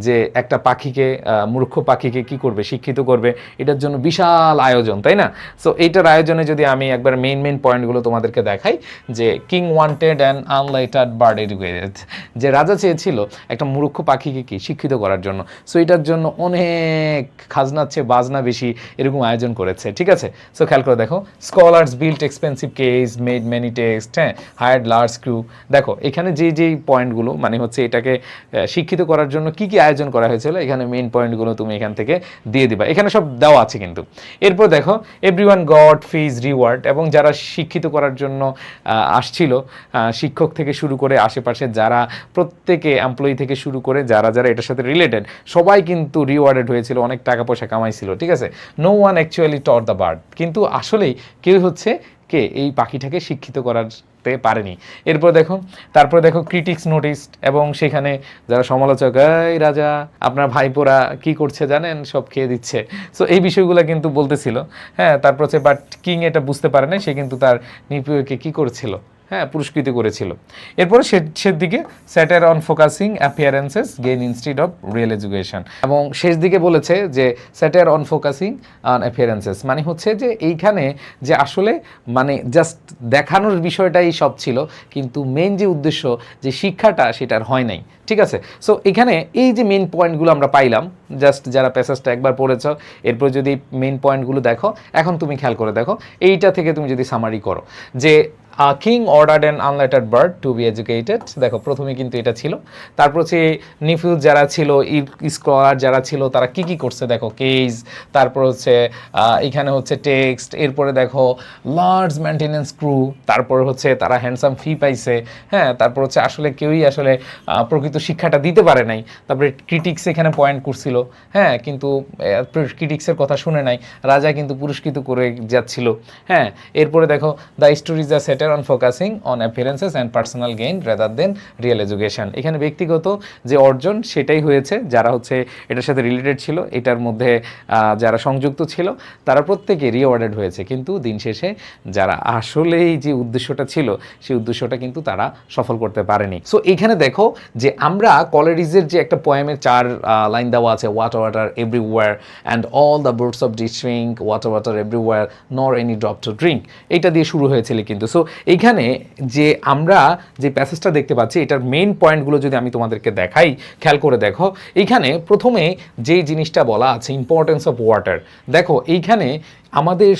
যে একটা পাখিকে, মূর্খ পাখিকে কি করবে, শিক্ষিত করবে, এটার জন্য বিশাল আয়োজন, তাই না? সো এইটার আয়োজনে যদি আমি একবার মেইন পয়েন্টগুলো তোমাদেরকে দেখাই, যে king wanted an unlettered bird educated, যে রাজা চেয়েছিল একটা মূর্খ পাখিকে কি শিক্ষিত করার জন্য। সো এটার জন্য অনেক খাজনার চেয়ে বাজনা বেশি এরকম আয়োজন করেছে, ঠিক আছে? সো খেয়াল করে দেখো, scholars built expensive case, made many text, হ্যাঁ, হায়ার্ড লার্জ ক্রু। দেখো এখানে যেই পয়েন্টগুলো মানে হচ্ছে এটাকে শিক্ষিত করার জন্য কি কি আয়োজন করা হয়েছিল, এখানে মেইন পয়েন্টগুলো তুমি এখান থেকে দিয়ে দিবা, এখানে সব দেওয়া আছে কিন্তু। এরপর দেখো এভরিওয়ান গট ফিজ রিওয়ার্ড, এবং যারা শিক্ষিত করার জন্য আসছিল, শিক্ষক থেকে শুরু করে আশেপাশে যারা প্রত্যেকে এমপ্লয়ি থেকে শুরু করে যারা এটার সাথে রিলেটেড সবাই কিন্তু রিওয়ার্ডেড হয়েছিল, অনেক টাকা পয়সা কামাইছিল, ঠিক আছে? No one actually taught the bird, কিন্তু আসলেই কেউ হচ্ছে কে এই পাখিটাকে শিক্ষিত করাতে পারেনি। তারপর দেখো ক্রিটিক্স নোটিসড, এবং সেখানে যারা সমালোচক, এই রাজা আপনার ভাইপোরা কি করছে জানেন, সব খেয়ে দিচ্ছে। সো এই বিষয়গুলো কিন্তু বলতেছিল, হ্যাঁ। তারপর হচ্ছে বাট কিং এটা বুঝতে পারে না, সে কিন্তু তার নিপীয়কে কি করেছিল, হ্যাঁ, পুরস্কৃত করেছিল। এরপরে শেষ দিকে satire on focusing appearances gain instead of real education, এবং শেষ দিকে বলেছে যে satire on focusing on appearances, মানে হচ্ছে যে এইখানে যে আসলে মানে জাস্ট দেখানোর বিষয়টাই সব ছিল, কিন্তু মেন যে উদ্দেশ্য যে শিক্ষাটা সেটার হয় নাই, ঠিক আছে? সো এখানে এই যে মেন পয়েন্টগুলো আমরা পাইলাম, জাস্ট যারা প্যাসেজটা একবার পড়েছ এরপর যদি মেন পয়েন্টগুলো দেখো, এখন তুমি খেয়াল করে দেখো এইটা থেকে তুমি যদি সামারি করো যে king ordered an unlettered bird to be educated, দেখো প্রথমে কিন্তু এটা ছিল। তারপর হচ্ছে নিফিউজ যারা ছিল, স্কলার যারা ছিল, তারা কি কি করছে দেখো, কেজ, তারপর হচ্ছে এখানে হচ্ছে টেক্সট, এরপরে দেখো লার্জ মেনটেনেন্স ক্রু, তারপর হচ্ছে তারা হ্যান্ডসাম ফি পাইছে, হ্যাঁ। তারপর হচ্ছে আসলে কেউই আসলে প্রকৃত শিক্ষাটা দিতে পারে নাই। তারপরে ক্রিটিক্স এখানে পয়েন্ট করছিল, হ্যাঁ, কিন্তু ক্রিটিক্সের কথা শুনে নাই, রাজা কিন্তু পুরস্কৃত করে যাচ্ছিল, হ্যাঁ। এরপরে দেখো the stories are set on focusing on appearances and personal gain rather than real education, এখানে ব্যক্তিগত যে অর্জন সেটাই হয়েছে, যারা হচ্ছে এটার সাথে রিলেটেড ছিল, এটার মধ্যে যারা সংযুক্ত ছিল তারা প্রত্যেকে রিওয়ার্ডেড হয়েছে, কিন্তু দিন শেষে যারা আসলেই যে উদ্দেশ্যটা ছিল সেই উদ্দেশ্যটা কিন্তু তারা সফল করতে পারেনি। সো এখানে দেখো যে আমরা কলেরিজের যে একটা পোয়েমের 4 লাইন দেওয়া আছে, water everywhere and all the boards did ডিস্ট্রিং water everywhere nor any drop to drink, এইটা দিয়ে শুরু হয়েছিল কিন্তু। সো এইখানে যে আমরা যে প্যাসেজটা দেখতে পাচ্ছি এটার মেইন পয়েন্টগুলো যদি আমি তোমাদেরকে দেখাই, খেয়াল করে দেখো, এইখানে প্রথমে যে জিনিসটা বলা আছে ইম্পর্টেন্স অফ ওয়াটার, দেখো এইখানে আমাদের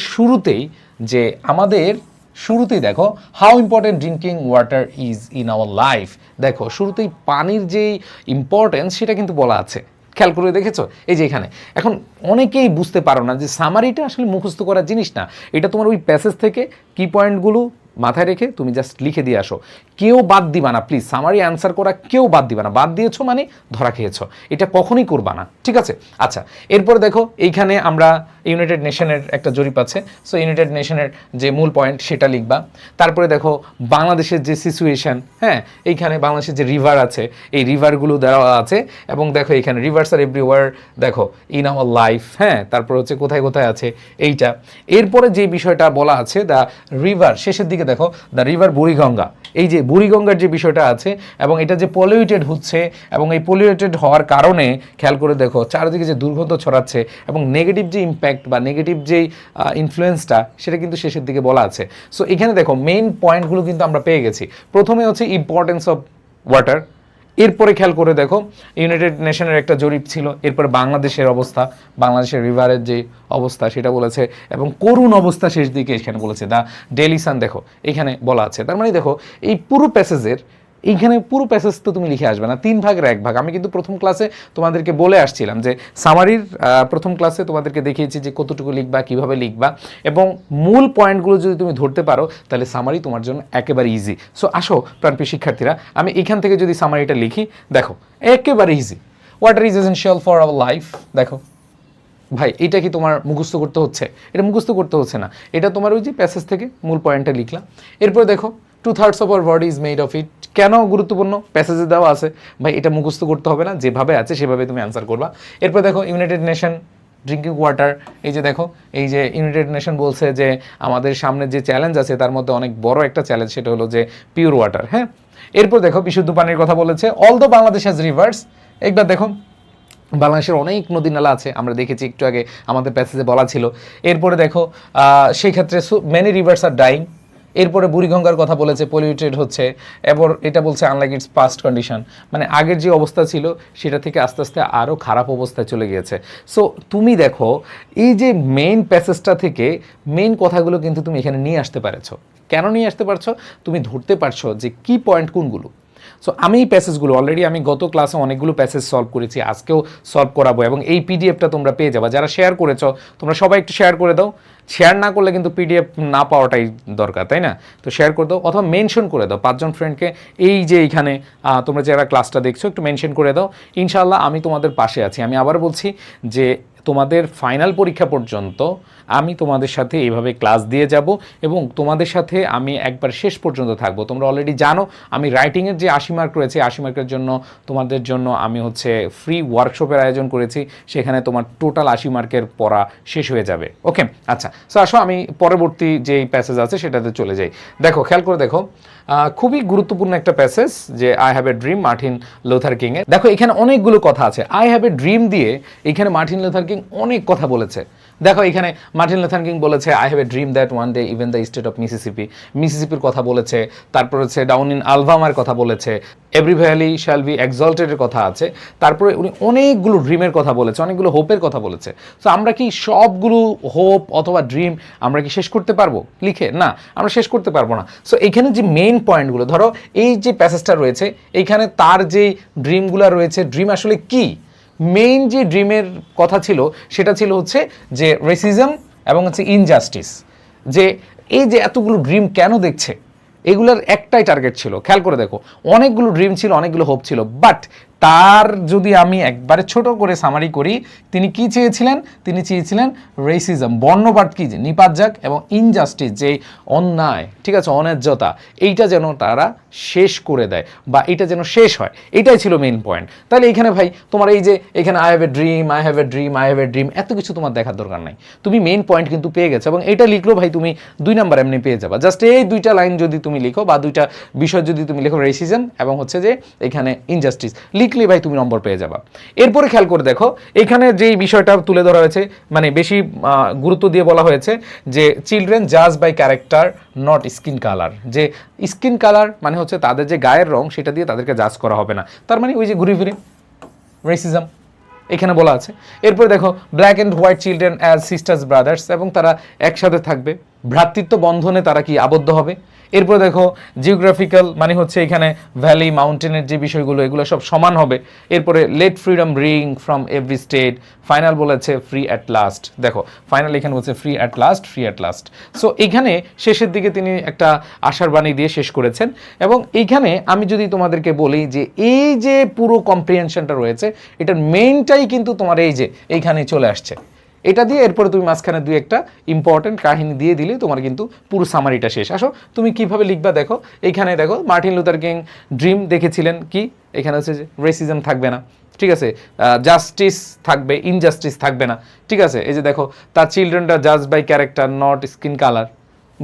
শুরুতেই দেখো how important drinking water is in our life, দেখো শুরুতেই পানির যেই ইম্পর্টেন্স সেটা কিন্তু বলা আছে, খেয়াল করে দেখেছো? এই যে এখানে এখন অনেকেই বুঝতে পারো না যে সামারিটা আসলে মুখস্থ করার জিনিস না, এটা তোমার ওই প্যাসেজ থেকে কি পয়েন্টগুলো মাথায় রেখে তুমি জাস্ট লিখে দিয়ে আসো, কেউ বাদ দিবা না প্লিজ, সামারি অ্যান্সার করা কেউ বাদ দিবা না, বাদ দিয়েছো মানে ধরা খেয়েছো, এটা কখনোই করবা না, ঠিক আছে? আচ্ছা, এরপরে দেখো এইখানে আমরা ইউনাইটেড নেশনের একটা জরিপ আছে, সো ইউনাইটেড নেশনের যে মূল পয়েন্ট সেটা লিখবা। তারপরে দেখো বাংলাদেশের যে সিচুয়েশন, হ্যাঁ এইখানে বাংলাদেশের যে রিভার আছে এই রিভারগুলো দেওয়া আছে, এবং দেখো এখানে রিভার্স আর এভরিওয়ার, দেখো ইন আওয়ার লাইফ, হ্যাঁ তারপর হচ্ছে কোথায় কোথায় আছে এইটা। এরপরে যে বিষয়টা বলা আছে দ্য রিভার, শেষের দিকে দেখো দ্য রিভার বুড়িগঙ্গা, এই যে বুড়িগঙ্গার যে বিষয়টা আছে এবং এটা যে পলিউটেড হচ্ছে, এবং এই পলিউটেড হওয়ার কারণে খেয়াল করে দেখো চারিদিকে যে দুর্গন্ধ ছড়াচ্ছে এবং নেগেটিভ যে ইম্প্যাক্ট বা নেগেটিভ যেই ইনফ্লুয়েন্সটা সেটা কিন্তু শেষের দিকে বলা আছে। সো এখানে দেখো মেইন পয়েন্টগুলো কিন্তু আমরা পেয়ে গেছি। প্রথমে হচ্ছে ইম্পর্টেন্স অফ ওয়াটার, এরপরে খেয়াল করে দেখো ইউনাইটেড নেশনের একটা জরিপ ছিল, এরপরে বাংলাদেশের অবস্থা, বাংলাদেশের রিভারের যে অবস্থা সেটা বলেছে, এবং করুণ অবস্থা শেষ দিকে এখানে বলেছে দ্য ডেইলি সান, দেখো এখানে বলা আছে। তার মানে দেখো এই পুরো প্যাসেজের এইখানে পুরো প্যাসেজ তো তুমি লিখে আসবে না, 3 ভাগের 1 ভাগ। আমি কিন্তু প্রথম ক্লাসে তোমাদেরকে বলে আসছিলাম যে সামারির প্রথম ক্লাসে তোমাদেরকে দেখিয়েছি যে কতটুকু লিখবা, কিভাবে লিখবা, এবং মূল পয়েন্টগুলো যদি তুমি ধরতে পারো তাহলে সামারি তোমার জন্য একেবারে ইজি। সো আসো প্রাণপ্রিয় শিক্ষার্থীরা, আমি এখান থেকে যদি সামারিটা লিখি, দেখো একেবারে easy. Water is essential for our life. দেখো ভাই এটা কি তোমার মুখস্থ করতে হচ্ছে? এটা মুখস্থ করতে হচ্ছে না, এটা তোমার ওই যে প্যাসেজ থেকে মূল পয়েন্টটা লিখলাম। এরপর দেখো 2/3 of our body is made of it, কেন গুরুত্বপূর্ণ? প্যাসেজে দেওয়া আছে ভাই, এটা মুখস্থ করতে হবে না, যেভাবে আছে সেভাবে তুমি অ্যান্সার করবা। এরপর দেখো ইউনাইটেড নেশন ড্রিঙ্কিং ওয়াটার, এই যে দেখো এই যে ইউনাইটেড নেশন বলছে যে আমাদের সামনে যে চ্যালেঞ্জ আছে তার মধ্যে অনেক বড় একটা চ্যালেঞ্জ, সেটা হলো যে পিওর ওয়াটার। হ্যাঁ, এরপর দেখো বিশুদ্ধ পানির কথা বলেছে, all the Bangladesh has rivers. একবার দেখো বাংলাদেশের অনেক নদী নালা আছে, আমরা দেখেছি একটু আগে আমাদের প্যাসেজে বলা ছিল। এরপরে দেখো সেই ক্ষেত্রে মেনি রিভার্স আর ডাইং। এরপরে বুড়িগঙ্গার কথা বলেছে, পলিউটেড হচ্ছে, এবার এটা বলছে আনলাইক ইটস পাস্ট কন্ডিশন, মানে আগের যে অবস্থা ছিল সেটা থেকে আস্তে আস্তে আরও খারাপ অবস্থায় চলে গিয়েছে। সো তুমি দেখো এই যে মেইন প্যাসেজটা থেকে মেইন কথাগুলো কিন্তু তুমি এখানে নিয়ে আসতে পারছো। কেন নিয়ে আসতে পারছো? তুমি ধরতে পারছো যে কি পয়েন্ট কোনগুলো। সো আমি এই প্যাসেজগুলো অলরেডি আমি গত ক্লাসে অনেকগুলো প্যাসেজ সলভ করেছি, আজকেও সলভ করাবো, এবং এই পিডিএফটা তোমরা পেয়ে যাবে। যারা শেয়ার করেছো তোমরা সবাই একটু শেয়ার করে দাও, শেয়ার না করলে কিন্তু পিডিএফ না পাওয়াটাই দরকার, তাই না? তো শেয়ার করে দাও অথবা মেনশন করে দাও 5 জন ফ্রেন্ডকে, এই যে এইখানে তোমরা যারা ক্লাসটা দেখছো একটু মেনশন করে দাও। ইনশাআল্লাহ আমি তোমাদের পাশে আছি। আমি আবার বলছি যে তোমাদের ফাইনাল পরীক্ষা পর্যন্ত আমি তোমাদের সাথে এইভাবে ক্লাস দিয়ে যাব এবং তোমাদের সাথে আমি একবার শেষ পর্যন্ত থাকবো। তোমরা অলরেডি জানো আমি রাইটিংয়ের যে 80 মার্ক রয়েছে 80 মার্কের জন্য তোমাদের জন্য আমি হচ্ছে ফ্রি ওয়ার্কশপের আয়োজন করেছি, সেখানে তোমার টোটাল 80 মার্কের পড়া শেষ হয়ে যাবে। ওকে, আচ্ছা, সো আসো আমি পরবর্তী যে প্যাসেজ আছে সেটাতে চলে যাই। দেখো খেয়াল করে দেখো খুবই গুরুত্বপূর্ণ একটা প্যাসেজ যে I have a dream, Martin Luther king এর। দেখো এখানে অনেকগুলো কথা আছে, আই হ্যাভ এ ড্রিম দিয়ে এখানে মার্টিন লুথার কিং অনেক কথা বলেছে। দেখো এখানে মার্টিন লুথার কিং বলেছে I have a dream that one day even the state of মিসিসিপির কথা বলেছে, তারপর হচ্ছে ডাউন ইন আলবামার কথা বলেছে, এভরি ভ্যালি শ্যাল বি এক্সল্টেডের কথা আছে, তারপরে উনি অনেকগুলো ড্রিমের কথা বলেছে, অনেকগুলো হোপের কথা বলেছে। সো আমরা কি সবগুলো হোপ অথবা ড্রিম আমরা কি শেষ করতে পারবো লিখে? না, আমরা শেষ করতে পারবো না। সো এখানে যে মেইন পয়েন্টগুলো, ধরো এই যে প্যাসেজটা রয়েছে এইখানে তার যে ড্রিমগুলো রয়েছে, ড্রিম আসলে কি? মেইন যে ড্রিমের কথা ছিল সেটা ছিল হচ্ছে যে রেসিজম এবং হচ্ছে ইনজাস্টিস, যে এই যে এতগুলো ড্রিম কেন দেখছে এগুলোর একটাই টার্গেট ছিল। খেয়াল করে দেখো অনেকগুলো ড্রিম ছিল, অনেকগুলো হোপ ছিল, বাট তার যদি আমি একবারে ছোট করে সামারি করি, তিনি কি চেয়েছিলেন? তিনি চেয়েছিলেন রেসিজম, বর্ণবাদ কি যে নিপাত যাক, এবং ইনজাস্টিস যে অন্যায়, ঠিক আছে, অন্যায্যতা, এইটা যেন তারা শেষ করে দেয় বা এটা যেন শেষ হয়, এটাই ছিল মেইন পয়েন্ট। তাহলে এইখানে ভাই তোমার এই যে এখানে I have a dream, I have a dream, I have a dream, এত কিছু তোমার দেখার দরকার নাই, তুমি মেইন পয়েন্ট কিন্তু পেয়ে গেছো, এবং এটা লিখলো ভাই তুমি 2 নাম্বার এমনি পেয়ে যাবা। জাস্ট এই 2টা লাইন যদি তুমি লিখো বা 2টা বিষয় যদি তুমি লিখো, রেসিজম এবং হচ্ছে যে এখানে ইনজাস্টিস, লিখলে ভাই তুমি নম্বর পেয়ে যাবা। এরপরে খেয়াল করে দেখো এখানে যেই বিষয়টা তুলে ধরা হয়েছে, মানে বেশি গুরুত্ব দিয়ে বলা হয়েছে যে চিলড্রেন জাজ by character not skin colour, যে স্কিন কালার মানে হচ্ছে তাদের যে গায়ের রং সেটা দিয়ে তাদেরকে জাজ করা হবে না। তার মানে ওই যে ঘুরে ফিরে রেসিজম এখানে বলা আছে। এরপরে দেখো black and white children as sisters brothers, এবং তারা একসাথে থাকবে, ভ্রাতৃত্ব বন্ধনে তারা কি আবদ্ধ হবে। এরপর দেখো জিওগ্রাফিক্যাল মানে হচ্ছে এখানে ভ্যালি মাউন্টেনের যে বিষয়গুলো এগুলো সব সমান হবে। এরপরে let freedom ring from every state, final বলেছে ফ্রি অ্যাট লাস্ট। দেখো ফাইনাল এখানে বলছে free at last, free at last. So এইখানে শেষের দিকে তিনি একটা আশার বাণী দিয়ে শেষ করেছেন, এবং এইখানে আমি যদি তোমাদেরকে বলি যে এই যে পুরো কম্প্রিহেনশনটা রয়েছে এটার মেইনটাই কিন্তু তোমার এই যে এইখানে চলে আসছে, এটা দিয়ে এরপরে তুমি মাঝখানে দুই একটা ইম্পর্টেন্ট কাহিনী দিয়ে দিলে তোমার কিন্তু পুরো সামারিটা শেষ। আসো তুমি কিভাবে লিখবা দেখো, এইখানে দেখো মার্টিন লুথার কিং ড্রিম দেখেছিলেন কি, এখানে হচ্ছে যে রেসিজম থাকবে না, ঠিক আছে, জাস্টিস থাকবে, ইনজাস্টিস থাকবে না, ঠিক আছে। এই যে দেখো তার চিলড্রেনরা জাজ by character not skin colour,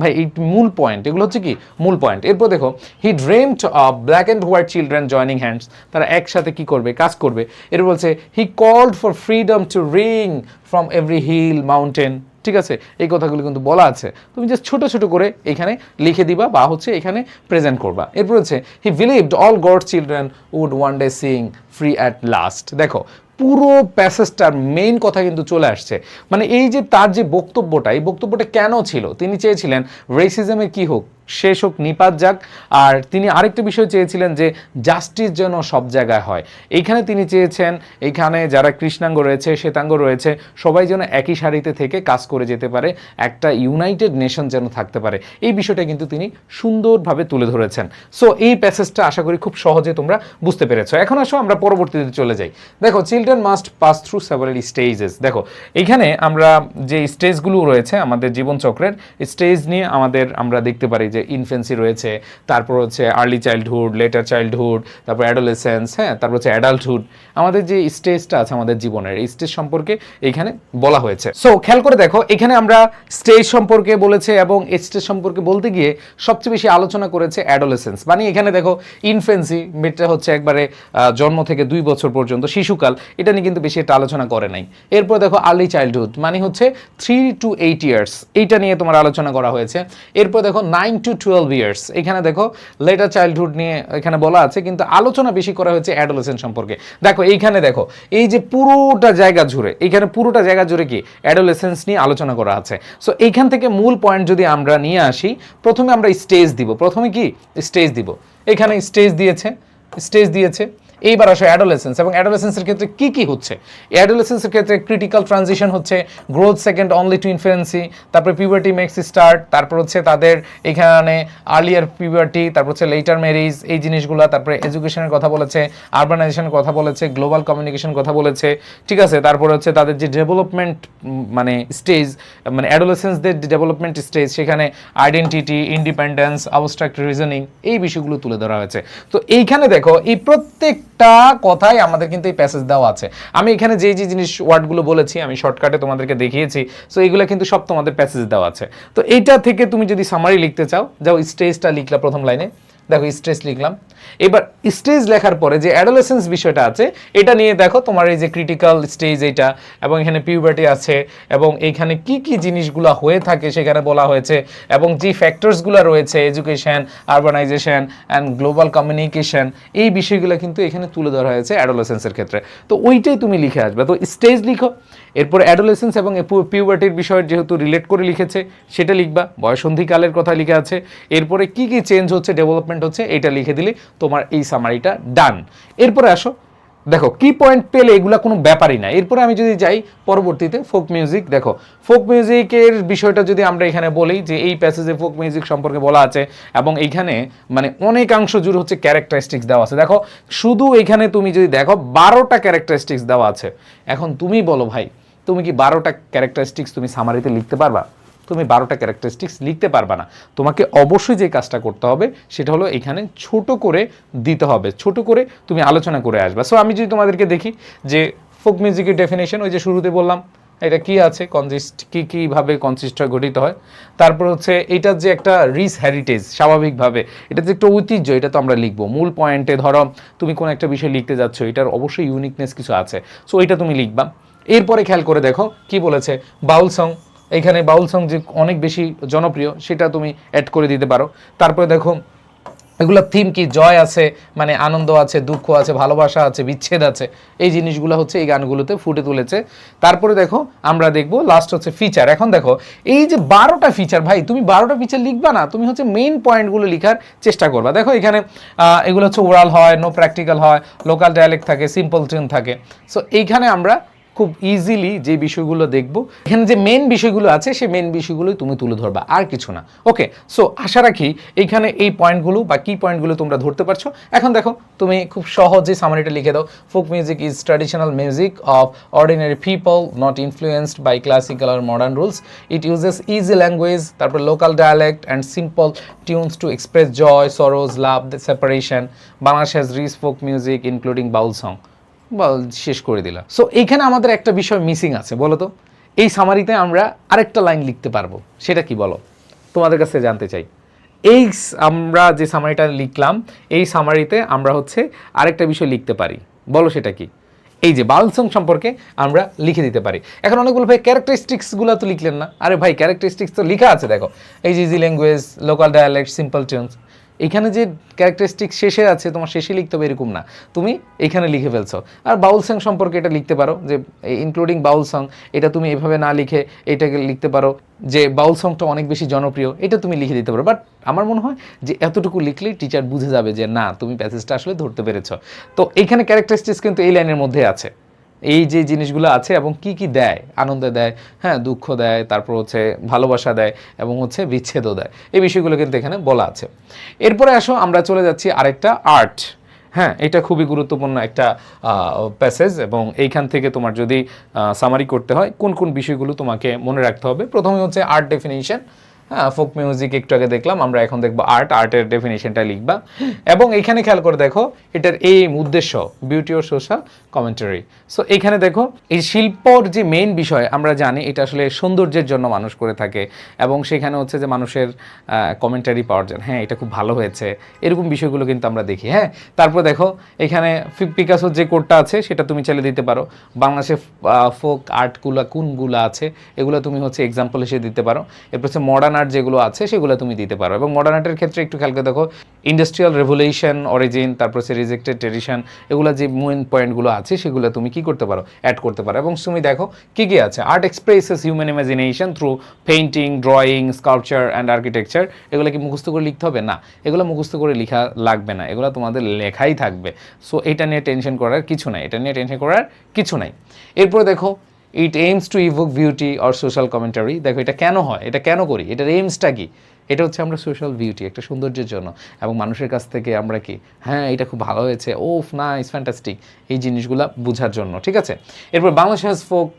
ভাই এই মূল পয়েন্ট, এগুলো হচ্ছে কি মূল পয়েন্ট। এরপর দেখো he dreamed of black and white children joining hands, তারা একসাথে কি করবে, কাজ করবে। এরপর বলছে he called for freedom to ring from every hill mountain, ঠিক আছে, এই কথাগুলো কিন্তু বলা আছে, তুমি জাস্ট ছোট ছোট করে এখানে লিখে দিবা বা হচ্ছে এখানে প্রেজেন্ট করবা। এরপর হচ্ছে he believed all God children would one day sing free at last. দেখো পুরো প্যাসেজটার মেইন কথা কিন্তু চলে আসছে, মানে এই যে তার যে বক্তব্যটা, এই বক্তব্যটা কেন ছিল, তিনি চেয়েছিলেন রেসিজমের কি হোক, শেষ হোক, নিপাত যাক। আর তিনি আরেকটা বিষয় চেয়েছিলেন যে জাস্টিস যেন সব জায়গায় হয়। এইখানে তিনি চেয়েছেন এইখানে যারা কৃষ্ণাঙ্গ রয়েছে, শ্বেতাঙ্গ রয়েছে, সবাই যেন একই সারিতে থেকে কাজ করে যেতে পারে, একটা ইউনাইটেড নেশন যেন থাকতে পারে। এই বিষয়টা কিন্তু তিনি সুন্দরভাবে তুলে ধরেছেন। সো এই প্যাসেজটা আশা করি খুব সহজে তোমরা বুঝতে পেরেছো। এখন আসো আমরা পরবর্তীতে চলে যাই। দেখো children must pass through several stages. দেখো এইখানে আমরা যে স্টেজগুলো রয়েছে আমাদের জীবনচক্রের স্টেজ নিয়ে আমরা দেখতে পারি যে ইনফেন্সি রয়েছে, তারপর হচ্ছে আর্লি চাইল্ডহুড, লেটার চাইল্ডহুড, তারপর অ্যাডোলেসেন্স, হ্যাঁ, তারপর হচ্ছে অ্যাডাল্টহুড। আমাদের যে স্টেজটা আছে আমাদের জীবনের, এই স্টেজ সম্পর্কে এইখানে বলা হয়েছে। সো খেয়াল করে দেখো এখানে আমরা স্টেজ সম্পর্কে বলেছে এবং স্টেজ সম্পর্কে বলতে গিয়ে সবচেয়ে বেশি আলোচনা করেছে অ্যাডোলেসেন্স, মানে এখানে দেখো ইনফেন্সি মেয়েটা হচ্ছে একবারে জন্ম থেকে 2 বছর পর্যন্ত শিশুকাল, এটা নিয়ে কিন্তু বেশি একটা আলোচনা করে নাই। এরপর দেখো আর্লি চাইল্ডহুড মানে হচ্ছে 3 to 8 ইয়ার্স, এইটা নিয়ে তোমার আলোচনা করা হয়েছে। এরপর দেখো 9 to 12 ইয়ার্স, এখানে দেখো লেটার চাইল্ডহুড নিয়ে এখানে বলা আছে, কিন্তু আলোচনা বেশি করা হয়েছে অ্যাডোলেসেন্ট সম্পর্কে। দেখো এইখানে দেখো এই যে পুরোটা জায়গা জুড়ে, এইখানে পুরোটা জায়গা জুড়ে কি অ্যাডোলেসেন্স নিয়ে আলোচনা করা আছে। সো এইখান থেকে মূল পয়েন্ট যদি আমরা নিয়ে আসি, প্রথমে আমরা স্টেজ দিব, প্রথমে কি স্টেজ দিব, এখানে স্টেজ দিয়েছে। এইবার আসো অ্যাডোলেসেন্স, এবং অ্যাডোলেসেন্সের ক্ষেত্রে কি কি হচ্ছে। অ্যাডোলেসেন্সের ক্ষেত্রে ক্রিটিক্যাল ট্রানজিশন হচ্ছে, growth second only to infancy, তারপর পিউবার্টি মেক্স স্টার্ট, তারপর হচ্ছে তাদের এখানে আর্লিয়ার পিউবার্টি, তারপর হচ্ছে লেটার ম্যারিজ, এই জিনিসগুলো, তারপরে এডুকেশনের কথা বলেছে, আরবানাইজেশনের কথা বলেছে, গ্লোবাল কমিউনিকেশন কথা বলেছে, ঠিক আছে। তারপর হচ্ছে তাদের যে ডেভেলপমেন্ট মানে স্টেজ, মানে অ্যাডোলেসেন্সদের ডেভেলপমেন্ট স্টেজ, সেখানে আইডেন্টিটি, ইন্ডিপেন্ডেন্স, অবস্ট্রাক্ট রিজনিং, এই বিষয়গুলো তুলে ধরা হয়েছে। তো এইখানে দেখো এই প্রত্যেকটা কথাই আমাদের কিন্তু এই প্যাসেজ দেওয়া আছে। আমি এখানে যে জিনিস ওয়ার্ডগুলো বলেছি আমি শর্টকাটে তোমাদেরকে দেখিয়েছি, সো এইগুলো কিন্তু সব তোমাদের প্যাসেজ দেওয়া আছে। তো এইটা থেকে তুমি যদি সামারি লিখতে চাও, যাও স্টেজটা লিখলা প্রথম লাইনে, দেখো স্টেজ লিখলাম। এবার স্টেজ লেখার পরে যে অ্যাডোলেসেন্স বিষয়টা আছে এটা নিয়ে দেখো তোমার এই যে ক্রিটিক্যাল স্টেজ এইটা, এবং এখানে পিউবার্টি আছে, এবং এইখানে কি কি জিনিসগুলো হয়ে থাকে সেখানে বলা হয়েছে, এবং যে ফ্যাক্টরসগুলো রয়েছে education, urbanisation and global communication, এই বিষয়গুলো কিন্তু এখানে তুলে ধরা হয়েছে অ্যাডোলেসেন্সের ক্ষেত্রে। তো ওইটাই তুমি লিখে আসবে। তো স্টেজ লিখো, এরপর অ্যাডোলেসেন্স এবং পিউবার্টির বিষয় যেহেতু রিলেট করে লিখেছে সেটা লিখবা, বয়সন্ধিকালের কথা লিখে আছে, এরপরে কি কি চেঞ্জ হচ্ছে, ডেভেলপমেন্ট হচ্ছে, এটা লিখে দিলে তোমার এই সামারিটা ডান। এরপরে আসো দেখো কি পয়েন্ট পেলে এগুলা কোনো ব্যাপারই না। এরপরে আমি যদি যাই পরবর্তীতে ফোক মিউজিক, দেখো ফোক মিউজিকের বিষয়টা যদি আমরা এখানে বলি যে এই প্যাসেজে ফোক মিউজিক সম্পর্কে বলা আছে, এবং এইখানে মানে অনেকাংশ জুড়ে হচ্ছে ক্যারেক্টারিস্টিক্স দেওয়া আছে। দেখো শুধু এইখানে তুমি যদি দেখো 12টা ক্যারেক্টারিস্টিক্স দেওয়া আছে। এখন তুমি বলো ভাই, তুমি কি 12টা ক্যারেক্টারিস্টিক্স তুমি সামারিতে লিখতে পারবা? তুমি 12টা ক্যারেক্টারিস্টিক্স লিখতে পারবা না। তোমাকে অবশ্যই যে কাজটা করতে হবে সেটা হলো এখানে ছোট করে দিতে হবে, ছোট করে তুমি আলোচনা করে আসবা। সো আমি যদি তোমাদেরকে দেখি যে ফোক মিউজিকের ডেফিনেশন, ওই যে শুরুতে বললাম এটা কি আছে, কীভাবে কনসিস্ট হয়, গঠিত হয়। তারপর হচ্ছে এইটার যে একটা রিচ হেরিটেজ, স্বাভাবিকভাবে এটা যে একটা ঐতিহ্য, এটা তো আমরা লিখবো মূল পয়েন্টে। ধরো তুমি কোনো একটা বিষয় লিখতে যাচ্ছ, এটার অবশ্যই ইউনিকনেস কিছু আছে, সো এটা তুমি লিখবা। এরপরে খেয়াল করে দেখো কি বলেছে, বাউল সং, এইখানে বাউল সং যে অনেক বেশি জনপ্রিয় সেটা তুমি অ্যাড করে দিতে পারো। তারপরে দেখো এগুলো থিম কি, জয় আছে, মানে আনন্দ আছে, দুঃখ আছে, ভালোবাসা আছে, বিচ্ছেদ আছে, এই জিনিসগুলো হচ্ছে এই গানগুলোতে ফুটে তুলেছে। তারপরে দেখো আমরা দেখবো লাস্ট হচ্ছে ফিচার। এখন দেখো এই যে 12টা ফিচার, ভাই তুমি 12টা ফিচার লিখবা না, তুমি হচ্ছে মেইন পয়েন্টগুলো লিখার চেষ্টা করবা। দেখো এখানে এগুলো হচ্ছে ওরাল হয়, নো প্র্যাকটিক্যাল হয়, লোকাল ডায়ালেক্ট থাকে, সিম্পল টিউন থাকে। সো এইখানে আমরা খুব ইজিলি যে বিষয়গুলো দেখবো, এখানে যে মেন বিষয়গুলো আছে সেই মেন বিষয়গুলোই তুমি তুলে ধরবা, আর কিছু না। ওকে, সো আশা রাখি এইখানে এই পয়েন্টগুলো বা কি পয়েন্টগুলো তোমরা ধরতে পারছো। এখন দেখো তুমি খুব সহজে সামারিটা লিখে দাও। Folk music is traditional music of ordinary people not influenced by classical আর modern rules. It uses easy language, তারপর local dialect and simple tunes to express joy, sorrow, love, separation. Bangladesh has rich folk music including Baul song. শেষ করে দিলাম। So এইখানে আমাদের একটা বিষয় missing আছে, বলো তো। এই সামারিতে আমরা আরেকটা লাইন লিখতে পারবো, সেটা কি বলো? তোমাদের কাছে জানতে চাই। এই আমরা যে সামারিটা লিখলাম, এই সামারিতে আমরা হচ্ছে আরেকটা বিষয় লিখতে পারি, বলো সেটা কি? এই যে বাউল সং সম্পর্কে আমরা লিখে দিতে পারি। এখন অনেকগুলো ভাই ক্যারেক্টারিস্টিক্সগুলো তো লিখলেন না। আরে ভাই ক্যারেক্টারিস্টিক্স তো লেখা আছে, দেখো এই যে easy language, local dialect, simple tunes. এখানে যে ক্যারেক্টারিস্টিক শেষে আছে, তোমার শেষে লিখতে হবে এরকম না, তুমি এখানে লিখে ফেলছো। আর বাউল সং সম্পর্কে এটা লিখতে পারো যে ইনক্লুডিং বাউল সং, এটা তুমি এভাবে না লিখে এটাকে লিখতে পারো যে বাউল সংটা অনেক বেশি জনপ্রিয়, এটা তুমি লিখে দিতে পারো। বাট আমার মনে হয় যে এতটুকু লিখলেই টিচার বুঝে যাবে যে না, তুমি প্যাসেজটা আসলে ধরতে পেরেছো। তো এইখানে ক্যারেক্টারিস্টিক্স কিন্তু এই লাইনের মধ্যে আছে, এই যে জিনিসগুলো আছে এবং কি কি দেয়, আনন্দ দেয়, হ্যাঁ দুঃখ দেয়, তারপর হচ্ছে ভালোবাসা দেয় এবং হচ্ছে বিচ্ছেদও দেয়, এই বিষয়গুলো কিন্তু এখানে বলা আছে। এরপরে আসো আমরা চলে যাচ্ছি আরেকটা আর্ট। হ্যাঁ, এটা খুবই গুরুত্বপূর্ণ একটা প্যাসেজ এবং এইখান থেকে তোমার যদি সামারি করতে হয় কোন কোন বিষয়গুলো তোমাকে মনে রাখতে হবে। প্রথমে হচ্ছে আর্ট ডেফিনিশন। হ্যাঁ, ফোক মিউজিক একটু আগে দেখলাম, আমরা এখন দেখবো আর্ট। আর্টের ডেফিনেশনটা লিখবা এবং এখানে খেয়াল করে দেখো এটার এইম, উদ্দেশ্য, বিউটি ও সোশ্যাল কমেন্টারি। সো এখানে দেখো এই শিল্পর যে মেইন বিষয় আমরা জানি এটা আসলে সৌন্দর্যের জন্য মানুষ করে থাকে এবং সেখানে হচ্ছে যে মানুষের কমেন্টারি পাওয়ার জন্য, হ্যাঁ এটা খুব ভালো হয়েছে, এরকম বিষয়গুলো কিন্তু আমরা দেখি। হ্যাঁ, তারপর দেখো এখানে পিকাসোর যে কোডটা আছে সেটা তুমি চালিয়ে দিতে পারো। বাংলাদেশে ফোক আর্টগুলো কোনগুলো আছে এগুলো তুমি হচ্ছে এক্সাম্পল হিসেবে দিতে পারো। এরপর হচ্ছে মডার্ন আর্ট যেগুলো আছে সেগুলো তুমি দিতে পারো। এবং মডার্ন আর্টের ক্ষেত্রে একটু খেয়াল করে দেখো ইন্ডাস্ট্রিয়াল রেভলিউশন, অরিজিন, তারপর হচ্ছে রিজেক্টেড ট্রেডিশন, এগুলো যে মেইন পয়েন্টগুলো আছে সেগুলো তুমি কি করতে পারো, অ্যাড করতে পারো। এবং তুমি দেখো কি কি আছে। Art expresses human imagination through painting, drawing, sculpture and architecture. এগুলো কি মুখস্থ করে লিখতে হবে? না, এগুলো মুখস্থ করে লেখা লাগবে না, এগুলো তোমাদের লেখাই থাকবে। সো এটা নিয়ে টেনশন করার কিছু নাই, এটা নিয়ে টেনশন করার কিছু নাই। এরপরে দেখো it aims to evoke beauty or social commentary. দেখো এটা কেন হয়, এটা কেন করি, এটার এইমসটা কি? এটা হচ্ছে আমরা সোশ্যাল বিউটি, একটা সৌন্দর্যের জন্য এবং মানুষের কাছ থেকে আমরা কি, হ্যাঁ এটা খুব ভালো হয়েছে, ওফ নাইস, ফ্যান্টাস্টিক, এই জিনিসগুলো বোঝার জন্য। ঠিক আছে, এরপর বাংলাদেশ ফোক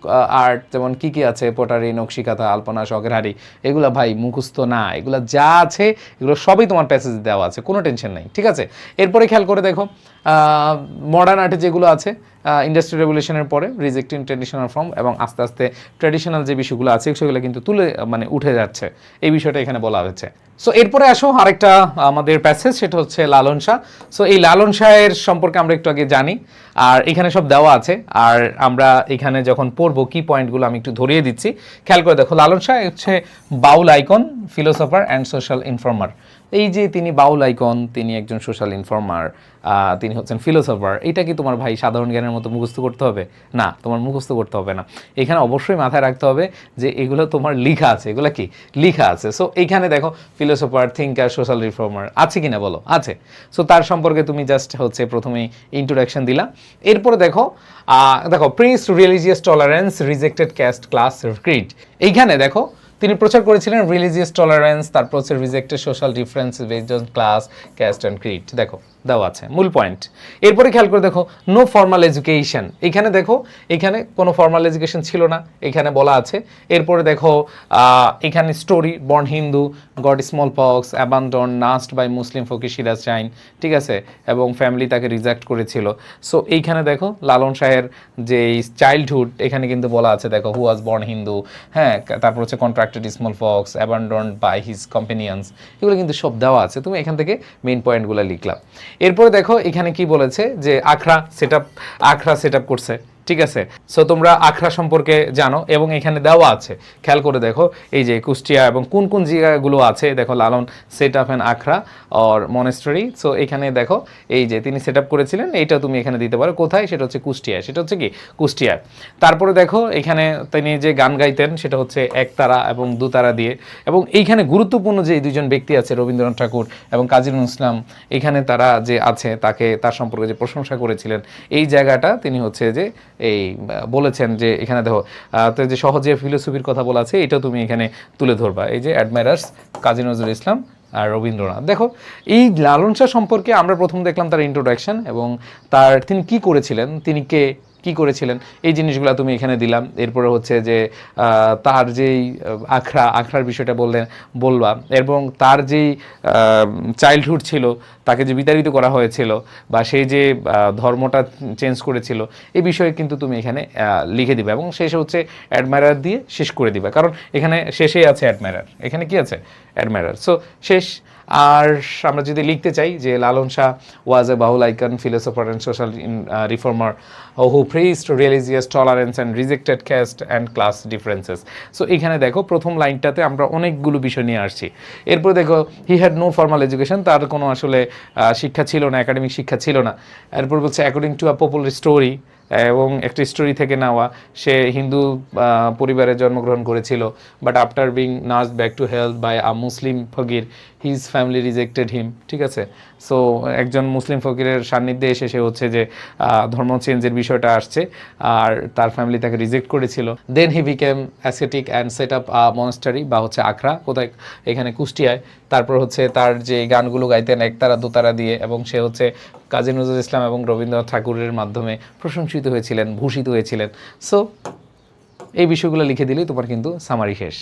আর্ট যেমন কি কি আছে, পোটারি, নকশিকাঁথা, আলপনা, শখের হাড়ি, এগুলো ভাই মুখস্থ না, এগুলো যা আছে এগুলো সবই তোমার প্যাসেজ দেওয়া আছে, কোনো টেনশন নাই। ঠিক আছে, এরপরে খেয়াল করে দেখো মডার্ন আর্টে যেগুলো আছে ইন্ডাস্ট্রিয়াল রেভলিউশনের পরে রিজেক্টিং ট্র্যাডিশনাল ফর্ম এবং আস্তে আস্তে ট্র্যাডিশনাল যে বিষয়গুলো আছে সেগুলো কিন্তু মানে উঠে যাচ্ছে, এই বিষয়টা এখানে বলা হয়েছে। সো এরপরে আসো আরেকটা আমাদের প্যাসেজ, সেটা হচ্ছে লালন শাহ। সো এই লালন শাহের সম্পর্কে আমরা একটু আগে জানি আর এখানে সব দেওয়া আছে। আর আমরা এখানে যখন পড়বো কি পয়েন্টগুলো আমি একটু ধরিয়ে দিচ্ছি, খেয়াল করে দেখো। লালন শাহ হচ্ছে Baul icon, philosopher and social informer. এই যে তিনি বাউল আইকন, তিনি একজন সোশ্যাল ইনফর্মার, তিনি হচ্ছেন ফিলোসফার। এটা কি তোমার ভাই সাধারণ জ্ঞানের মতো মুখস্থ করতে হবে? না, তোমার মুখস্থ করতে হবে না। এখানে অবশ্যই মাথায় রাখতে হবে যে এগুলো তোমার লেখা আছে, এগুলো কি লেখা আছে। সো এইখানে দেখো ফিলোসফার, থিঙ্কার, সোশ্যাল রিফর্মার আছে কিনা বলো? আছে। সো তার সম্পর্কে তুমি জাস্ট হচ্ছে প্রথমেই ইন্ট্রোডাকশন দিলা। এরপরে দেখো দেখো Prince religious tolerance, rejected cast, class, Creed. এইখানে দেখো তিনি প্রচার করেছিলেন রিলিজিয়াস টলারেন্স, তারপর হচ্ছে rejected social difference based on class, cast and Creed. দেখো দেওয়া আছে মূল পয়েন্ট। এরপরে খেয়াল করে দেখো নো ফর্মাল এডুকেশন। এখানে দেখো এখানে কোনো ফর্মাল এডুকেশন ছিল না, এখানে বলা আছে। এরপরে দেখো এখানে story, born Hindu, got smallpox, abandon, nursed by Muslim fakir Siraj Sain. ঠিক আছে, এবং ফ্যামিলি তাকে রিজেক্ট করেছিল। সো এইখানে দেখো লালন শাহের যে চাইল্ডহুড এখানে কিন্তু বলা আছে, দেখো হু ওয়াজ বর্ন হিন্দু, হ্যাঁ তারপর হচ্ছে contracted smallpox, abandon by his companions, এগুলো কিন্তু সব দেওয়া আছে। তুমি এখান থেকে মেইন পয়েন্টগুলো লিখলাম। এরপরে দেখো এখানে কি বলেছে যে আখড়া সেট আপ করছে। ঠিক আছে, সো তোমরা আখড়া সম্পর্কে জানো এবং এখানে দেওয়া আছে, খেয়াল করে দেখো এই যে কুষ্টিয়া এবং কোন কোন জায়গাগুলো আছে। দেখো লালন সেট আপ অ্যান আখড়া অর মনেস্ট্রি। সো এখানে দেখো এই যে তিনি সেট আপ করেছিলেন, এইটা তুমি এখানে দিতে পারো। কোথায়? সেটা হচ্ছে কুষ্টিয়ায়। সেটা হচ্ছে কি কুষ্টিয়ায়। তারপরে দেখো এখানে তিনি যে গান গাইতেন সেটা হচ্ছে একতারা এবং দুতারা দিয়ে। এবং এইখানে গুরুত্বপূর্ণ যে দুইজন ব্যক্তি আছে, রবীন্দ্রনাথ ঠাকুর এবং কাজী নজরুল ইসলাম, এখানে তারা যে আছে তার সম্পর্কে যে প্রশংসা করেছিলেন, এই জায়গাটা তিনি হচ্ছে যে এই বলেছেন যে এখানে দেখো তো যে সহজে ফিলোসফির কথা বলা আছে এটাও তুমি এখানে তুলে ধরবা। এই যে অ্যাডমায়ারার্স কাজী নজরুল ইসলাম আর রবীন্দ্রনাথ। দেখো এই লালন শাহ সম্পর্কে আমরা প্রথম দেখলাম তার ইন্ট্রোডাকশন এবং তিনি কি করেছিলেন, তিনি কি করেছিলেন এই জিনিসগুলো তুমি এখানে দিলাম। এরপরে হচ্ছে যে তার যেই আখড়ার বিষয়টা বলবা এবং তার যেই চাইল্ডহুড ছিল, তাকে যে বিতাড়িত করা হয়েছিল বা সেই যে ধর্মটা চেঞ্জ করেছিল এই বিষয়ে কিন্তু তুমি এখানে লিখে দিবে এবং শেষে হচ্ছে অ্যাডমায়ারার দিয়ে শেষ করে দিবে, কারণ এখানে শেষেই আছে অ্যাডমায়ারার, এখানে কি আছে অ্যাডমায়ারার। সো শেষ। আর আমরা যদি লিখতে চাই যে Lalon Shah was a Baul icon philosopher and social reformer who praised religious tolerance and rejected caste and class differences. So এখানে দেখো প্রথম লাইনটাতে আমরা অনেকগুলো বিষয় নিয়ে আসছি। এরপর দেখো he had no formal education, তার কোনো আসলে শিক্ষা ছিল না, একাডেমিক শিক্ষা ছিল না। এরপর বলছে according to a popular story, এবং একটি স্টোরি থেকে নেওয়া, সে হিন্দু পরিবারে জন্মগ্রহণ করেছিল, but after being nursed back to health by a Muslim fakir his family rejected him. ঠিক আছে, সো একজন মুসলিম ফকিরের সান্নিধ্যে এসে সে হচ্ছে যে ধর্ম চেঞ্জের বিষয়টা আসছে আর তার ফ্যামিলি তাকে রিজেক্ট করেছিল। Then he became ascetic and set up a monastery বা হচ্ছে আখড়া, কোথায় এখানে কুষ্টিয়ায়। তারপর হচ্ছে তার যে গানগুলো গাইতেন একতারা দোতারা দিয়ে, এবং সে হচ্ছে কাজী নজরুল ইসলাম এবং রবীন্দ্রনাথ ঠাকুরের মাধ্যমে প্রশংসিত হয়েছিলেন, ভূষিত হয়েছিলেন। সো এই বিষয়গুলো লিখে দিলেই তোমার কিন্তু সামারি শেষ।